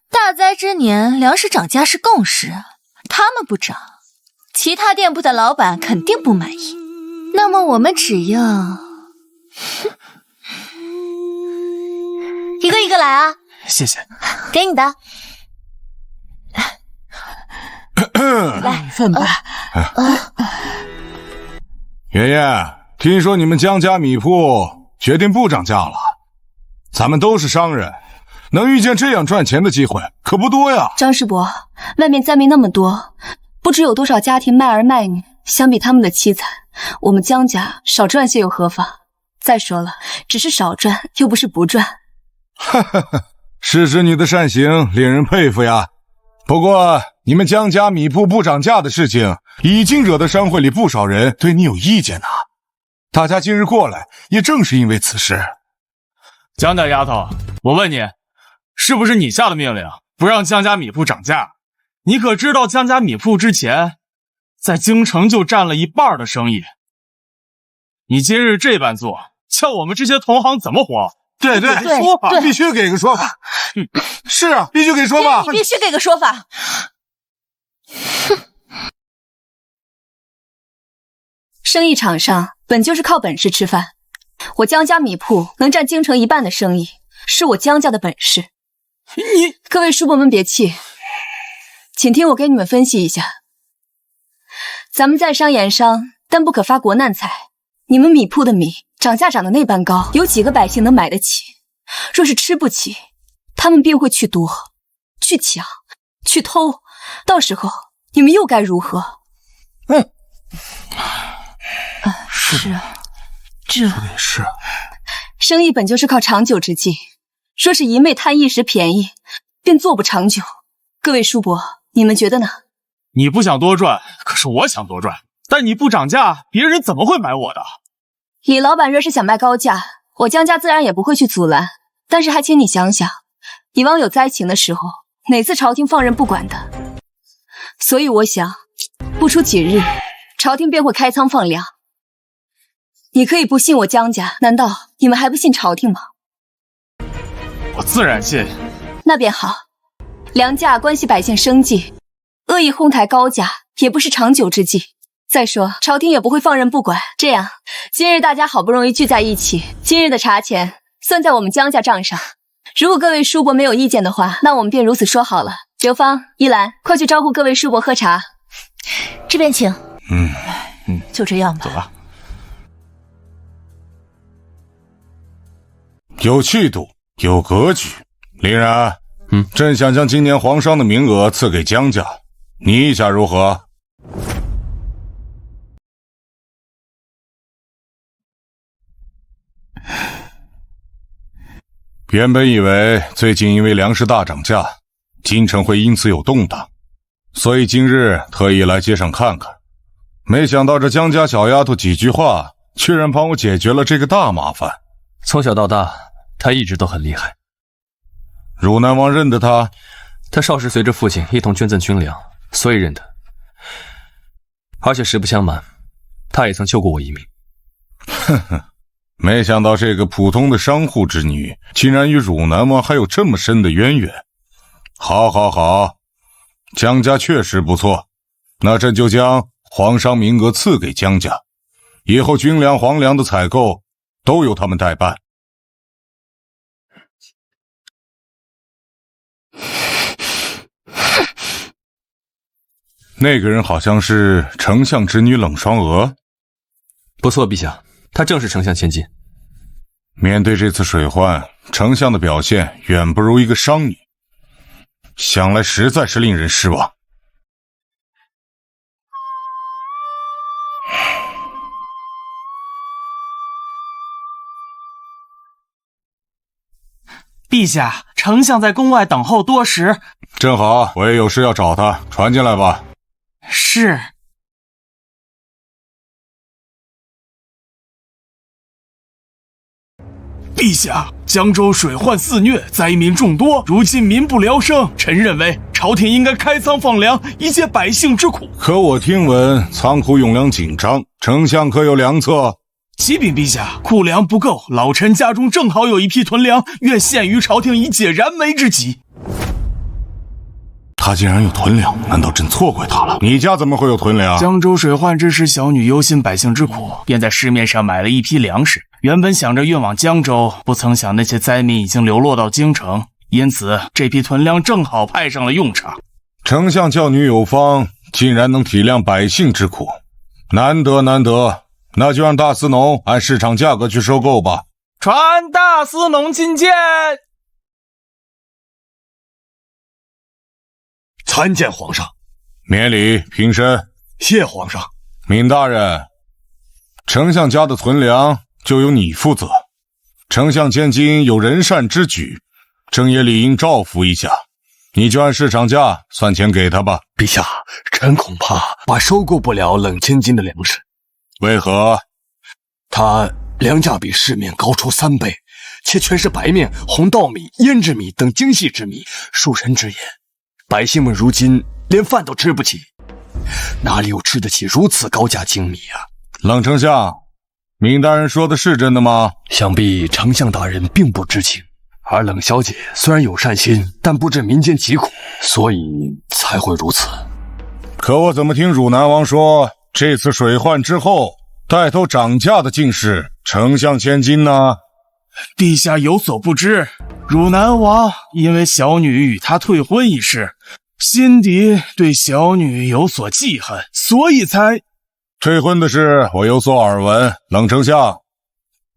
大灾之年粮食涨价是共识，他们不涨，其他店铺的老板肯定不满意。那么我们只要一个一个来啊！谢谢，给你的，来一份吧。爷爷，听说你们江家米铺决定不涨价了。咱们都是商人，能遇见这样赚钱的机会可不多呀。张师伯，外面灾民那么多，不知有多少家庭卖儿卖女，相比他们的凄惨，我们江家少赚些又何妨？再说了，只是少赚，又不是不赚。哈哈哈，是指你的善行令人佩服呀。不过你们江家米铺不涨价的事情，已经惹得商会里不少人对你有意见呢。大家今日过来，也正是因为此事。江大丫头，我问你，是不是你下的命令，不让江家米铺涨价？你可知道江家米铺之前在京城就占了一半的生意？你今日这般做，叫我们这些同行怎么活？对，说法必须给个说法。是啊，必须给说法。你必须给个说法。生意场上本就是靠本事吃饭，我江家米铺能占京城一半的生意，是我江家的本事。各位叔伯们别气，请听我给你们分析一下。咱们在商言商，但不可发国难财。你们米铺的米涨价涨得那般高，有几个百姓能买得起？若是吃不起，他们便会去夺、去抢、去偷，到时候你们又该如何？是啊，这也是。生意本就是靠长久之计，若是一昧贪一时便宜，便做不长久。各位叔伯，你们觉得呢？你不想多赚，可是我想多赚。但你不涨价，别人怎么会买我的？李老板若是想卖高价，我江家自然也不会去阻拦。但是还请你想想，以往有灾情的时候，哪次朝廷放任不管的？所以我想，不出几日，朝廷便会开仓放粮。你可以不信我江家，难道你们还不信朝廷吗？我自然信。那便好，粮价关系百姓生计，恶意哄抬高价也不是长久之计。再说，朝廷也不会放任不管。这样，今日大家好不容易聚在一起，今日的茶钱算在我们江家账上。如果各位叔伯没有意见的话，那我们便如此说好了。刘芳、依兰，快去招呼各位叔伯喝茶。这边请。就这样吧。走吧。有气度，有格局。林然，朕想将今年皇商的名额赐给江家，你意下如何？原本以为最近因为粮食大涨价，京城会因此有动荡，所以今日特意来街上看看。没想到这江家小丫头几句话，居然帮我解决了这个大麻烦。从小到大，她一直都很厉害。汝南王认得她？她少时随着父亲一同捐赠军粮，所以认得。而且实不相瞒，她也曾救过我一命。哼哼。没想到这个普通的商户之女，竟然与汝南王还有这么深的渊源。好，江家确实不错，那朕就将皇商名额赐给江家，以后军粮、皇粮的采购都由他们代办。那个人好像是丞相侄女冷霜娥。不错，陛下。她正是丞相千金。面对这次水患，丞相的表现远不如一个商女，想来实在是令人失望。陛下，丞相在宫外等候多时。正好，我也有事要找他，传进来吧。是。陛下，江州水患肆虐，灾民众多，如今民不聊生。臣认为朝廷应该开仓放粮，以解百姓之苦。可我听闻仓库用粮紧张，丞相可有良策？启禀陛下，库粮不够，老臣家中正好有一批囤粮，愿献于朝廷以解燃眉之急。他竟然有囤粮，难道朕错怪他了？你家怎么会有囤粮？江州水患之时，小女忧心百姓之苦，便在市面上买了一批粮食。原本想着运往江州，不曾想那些灾民已经流落到京城，因此这批囤粮正好派上了用场。丞相教女有方，竟然能体谅百姓之苦，难得。那就让大司农按市场价格去收购吧。传大司农觐见。参见皇上。免礼，平身。谢皇上。闵大人，丞相家的囤粮就由你负责。丞相千金有仁善之举，朕也理应照拂一下。你就按市场价算钱给他吧。陛下，臣恐怕收购不了冷千斤的粮食。为何？它粮价比市面高出3倍，且全是白面、红稻米、胭脂米等精细之米。恕臣直言，百姓们如今连饭都吃不起，哪里有吃得起如此高价精米啊？冷丞相，闵大人说的是真的吗？想必丞相大人并不知情，而冷小姐虽然有善心，但不知民间疾苦，所以才会如此。可我怎么听汝南王说，这次水患之后，带头涨价的竟是丞相千金呢？陛下有所不知，汝南王因为小女与他退婚一事，心底对小女有所记恨，所以才……退婚的事我有所耳闻，冷丞相，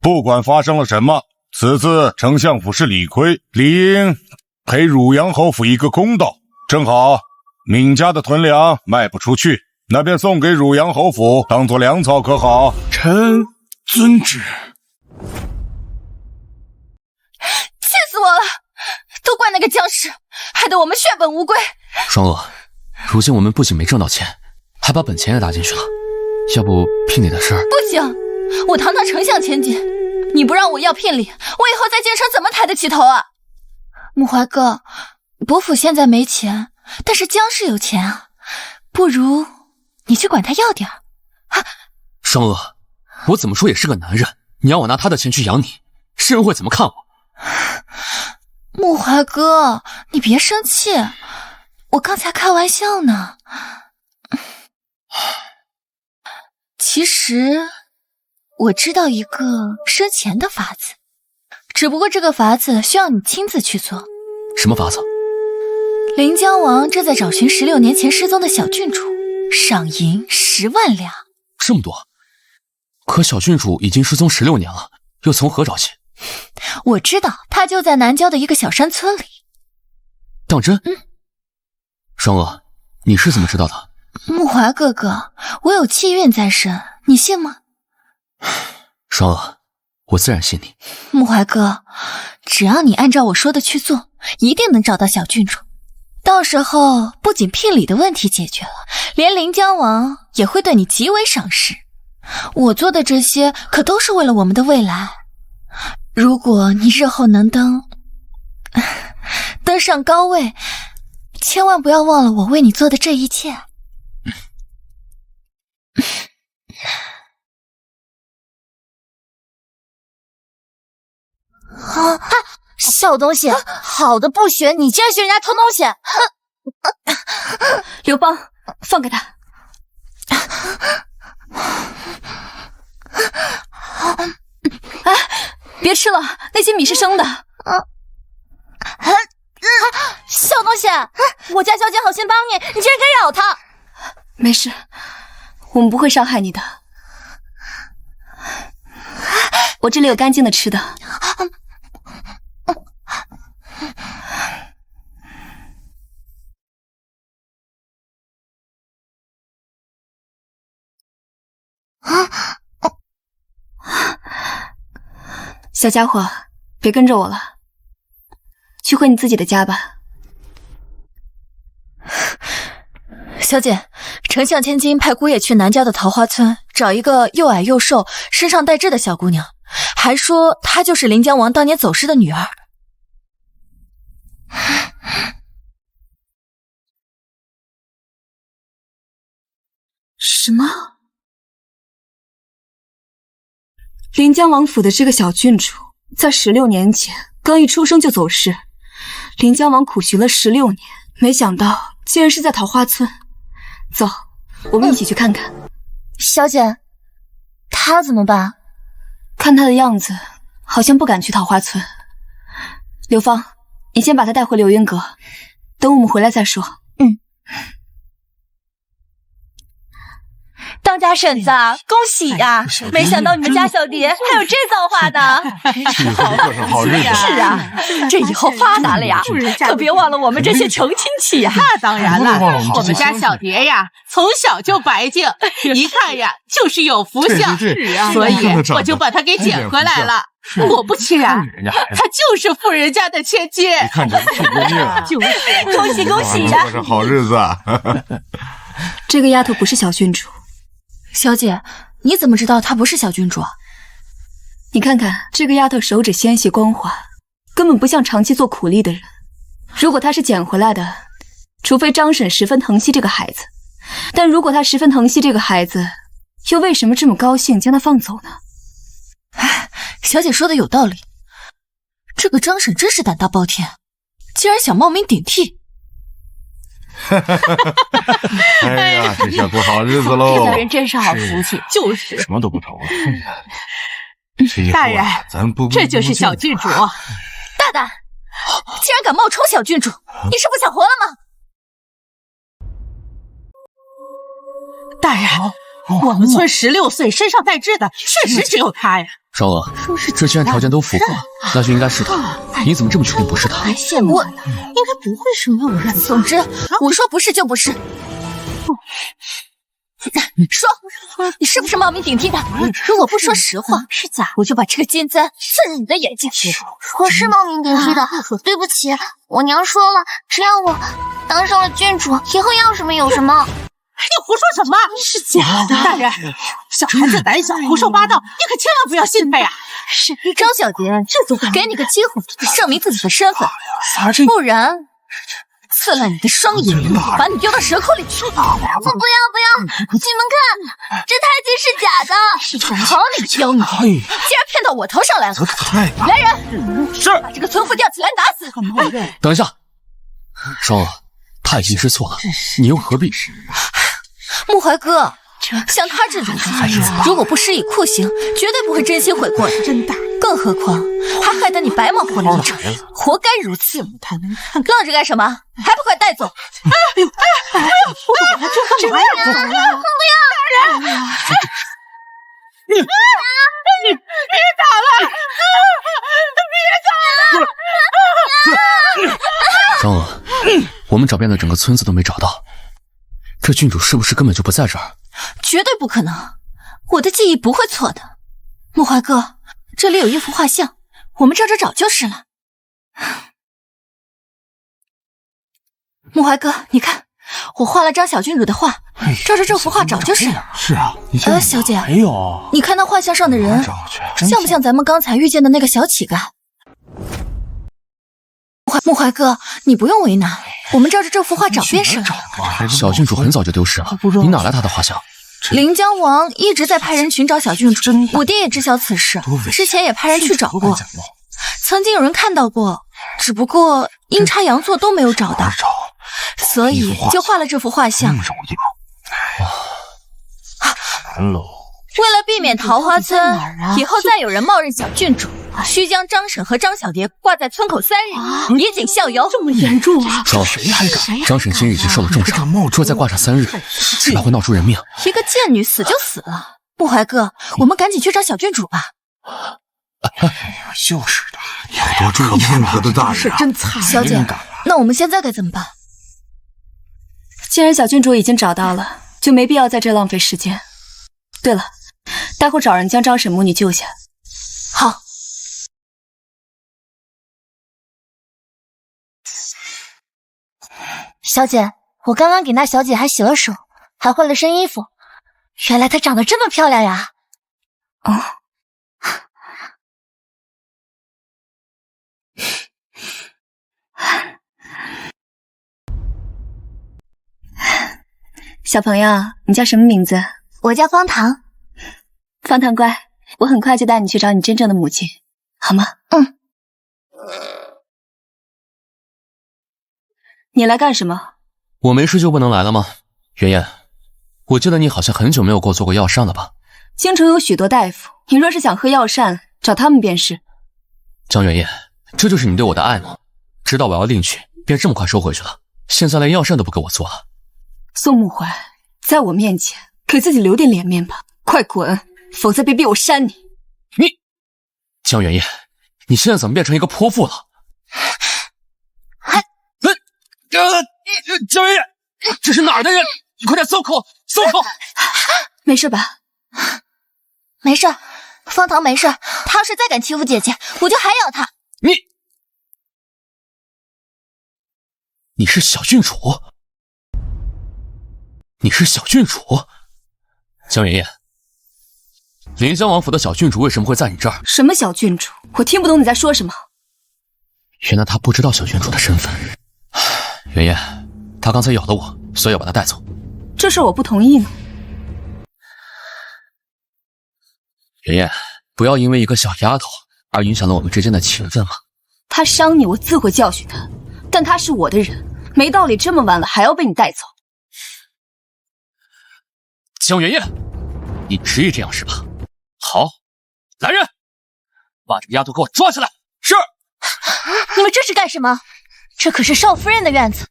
不管发生了什么，此次丞相府是理亏，理应赔汝阳侯府一个公道。正好闵家的囤粮卖不出去，那便送给汝阳侯府当作粮草，可好？臣遵旨。气死我了！都怪那个僵尸，害得我们血本无归。双娥，如今我们不仅没挣到钱，还把本钱也搭进去了。要不聘礼的事儿……不行，我堂堂丞相千金，你不让我要聘礼，我以后在京城怎么抬得起头啊？穆怀哥，伯府现在没钱，但是姜氏有钱啊，不如你去管他要点儿。双娥，我怎么说也是个男人，你要我拿他的钱去养你，世人会怎么看我？穆怀哥，你别生气，我刚才开玩笑呢。其实我知道一个生钱的法子，只不过这个法子需要你亲自去做。什么法子？临江王正在找寻16年前失踪的小郡主，赏银10万两。这么多？可小郡主已经失踪16年了，又从何找起？我知道，她就在南郊的一个小山村里。当真？双娥，你是怎么知道的？穆怀哥哥，我有气运在身，你信吗？双娥，我自然信你。穆怀哥，只要你按照我说的去做，一定能找到小郡主。到时候不仅聘礼的问题解决了，连临江王也会对你极为赏识。我做的这些可都是为了我们的未来。如果你日后能登上高位，千万不要忘了我为你做的这一切。小东西，好的不学，你竟然学人家偷东西！刘邦，放开他！哎，别吃了，那些米是生的。小东西，我家小姐好心帮你，你竟然敢咬她！没事，我们不会伤害你的。我这里有干净的吃的。小家伙，别跟着我了，去回你自己的家吧。小姐，丞相千金派姑爷去南郊的桃花村找一个又矮又瘦、身上带痣的小姑娘，还说她就是临江王当年走失的女儿。什么？临江王府的这个小郡主，在16年前刚一出生就走失，临江王苦寻了16年，没想到竟然是在桃花村。走，我们一起去看看。小姐，她怎么办？看她的样子，好像不敢去桃花村。刘芳，你先把她带回流云阁，等我们回来再说。当家婶子，恭喜呀！没想到你们家小蝶还有这造化的。以后过上好日子。是啊，这以后发达了呀，可别忘了我们这些穷亲戚呀。那当然了，我们家小蝶呀，从小就白净，一看呀就是有福相，所以我就把她给捡回来了。果不其然，她就是富人家的千金。你看这屁股命，就是恭喜恭喜呀！过上好日子。这个丫头不是小郡主。小姐，你怎么知道她不是小郡主啊？你看看这个丫头手指纤细光滑，根本不像长期做苦力的人。如果她是捡回来的，除非张婶十分疼惜这个孩子，但如果她十分疼惜这个孩子，又为什么这么高兴将她放走呢？唉，小姐说的有道理。这个张婶真是胆大包天，竟然想冒名顶替。哎呀，这下过好日子喽！这小人真是好福气，就是什么都不愁了。大人，咱不这就是小郡主。大胆，竟然敢冒充小郡主，你是不想活了吗？大人，我们村16岁身上带痣的，确实只有她呀。双娥，这既然条件都符合，那就应该是她。你怎么这么确定不是她？还羡慕我应该不会是没有人。总之，我说不是就不是。说，你是不是冒名顶替的？如果不说实话，是假，我就把这个金簪刺入你的眼睛。我是冒名顶替的，对不起，我娘说了，只要我当上了郡主，以后要什么有什么。你胡说什么？是假的！大人，小孩子胆小，胡说八道，你可千万不要信他呀！是张小蝶，这就给你个机会，证明自己的身份，不然刺烂你的双眼，把你丢到蛇口里去！不要！你们看，这太极是假的！好你个妖女，竟然骗到我头上来了！来人，是把这个村妇吊起来打死！等一下，双娥，他已经是错了，你又何必？穆怀哥，像他这种人，如果不施以酷刑，绝对不会真心悔过的。真的，更何况还害得你白忙活了一场，活该如此。愣着干什么？还不快带走！哎呦，我这干嘛呀？不要！你别打了！别打了！双娥，我们找遍了整个村子都没找到，这郡主是不是根本就不在这儿？绝对不可能，我的记忆不会错的。穆怀哥，这里有一幅画像，我们照着找就是了。穆怀哥，你看，我画了张小郡主的画，照着这幅画找就是了。是啊，小姐，哎呦，你看那画像上的人，像不像咱们刚才遇见的那个小乞丐？穆怀哥，你不用为难，我们照着这幅画找便是了。小郡主很早就丢失了，你哪来她的画像？临江王一直在派人寻找小郡主，我爹也知晓此事，之前也派人去找过，曾经有人看到过，只不过阴差阳错都没有找到，所以就画了这幅画像。难喽。为了避免桃花村以后再有人冒认小郡主，需将张婶和张小蝶挂在村口3日，以儆效尤。这么严重啊！双娥，谁还敢？张婶今日已经受了重伤，若再挂上3日，只怕会闹出人命。一个贱女死就死了。穆怀哥，我们赶紧去找小郡主吧。就是的，有多重要可的大人，是真惨。小姐，那我们现在该怎么办？既然小郡主已经找到了，就没必要在这浪费时间。对了，待会找人将张婶母女救下。好。小姐，我刚刚给那小姐还洗了手，还换了身衣服。原来她长得这么漂亮呀！哦，小朋友，你叫什么名字？我叫方糖。方糖乖，我很快就带你去找你真正的母亲，好吗？嗯。你来干什么？我没事就不能来了吗？圆圆，我记得你好像很久没有给我做过药膳了吧？京城有许多大夫，你若是想喝药膳，找他们便是。江圆圆，这就是你对我的爱吗？知道我要另娶，便这么快收回去了，现在连药膳都不给我做了。宋慕怀，在我面前给自己留点脸面吧，快滚，否则别逼我扇你。你，江元烨，你现在怎么变成一个泼妇了？江元烨，这是哪儿的人？你快点松口，松口！没事吧？没事，方唐没事。他要是再敢欺负姐姐，我就还咬他。你是小郡主？你是小郡主？江元烨，临江王府的小郡主为什么会在你这儿？什么小郡主？我听不懂你在说什么。原来他不知道小郡主的身份。元烨，他刚才咬了我，所以要把他带走。这事我不同意呢。元烨，不要因为一个小丫头而影响了我们之间的情分嘛。他伤你，我自会教训他，但他是我的人，没道理这么晚了还要被你带走。江元烨，你执意这样是吧？好，来人，把这个丫头给我抓起来！是。你们这是干什么？这可是少夫人的院子，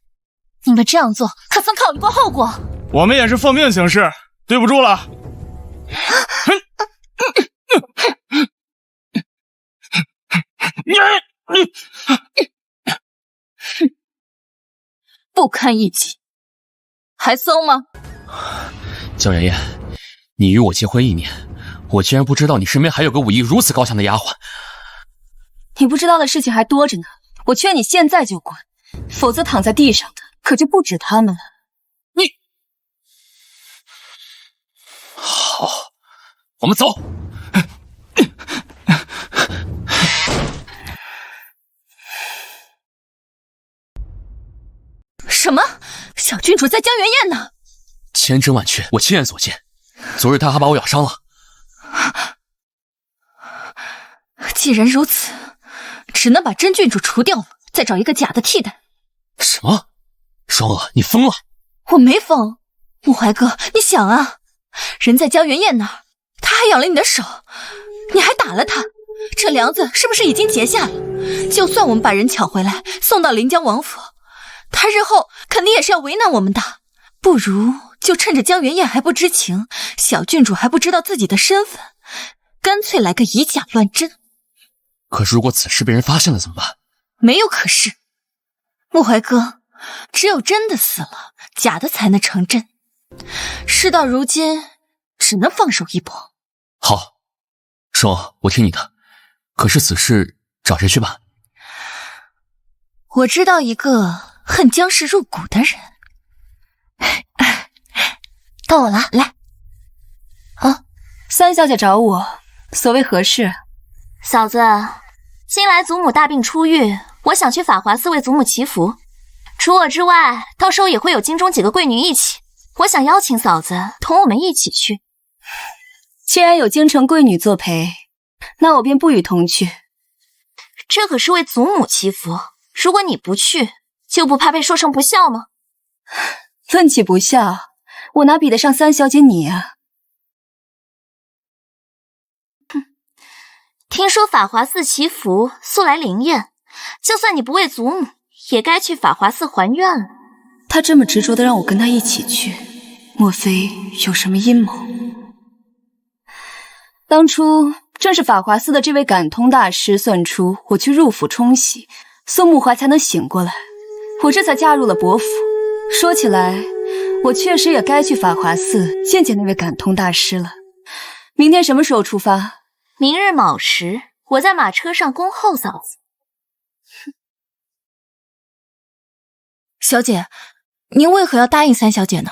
你们这样做可曾考虑过后果？我们也是奉命行事，对不住了。不堪一击，还松吗？江元烨，你与我结婚1年，我竟然不知道你身边还有个武艺如此高强的丫鬟。你不知道的事情还多着呢，我劝你现在就滚，否则躺在地上的可就不止他们了。你好，我们走。什么？小郡主在江元烨呢？千真万确，我亲眼所见。昨日他还把我咬伤了。既然如此，只能把真郡主除掉了，再找一个假的替代。什么？双娥，你疯了？我没疯。穆怀哥，你想啊，人在江元烨那儿，他还咬了你的手，你还打了他，这梁子是不是已经结下了？就算我们把人抢回来，送到临江王府，他日后肯定也是要为难我们的。不如就趁着江元烨还不知情，小郡主还不知道自己的身份，干脆来个以假乱真。可是如果此事被人发现了怎么办？没有可是，穆怀哥，只有真的死了，假的才能成真。事到如今，只能放手一搏。好，双娥，我听你的。可是此事找谁去办？我知道一个恨江氏入骨的人。到我了，来。三小姐找我，所谓何事？嫂子，新来祖母大病初愈，我想去法华寺为祖母祈福。除我之外，到时候也会有京中几个贵女一起，我想邀请嫂子同我们一起去。既然有京城贵女作陪，那我便不予同去。这可是为祖母祈福，如果你不去，就不怕被说成不孝吗？论起不孝，我哪比得上三小姐你啊？听说法华寺祈福素来灵验，就算你不为祖母，也该去法华寺还愿了。他这么执着的让我跟他一起去，莫非有什么阴谋？当初正是法华寺的这位感通大师算出我去入府冲洗，宋慕怀才能醒过来，我这才加入了伯府。说起来，我确实也该去法华寺见见那位感通大师了。明天什么时候出发？明日卯时，我在马车上恭候嫂子。小姐，您为何要答应三小姐呢？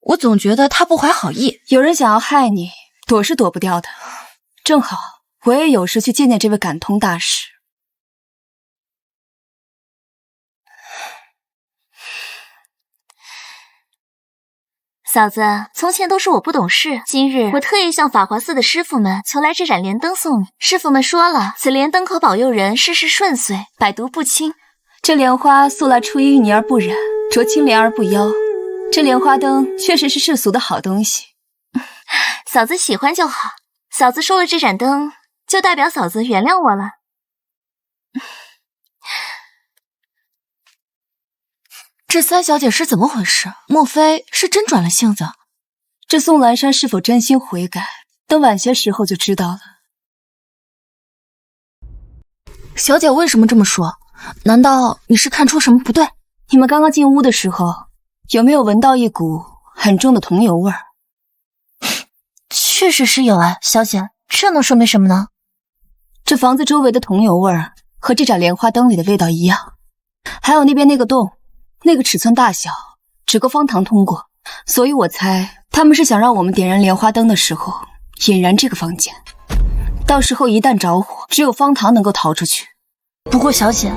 我总觉得她不怀好意。有人想要害你，躲是躲不掉的。正好，我也有事去见见这位感通大师。嫂子，从前都是我不懂事，今日我特意向法华寺的师傅们求来这盏莲灯送你。师傅们说了，此莲灯可保佑人事事顺遂，百毒不侵。这莲花素来出淤泥而不染，濯清涟而不妖。这莲花灯确实是世俗的好东西。嫂子喜欢就好，嫂子收了这盏灯，就代表嫂子原谅我了。这三小姐是怎么回事？莫非是真转了性子？这宋兰山是否真心悔改，等晚些时候就知道了。小姐为什么这么说？难道你是看出什么不对？你们刚刚进屋的时候，有没有闻到一股很重的桐油味儿？确实是有啊，小姐，这能说明什么呢？这房子周围的桐油味儿和这盏莲花灯里的味道一样，还有那边那个洞，那个尺寸大小只够方糖通过，所以我猜他们是想让我们点燃莲花灯的时候引燃这个房间，到时候一旦着火，只有方糖能够逃出去。不过小姐，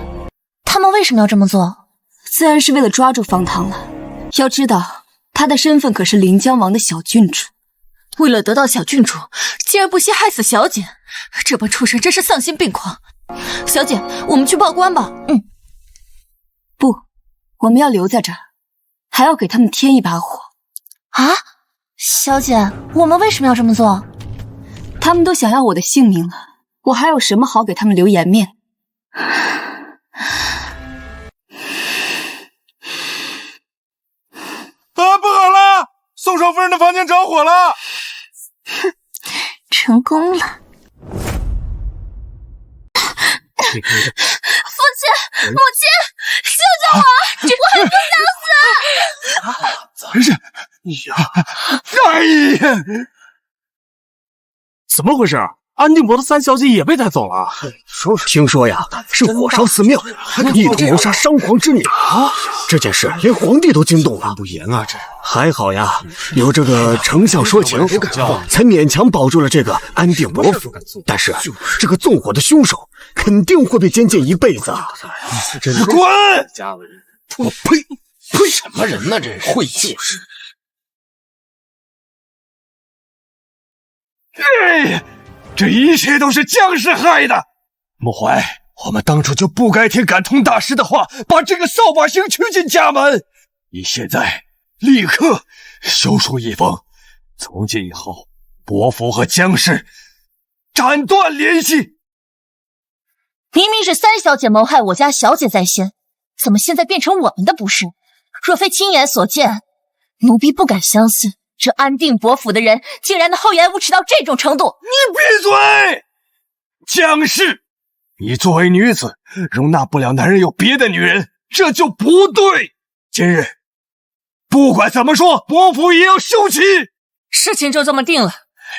他们为什么要这么做？自然是为了抓住方糖了。要知道，他的身份可是临江王的小郡主。为了得到小郡主，竟然不惜害死小姐，这帮畜生真是丧心病狂！小姐，我们去报官吧。不，我们要留在这儿，还要给他们添一把火。啊，小姐，我们为什么要这么做？他们都想要我的性命了，我还有什么好给他们留颜面？不好了！宋少夫人的房间着火了！成功了。父亲，母亲，救救我！我还不想死！怎么是你呀？哎呀！怎么回事？安定国的三小姐也被带走了。听说呀，是火烧寺庙，意图谋杀商皇之女。这件事连皇帝都惊动了。不严啊，这还好呀，有这个丞相说情，才勉强保住了这个安定伯府。但是这个纵火的凶手肯定会被监禁一辈子啊！滚！我呸！呸！什么人呢？这是晦气！这一切都是江氏害的。穆怀，我们当初就不该听感通大师的话，把这个扫把星娶进家门。你现在立刻修书一封，从今以后，伯府和江氏斩断联系。明明是三小姐谋害我家小姐在先，怎么现在变成我们的不是？若非亲眼所见，奴婢不敢相信。这安定伯府的人竟然能厚颜无耻到这种程度！你闭嘴！江氏，你作为女子，容纳不了男人有别的女人，这就不对。今日，不管怎么说，伯府也要休妻。事情就这么定了，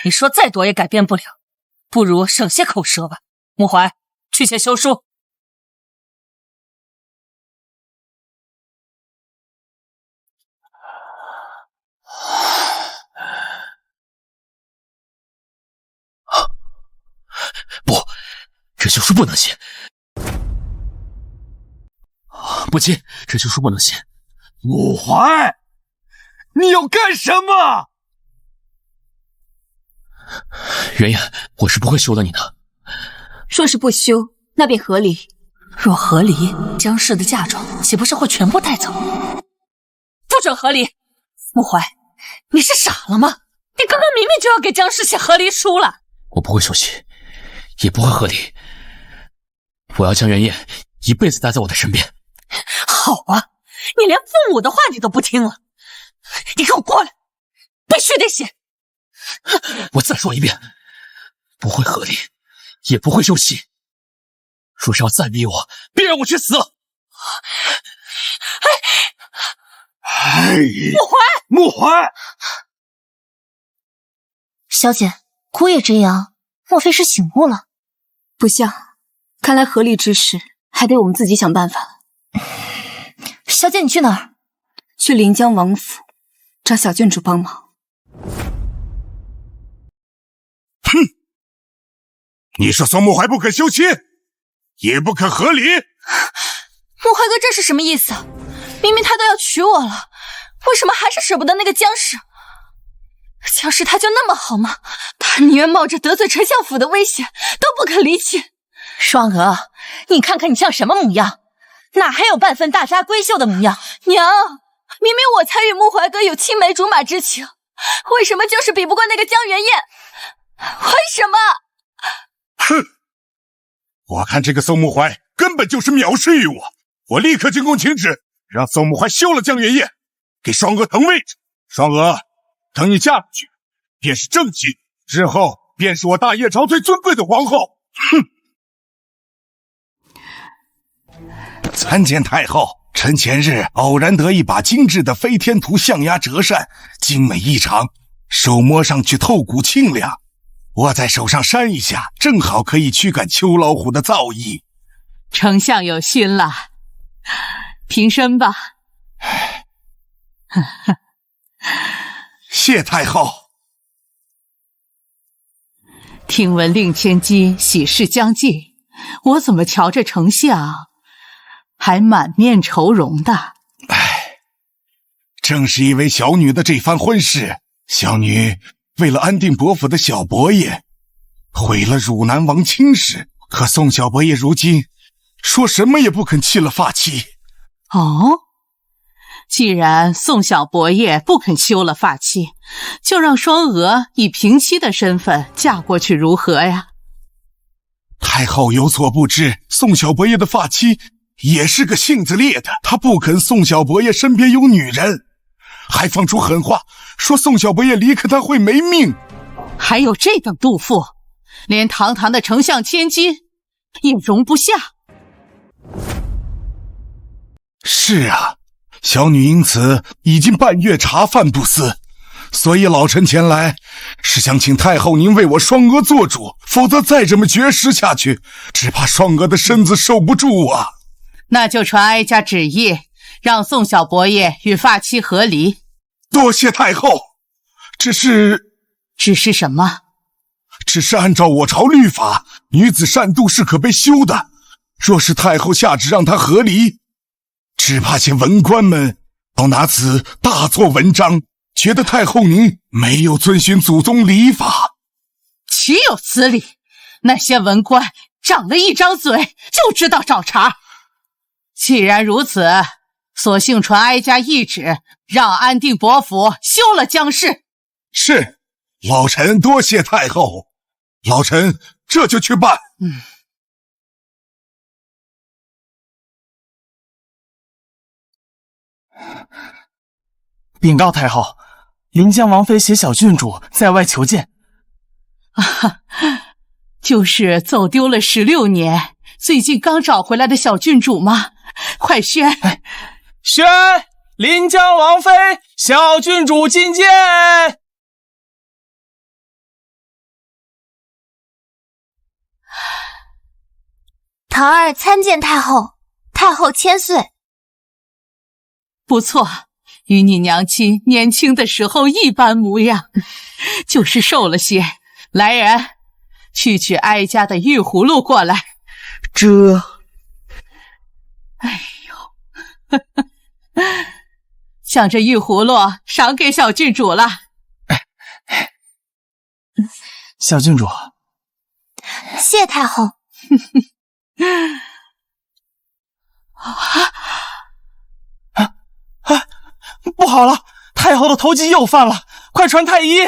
你说再多也改变不了，不如省些口舌吧。穆怀，去写休书。不，这休书不能写。母亲，这休书不能写。穆怀，你要干什么？原言，我是不会休了你的。说是不休，那便合理。若合理，江氏的嫁妆岂不是会全部带走？不准合理！穆怀，你是傻了吗？你刚刚明明就要给江氏写和离书了。我不会休息，也不会和离。我要江元烨一辈子待在我的身边。好啊，你连父母的话你都不听了，你给我过来，必须得写。我再说一遍，不会和离，也不会休息。若是要再逼我，别让我去死！穆怀，小姐，姑爷这样，莫非是醒悟了？不像，看来合理之事还得我们自己想办法。小姐，你去哪儿？去临江王府找小郡主帮忙。哼！你说宋穆怀不可休妻，也不可和离。穆怀哥这是什么意思？明明他都要娶我了，为什么还是舍不得那个江氏？江氏他就那么好吗？他宁愿冒着得罪丞相府的危险，都不肯离弃。双娥，你看看你像什么模样，哪还有半分大家闺秀的模样？娘，明明我才与穆怀哥有青梅竹马之情，为什么就是比不过那个江元烨？为什么？哼！我看这个宋穆怀根本就是藐视于我，我立刻进宫请旨，让宋穆怀休了江元烨，给双娥腾位置。双娥，等你嫁出去，便是正妻，日后便是我大叶朝最尊贵的皇后。哼！参见太后，臣前日偶然得一把精致的飞天图象牙折扇，精美异常，手摸上去透骨清凉。握在手上扇一下，正好可以驱赶秋老虎的造诣。丞相有心了，平身吧。谢太后。听闻令千金喜事将近，我怎么瞧着丞相还满面愁容的？正是因为小女的这番婚事，小女为了安定伯府的小伯爷，毁了汝南王亲事。可宋小伯爷如今说什么也不肯弃了发妻。哦，既然宋小伯爷不肯休了发妻，就让双娥以平妻的身份嫁过去如何呀？太后有所不知，宋小伯爷的发妻也是个性子烈的，他不肯宋小伯爷身边有女人，还放出狠话说宋小伯爷离开他会没命。还有这等妒妇，连堂堂的丞相千金也容不下。是啊，小女因此已经半月茶饭不思，所以老臣前来是想请太后您为我双娥做主，否则再这么绝食下去，只怕双娥的身子受不住啊。那就传哀家旨意，让宋小伯爷与发妻和离。多谢太后。只是什么？只是按照我朝律法，女子擅妒是可被休的。若是太后下旨让她和离，只怕些文官们都拿此大做文章，觉得太后您没有遵循祖宗礼法。岂有此理！那些文官长了一张嘴就知道找茬。既然如此，索性传哀家懿旨，让安定伯府休了姜氏。是，老臣多谢太后，老臣这就去办。禀告太后，临江王妃携小郡主在外求见。就是走丢了16年，最近刚找回来的小郡主吗？快宣！宣，临江王妃小郡主觐见。堂儿参见太后，太后千岁。不错，与你娘亲年轻的时候一般模样，就是瘦了些。来人，去取哀家的玉葫芦过来。哎呦，将这玉葫芦赏给小郡主了。小郡主，谢太后。不好了，太后的头疾又犯了，快传太医。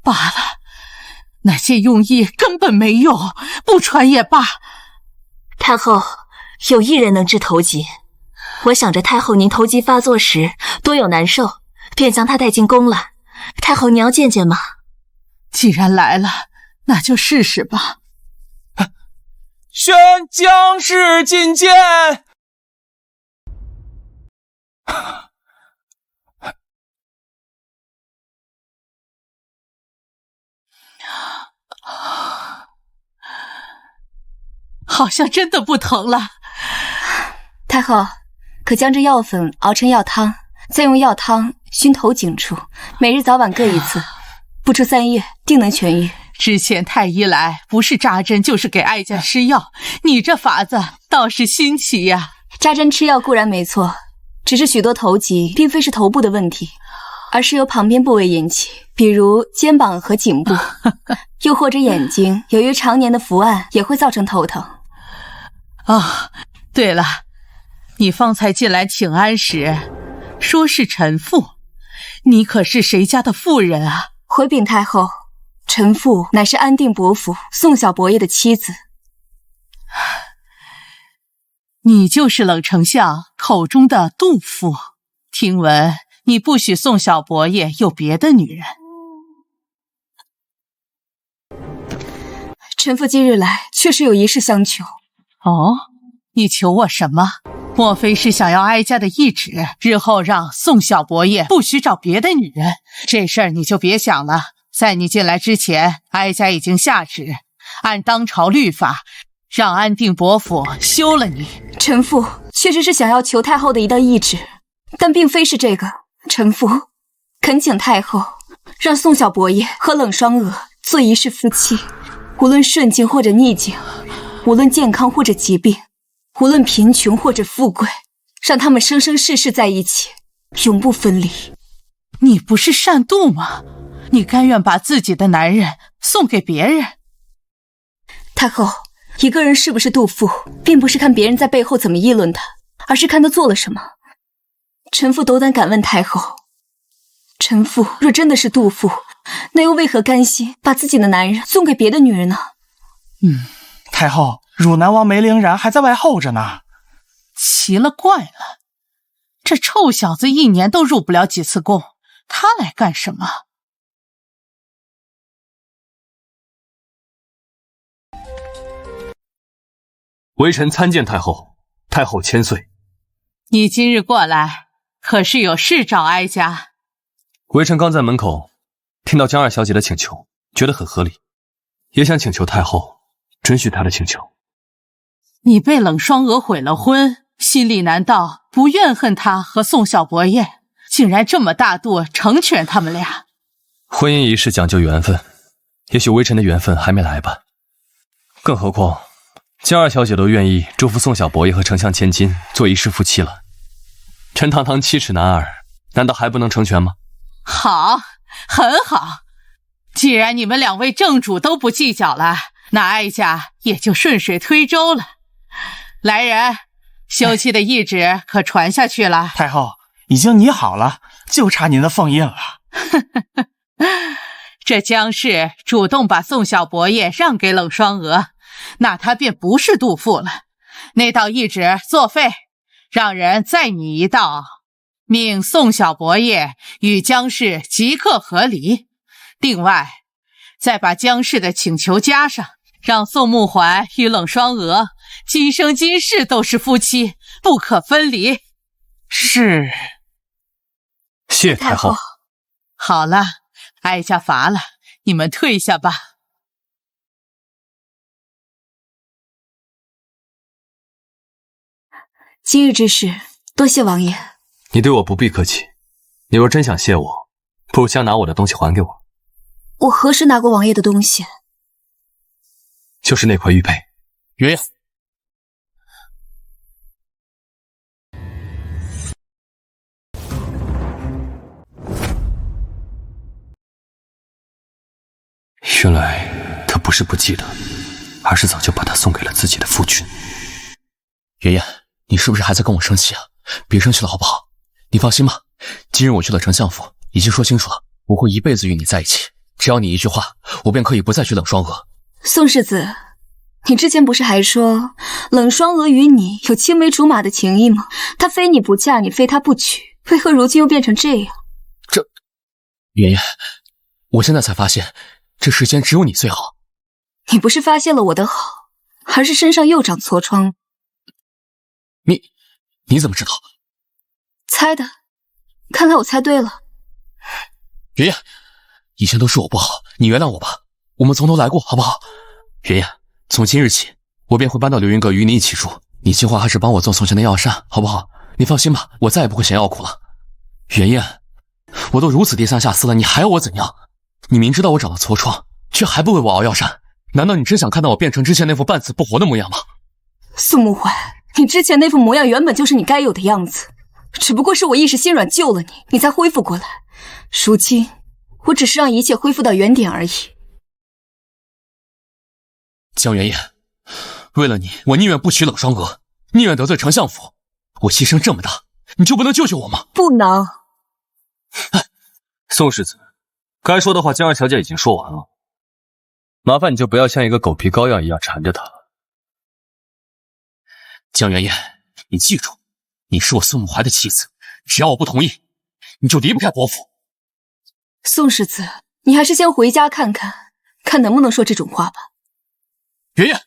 罢了，那些庸医根本没用，不传也罢。太后，有一人能治头疾，我想着太后您头疾发作时多有难受，便将他带进宫来。太后你要见见吗？既然来了，那就试试吧。宣姜氏觐见。好像真的不疼了。太后，可将这药粉熬成药汤，再用药汤熏头颈处，每日早晚各一次，不出3月定能痊愈。之前太医来不是扎针就是给哀家吃药，你这法子倒是新奇呀。扎针吃药固然没错，只是许多头疾并非是头部的问题，而是由旁边部位引起，比如肩膀和颈部，又或者眼睛，由于常年的伏案也会造成头疼。对了，你方才进来请安时说是臣妇，你可是谁家的妇人啊？回禀太后，臣妇乃是安定伯府宋小伯爷的妻子。你就是冷丞相口中的杜甫。听闻你不许宋小伯爷有别的女人。臣妇今日来，确实有一事相求。哦，你求我什么？莫非是想要哀家的懿旨，日后让宋小伯爷不许找别的女人？这事儿你就别想了。在你进来之前，哀家已经下旨，按当朝律法，让安定伯府休了你。臣妇确实是想要求太后的一道懿旨，但并非是这个。臣妇恳请太后让宋小伯爷和冷双娥做一世夫妻，无论顺境或者逆境，无论健康或者疾病，无论贫穷或者富贵，让他们生生世世在一起，永不分离。你不是善妒吗？你甘愿把自己的男人送给别人？太后，一个人是不是妒妇，并不是看别人在背后怎么议论他，而是看他做了什么。臣妇斗胆敢问太后，臣妇若真的是妒妇，那又为何甘心把自己的男人送给别的女人呢？太后，汝南王梅陵然还在外候着呢。奇了怪了，这臭小子一年都入不了几次宫，他来干什么？微臣参见太后，太后千岁。你今日过来，可是有事找哀家？微臣刚在门口听到江二小姐的请求，觉得很合理，也想请求太后准许她的请求。你被冷双娥毁了婚，心里难道不怨恨她和宋小伯爷，竟然这么大度成全他们俩？婚姻一事讲究缘分，也许微臣的缘分还没来吧。更何况江二小姐都愿意祝福宋小伯爷和丞相千金做一世夫妻了，陈堂堂7尺男儿，难道还不能成全吗？好，很好。既然你们两位正主都不计较了，那哀家也就顺水推舟了。来人，休妻的懿旨可传下去了？太后，已经拟好了，就差您的凤印了。这江氏主动把宋小伯爷让给冷双娥，那他便不是妒妇了。那道懿旨作废，让人再拟一道，命宋小伯爷与江氏即刻和离。另外，再把江氏的请求加上，让宋穆怀与冷双娥今生今世都是夫妻，不可分离。是。谢太后。好了，哀家罚了，你们退下吧。今日之事，多谢王爷。你对我不必客气，你若真想谢我，不如先拿我的东西还给我。我何时拿过王爷的东西？就是那块玉佩。云烟，原来他不是不记得，而是早就把它送给了自己的夫君。云烟，你是不是还在跟我生气啊？别生气了好不好？你放心吧，今日我去了丞相府，已经说清楚了，我会一辈子与你在一起。只要你一句话，我便可以不再去冷双娥。宋世子，你之前不是还说冷双娥与你有青梅竹马的情谊吗？她非你不嫁，你非她不娶，为何如今又变成这样？云烟，我现在才发现，这世间只有你最好。你不是发现了我的好，而是身上又长痤疮。你怎么知道？猜的，看来我猜对了。云烟，以前都是我不好，你原谅我吧，我们从头来过好不好？云烟，从今日起，我便会搬到流云阁与你一起住，你计划还是帮我做从前的药膳好不好？你放心吧，我再也不会嫌药苦了。云烟，我都如此低三下四了，你还要我怎样？你明知道我长了痤疮，却还不为我熬药膳，难道你真想看到我变成之前那副半死不活的模样吗？宋穆怀，你之前那副模样原本就是你该有的样子，只不过是我一时心软救了你，你才恢复过来。如今我只是让一切恢复到原点而已。江元燕，为了你，我宁愿不娶冷双娥，宁愿得罪丞相府。我牺牲这么大，你就不能救救我吗？不能。宋世子，该说的话江二小姐已经说完了，麻烦你就不要像一个狗皮膏药一样缠着她。江元燕，你记住，你是我宋穆怀的妻子，只要我不同意，你就离不开伯父。宋世子，你还是先回家看看，看能不能说这种话吧。圆圆，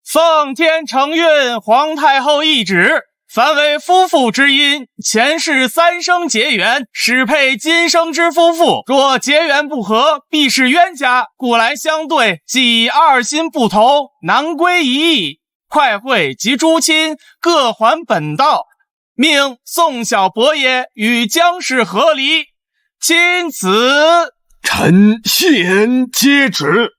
奉天承运皇太后懿旨，凡为夫妇之姻，前世三生结缘，始配今生之夫妇。若结缘不合，必是冤家，故来相对，既二心不同，难归一意。快会及诸亲各还本道，命宋小伯爷与姜氏和离，钦此。臣现接旨。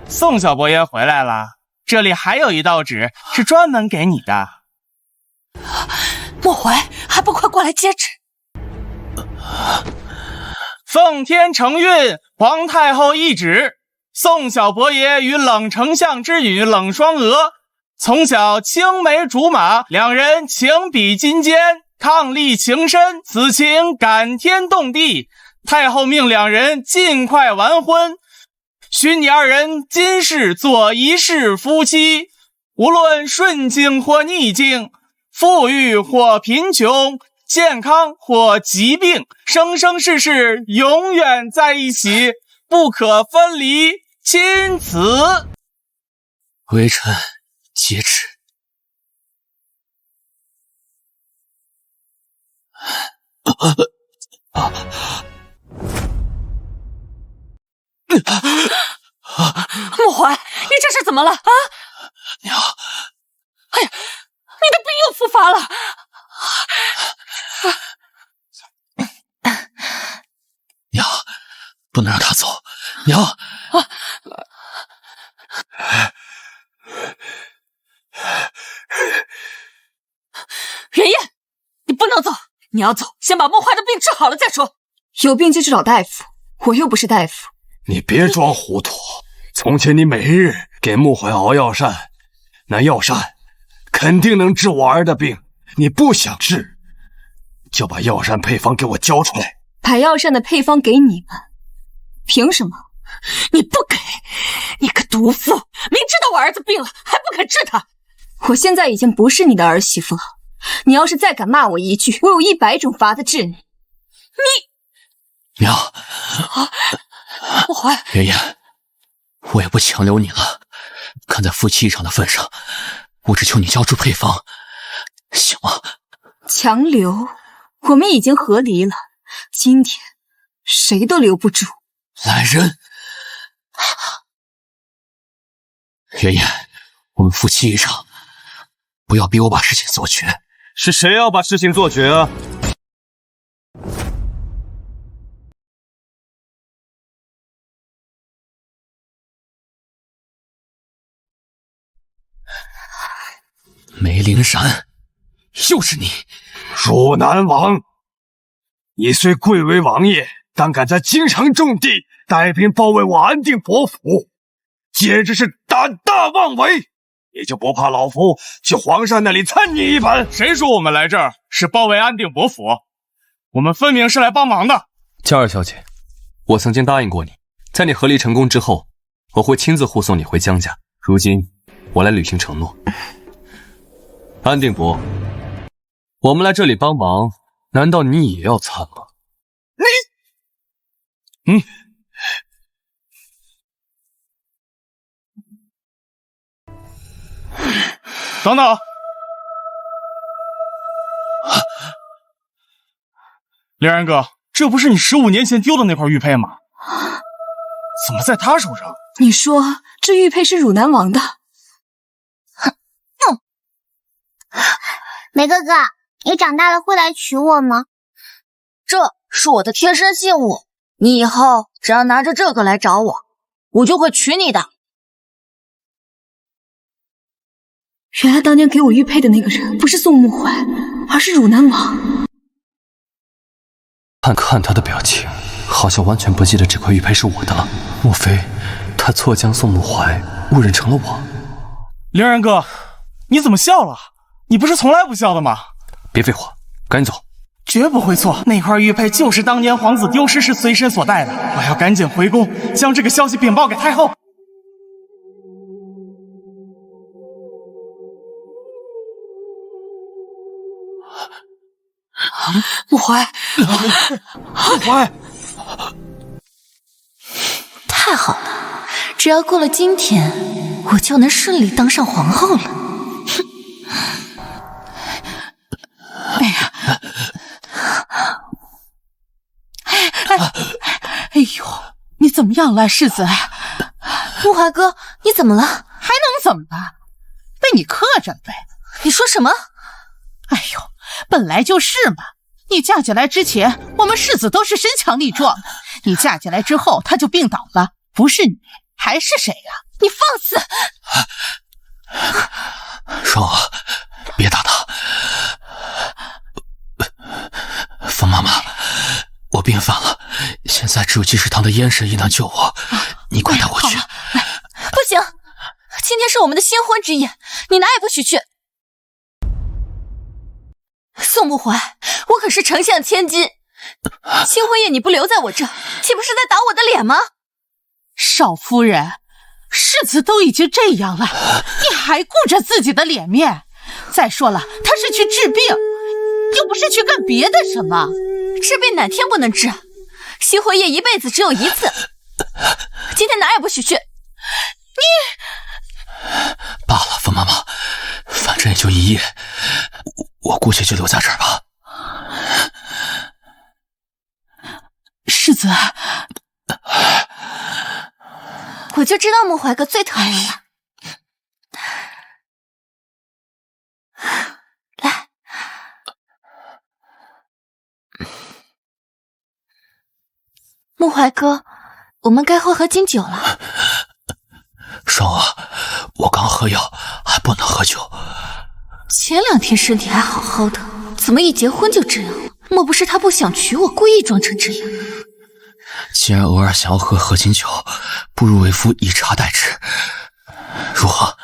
宋小伯爷回来了，这里还有一道旨是专门给你的。莫怀，还不快过来接旨！奉天承运皇太后懿旨，宋小伯爷与冷丞相之女冷双娥从小青梅竹马，两人情比金坚，伉俪情深，此情感天动地。太后命两人尽快完婚，许你二人今世做一世夫妻，无论顺境或逆境，富裕或贫穷，健康或疾病，生生世世永远在一起，不可分离。钦此。微臣接旨。莫怀，你这是怎么了啊？娘，哎呀，你的病又复发了。娘，不能让他走。娘，圆圆，你不能走，你要走，先把莫怀的病治好了再说。有病就去找大夫，我又不是大夫。你别装糊涂。从前你每日给穆怀熬药膳，那药膳肯定能治我儿的病。你不想治，就把药膳配方给我交出来。把药膳的配方给你们，凭什么？你不给，你个毒妇！明知道我儿子病了，还不肯治他。我现在已经不是你的儿媳妇了，你要是再敢骂我一句，我有100种法子治你。娘，莫怀，圆圆，我也不强留你了。看在夫妻一场的份上，我只求你交出配方，行吗？强留？我们已经和离了，今天谁都留不住。来人！圆圆，我们夫妻一场，不要逼我把事情做绝。是谁要把事情做绝啊？梅灵闪，又是你！汝南王，你虽贵为王爷，但敢在京城重地带兵包围我安定伯府，简直是胆大妄为！也就不怕老夫去皇上那里参你一本？谁说我们来这儿是包围安定伯府？我们分明是来帮忙的。娇儿小姐，我曾经答应过你，在你和离成功之后，我会亲自护送你回姜家。如今我来履行承诺。安定伯，我们来这里帮忙，难道你也要参吗？等等，凌然哥，这不是你15年前丢的那块玉佩吗？怎么在他手上？你说这玉佩是汝南王的？梅哥哥，你长大了会来娶我吗？这是我的贴身信物，你以后只要拿着这个来找我，我就会娶你的。原来当年给我玉佩的那个人不是宋穆怀，而是汝南王。看他的表情，好像完全不记得这块玉佩是我的了。莫非他错将宋穆怀误认成了我？凌然哥，你怎么笑了？你不是从来不笑的吗？别废话，赶紧走。绝不会错。那块玉佩就是当年皇子丢失时随身所带的，我要赶紧回宫，将这个消息禀报给太后。穆怀，穆怀，太好了，只要过了今天，我就能顺利当上皇后了。哎呀，哎呦，你怎么样了，世子？穆怀哥，你怎么了？还能怎么了？被你克着了呗。你说什么？哎呦，本来就是嘛。你嫁进来之前，我们世子都是身强力壮的。你嫁进来之后，他就病倒了，不是你还是谁呀？你放肆！双儿，别打他。方妈妈，我病犯了，现在只有济世堂的燕神医能救我，你快带我去。不行，今天是我们的新婚之夜，你哪也不许去。宋穆怀，我可是丞相千金，新婚夜你不留在我这，岂不是在打我的脸吗？少夫人，世子都已经这样了，你还顾着自己的脸面？再说了，他是去治病，又不是去干别的什么。治病哪天不能治？新婚夜一辈子只有一次，今天哪也不许去。罢了，方妈妈，反正也就一夜，我估计就留在这儿吧。世子，我就知道穆怀哥最疼人了。来，穆怀哥，我们该喝金酒了。双儿，我刚喝药，还不能喝酒。前2天身体还好好的，怎么一结婚就这样了？莫不是他不想娶我，故意装成这样？既然偶尔想要喝金酒，不如为夫以茶代之，如何？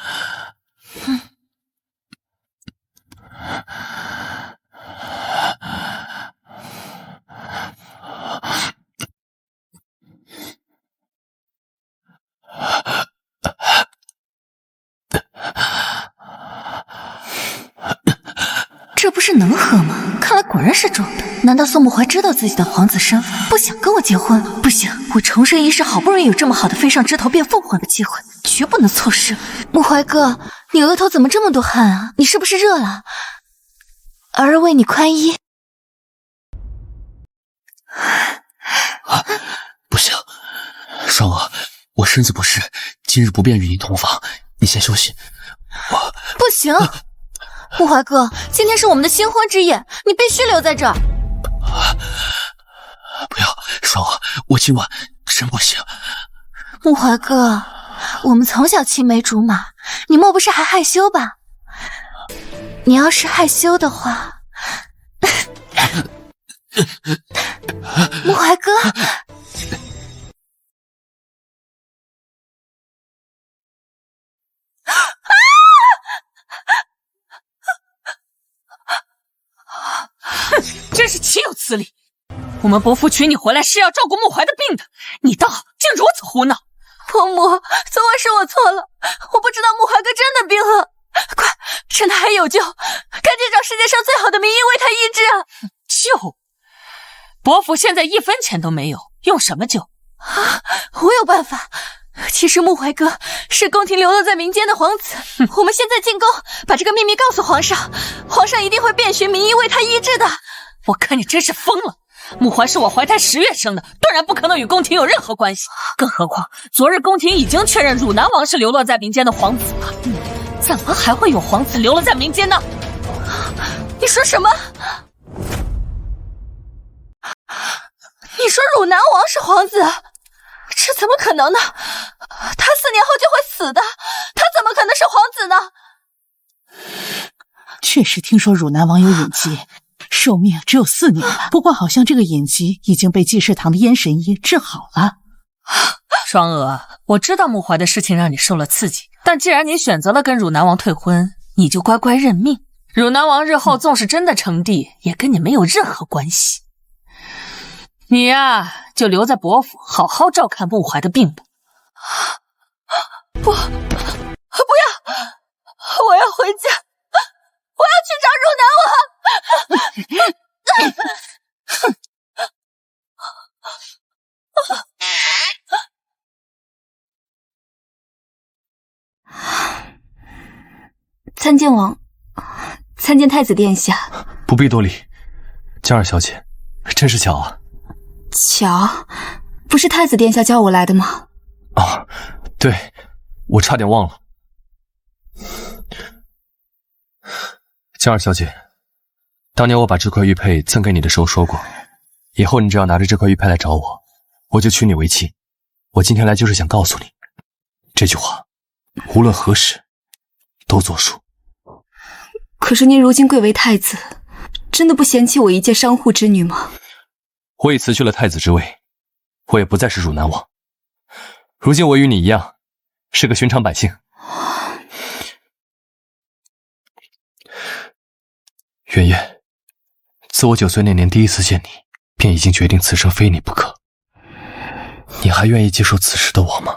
这不是能喝吗？看来果然是装的。难道宋穆怀知道自己的皇子身份，不想跟我结婚了？不行，我重生一世好不容易有这么好的飞上枝头变凤凰的机会，绝不能错失。穆怀哥，你额头怎么这么多汗啊？你是不是热了？儿为你宽衣。不行，双儿，我身子不适，今日不便与你同房，你先休息。不行。穆怀哥，今天是我们的新婚之夜，你必须留在这儿。不要，双儿，我今晚真不行。穆怀哥，我们从小青梅竹马，你莫不是还害羞吧？你要是害羞的话，穆怀哥。真是岂有此理！我们伯父娶你回来是要照顾穆怀的病的，你倒好，竟如此胡闹！伯母，昨晚是我错了，我不知道穆怀哥真的病了。快，趁他还有救，赶紧找世界上最好的名医为他医治啊！救？伯父现在1分钱都没有，用什么救？啊，我有办法。其实穆怀哥是宫廷流落在民间的皇子，我们现在进宫，把这个秘密告诉皇上，皇上一定会遍寻名医为他医治的。我看你真是疯了！穆怀是我怀胎10月生的，断然不可能与宫廷有任何关系。更何况昨日宫廷已经确认汝南王是流落在民间的皇子了，怎么还会有皇子流落在民间呢？你说什么？你说汝南王是皇子？这怎么可能呢？他4年后就会死的，他怎么可能是皇子呢？确实听说汝南王有隐疾，寿命只有4年了。不过好像这个隐疾已经被济世堂的燕神医治好了。双娥，我知道穆怀的事情让你受了刺激，但既然你选择了跟汝南王退婚，你就乖乖认命，汝南王日后纵是真的称帝，也跟你没有任何关系。你呀，就留在伯府，好好照看穆怀的病吧。不要！我要回家，我要去找汝南王。参见王，参见太子殿下。不必多礼，江儿小姐，真是巧啊。巧，不是太子殿下叫我来的吗？啊，对，我差点忘了。江儿小姐，当年我把这块玉佩赠给你的时候说过，以后你只要拿着这块玉佩来找我，我就娶你为妻。我今天来就是想告诉你，这句话无论何时都作数。可是您如今贵为太子，真的不嫌弃我一介商户之女吗？我已辞去了太子之位，我也不再是汝南王。如今我与你一样，是个寻常百姓。圆圆，自我9岁那年第一次见你，便已经决定此生非你不可。你还愿意接受此时的我吗？